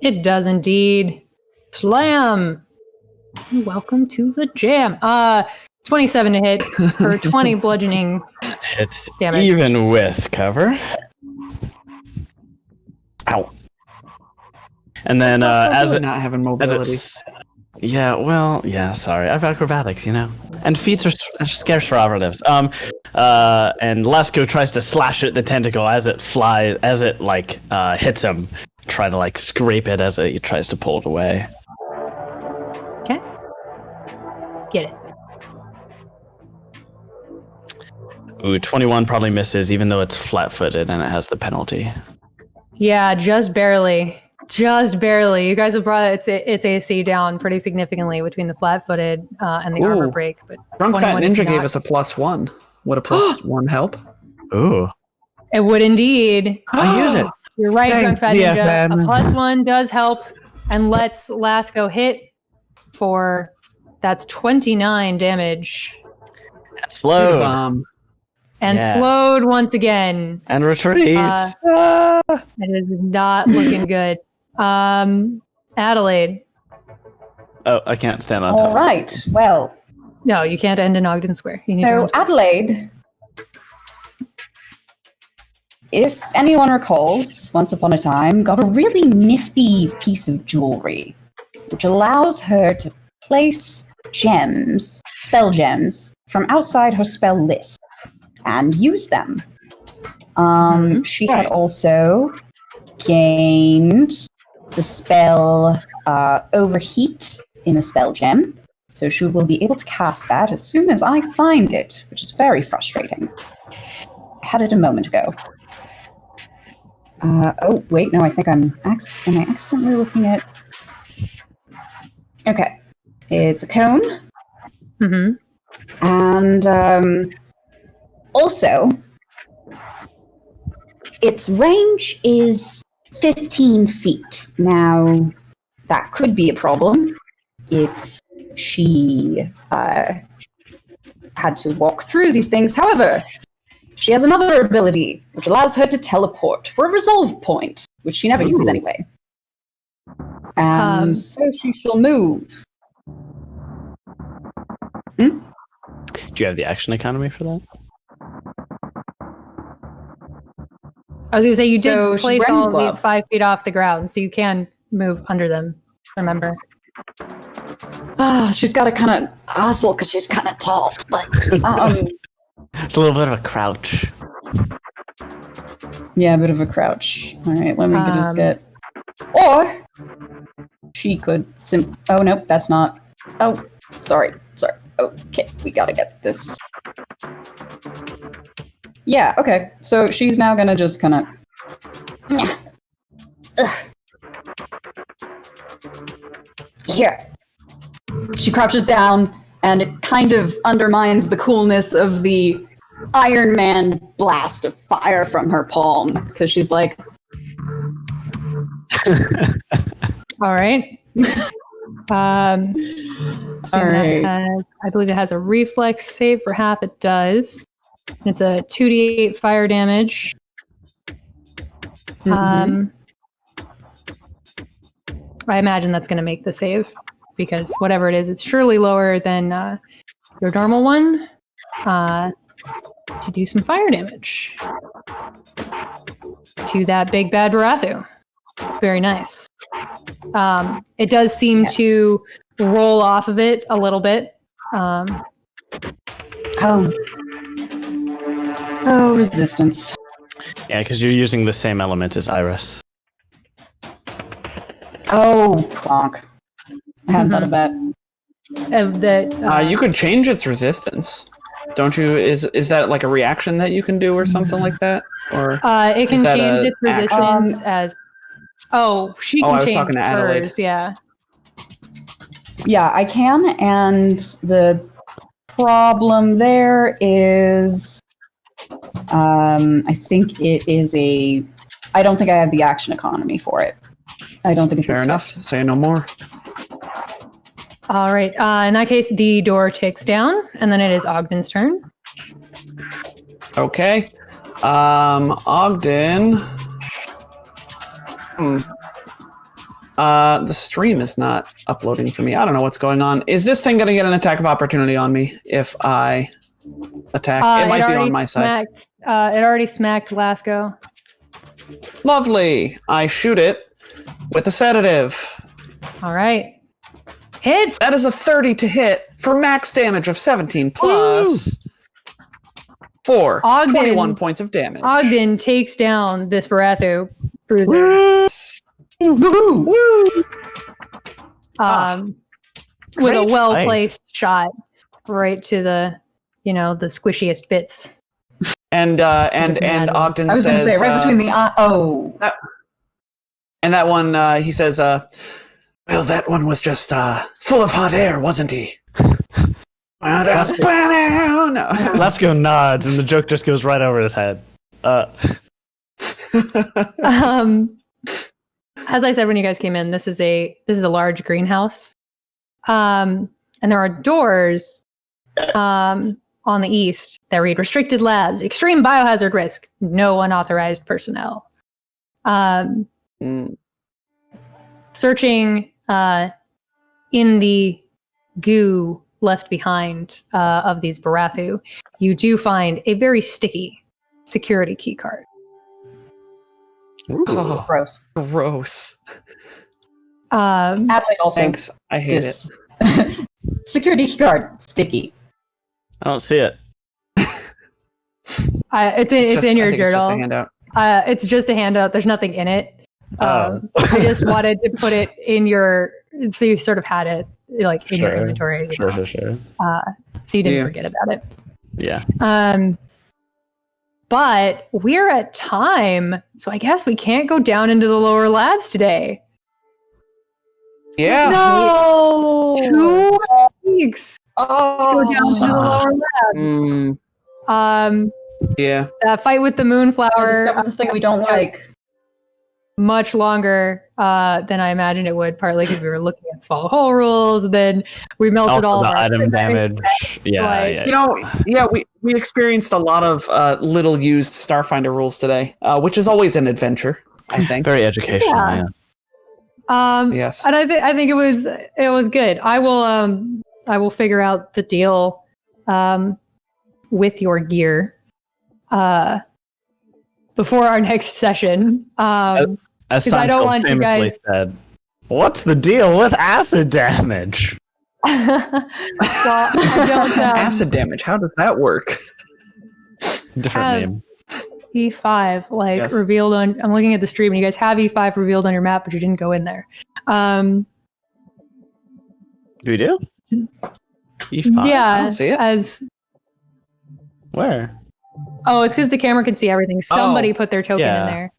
It does indeed. Slam. Welcome to the jam. 27 to hit for 20 bludgeoning It's damage. even with cover. Ow. And then as it not having mobility. Sorry. I've acrobatics, you know. And feats are scarce for operatives. And Lasco tries to slash at the tentacle as it hits him, try to scrape it as he tries to pull it away. Okay. Get it. Ooh, 21 probably misses, even though it's flat-footed and it has the penalty. Yeah, just barely. Just barely. You guys have brought its AC down pretty significantly between the flat-footed and the armor break. But Drunk Fat 21 is Ninja not- gave us a +1. Would a +1 help? Ooh. It would indeed. I use it. You're right, Thank Drunk Fat the Ninja. FN. A +1 does help and lets Lasco hit for, that's 29 damage. Slowed. And Yeah. slowed once again. And retreats. It is not looking good. Adelaide. Oh, I can't stand on top. All right. Well, No, you can't end in Ogden Square. You need your so own square. Adelaide, if anyone recalls, once upon a time, got a really nifty piece of jewelry, which allows her to place gems, spell gems, from outside her spell list and use them. She had also gained the spell Overheat in a spell gem, so she will be able to cast that as soon as I find it, which is very frustrating. I had it a moment ago. Oh, wait, no, I think am I accidentally looking at... Okay. It's a cone. Mm-hmm. And also, its range is 15 feet. Now, that could be a problem if she had to walk through these things. However, she has another ability which allows her to teleport for a resolve point, which she never uses anyway. And so she shall move. Do you have the action economy for that? I was going to say, you did So she's place wearing all of gloves. these 5 feet off the ground, so you can move under them, remember. She's got to kind of hustle because she's kind of tall. But It's a little bit of a crouch. yeah, a bit of a crouch. All right, let me just get. Or she could oh nope, that's not. Oh, sorry. Okay, we gotta get this. Yeah. Okay. So she's now gonna just kind of. Here. She crouches down, and it kind of undermines the coolness of the Iron Man blast of fire from her palm because she's like, All right. all right. I believe it has a reflex save for half. It does. It's a 2d8 fire damage. Mhm. I imagine that's going to make the save because whatever it is, it's surely lower than your normal one. To do some fire damage to that big bad Barathu. Very nice. It does seem to roll off of it a little bit. Oh, resistance. Yeah, because you're using the same element as Iris. Oh, clonk. I hadn't thought of that. You could change its resistance, don't you? Is that like a reaction that you can do or something like that? Or it can is that change a its resistance as. Oh, she can I was change talking to Adelaide. hers. Yeah. Yeah, I can, and the problem there is, I think it is a. I don't think I have the action economy for it. I don't think it's Fair a enough. swift. Say no more. All right. In that case, the door ticks down, and then it is Ogden's turn. Okay. Ogden. The stream is not uploading for me. I don't know what's going on. Is this thing going to get an attack of opportunity on me if I attack? It might be on my side. It already smacked Lasco. Lovely. I shoot it with a sedative. All right. Hits. That is a 30 to hit for max damage of 17 plus 4. 21 points of damage. Ogden takes down this Barathu bruiser. Woo! Woo! With a Great well-placed shot right to the squishiest bits. And Ogden I was going to says, say, right between the and that one, he says, well, that one was just full of hot air, wasn't he? No. Lasco nods, and the joke just goes right over his head. As I said when you guys came in, this is a large greenhouse, and there are doors on the east that read "Restricted Labs, Extreme Biohazard Risk, No Unauthorized Personnel." Searching in the goo left behind of these Barathu, you do find a very sticky security key card. Oh, gross. Gross. Adelaide also. Thanks. I hate it. Security card, sticky. I don't see it. It's in your journal. It's just a handout. It's just a handout. There's nothing in it. Oh. I just wanted to put it in your, so you sort of had it like in your inventory. Sure. So you didn't forget about it. Yeah. But we're at time, so I guess we can't go down into the lower labs today. Yeah. No. 2 weeks. Oh. Go down into the lower labs. Yeah. That fight with the moonflower. The thing we don't like. Much longer than I imagined it would, partly because we were looking at swallow hole rules, and then we melted Also all the of our item damage. We experienced a lot of little used Starfinder rules today, which is always an adventure, I think. Very educational, yeah. Yes. And I think it was good. I will figure out the deal with your gear before our next session. As I don't want you famously guys said, what's the deal with acid damage? Well, I don't acid damage. How does that work? Different name. E5 revealed on. I'm looking at the stream, and you guys have E5 revealed on your map, but you didn't go in there. Do we do? E5? Yeah, I don't see it. Where? Oh, it's because the camera can see everything. Somebody put their token in there.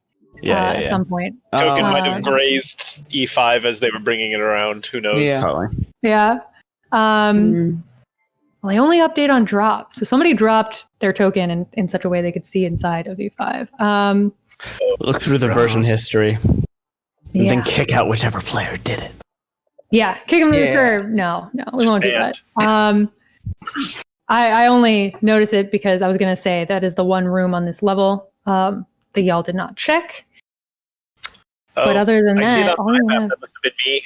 At some point. Token might have grazed E5 as they were bringing it around. Who knows? Yeah. Probably. Yeah. Well, they only update on drop. So somebody dropped their token in such a way they could see inside of E5. Look through the version history, and Yeah. then kick out whichever player did it. Yeah, kick him to the Yeah. curb. No, we won't do Banned. that. I only notice it because I was going to say that is the one room on this level that y'all did not check. But other than I see that, it on all my you map. have. That must have been me.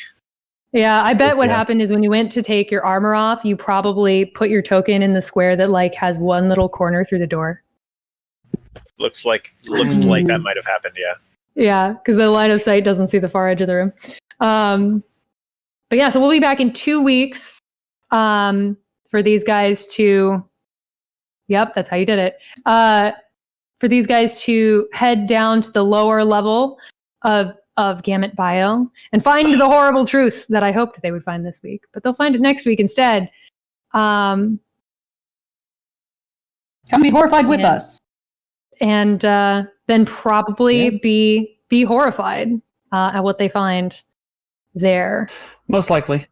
Yeah, I bet what Yeah. happened is when you went to take your armor off, you probably put your token in the square that like has one little corner through the door. Looks like that might have happened. Yeah. Yeah, because the line of sight doesn't see the far edge of the room. But yeah, so we'll be back in 2 weeks for these guys to. Yep, that's how you did it. For these guys to head down to the lower level of Gamut Bio and find the horrible truth that I hoped they would find this week, but they'll find it next week instead. Come be horrified with us. And then probably be horrified at what they find there. Most likely.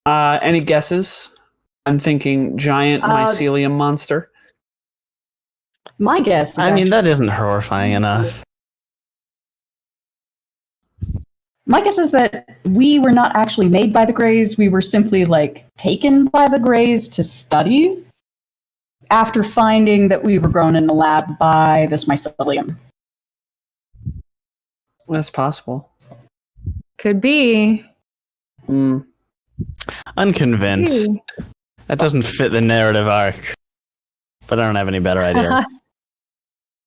Any guesses? I'm thinking giant mycelium monster. My guess is I mean, that isn't horrifying enough. my guess is that we were not actually made by the Greys. We were simply like taken by the Greys to study after finding that we were grown in the lab by this mycelium. That's possible. Could be. Unconvinced. That doesn't fit the narrative arc. But I don't have any better ideas.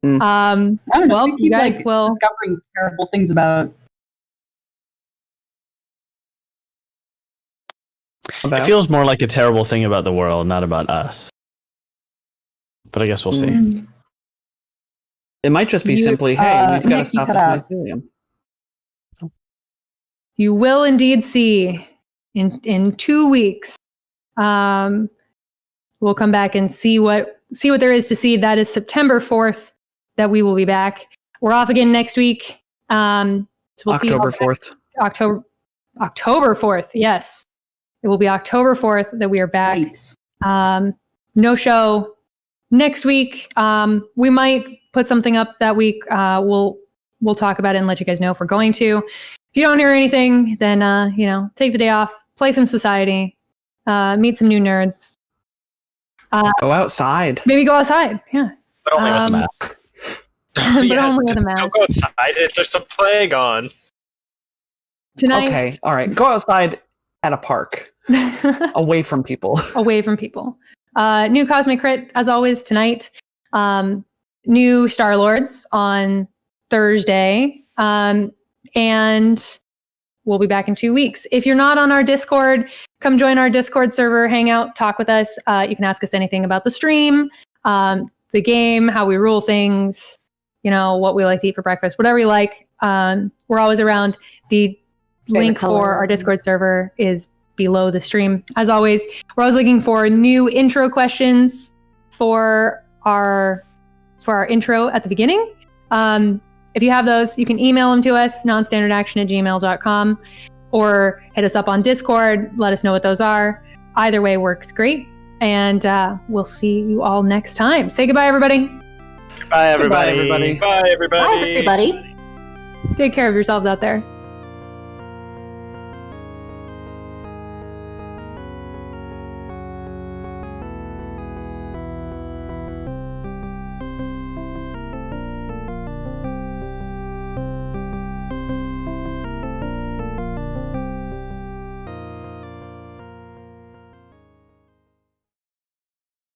I don't know. Well, we you keep, guys like, will. discovering terrible things about. It feels more like a terrible thing about the world, not about us. But I guess we'll see. It might just be You- simply, hey, we've got to Nick, you stop cut this out. mycelium. You will indeed see in 2 weeks. We'll come back and see what there is to see. That is September 4th that we will be back. We're off again next week. So we'll see you October all 4th. October 4th. Yes, it will be October 4th that we are back. Nice. No show next week. We might put something up that week. We'll talk about it and let you guys know if we're going to. If you don't hear anything, then take the day off, play some Society, meet some new nerds. Go outside. Maybe go outside. Yeah. But only with a mask. But only with a mask. Don't go outside. There's some plague on. Tonight. Okay, all right. Go outside at a park, away from people. Away from people. New Cosmic Crit, as always, tonight. New Star Lords on Thursday. And we'll be back in 2 weeks. If you're not on our Discord, come join our Discord server, hang out, talk with us. You can ask us anything about the stream, the game, how we rule things, what we like to eat for breakfast, whatever you like. We're always around. The link for our Discord server is below the stream. As always, we're always looking for new intro questions for our intro at the beginning. If you have those, you can email them to us, nonstandardaction@gmail.com, or hit us up on Discord. Let us know what those are. Either way works great. And we'll see you all next time. Say goodbye, everybody. Bye, everybody. Goodbye, everybody. Bye, everybody. Bye, everybody. Take care of yourselves out there.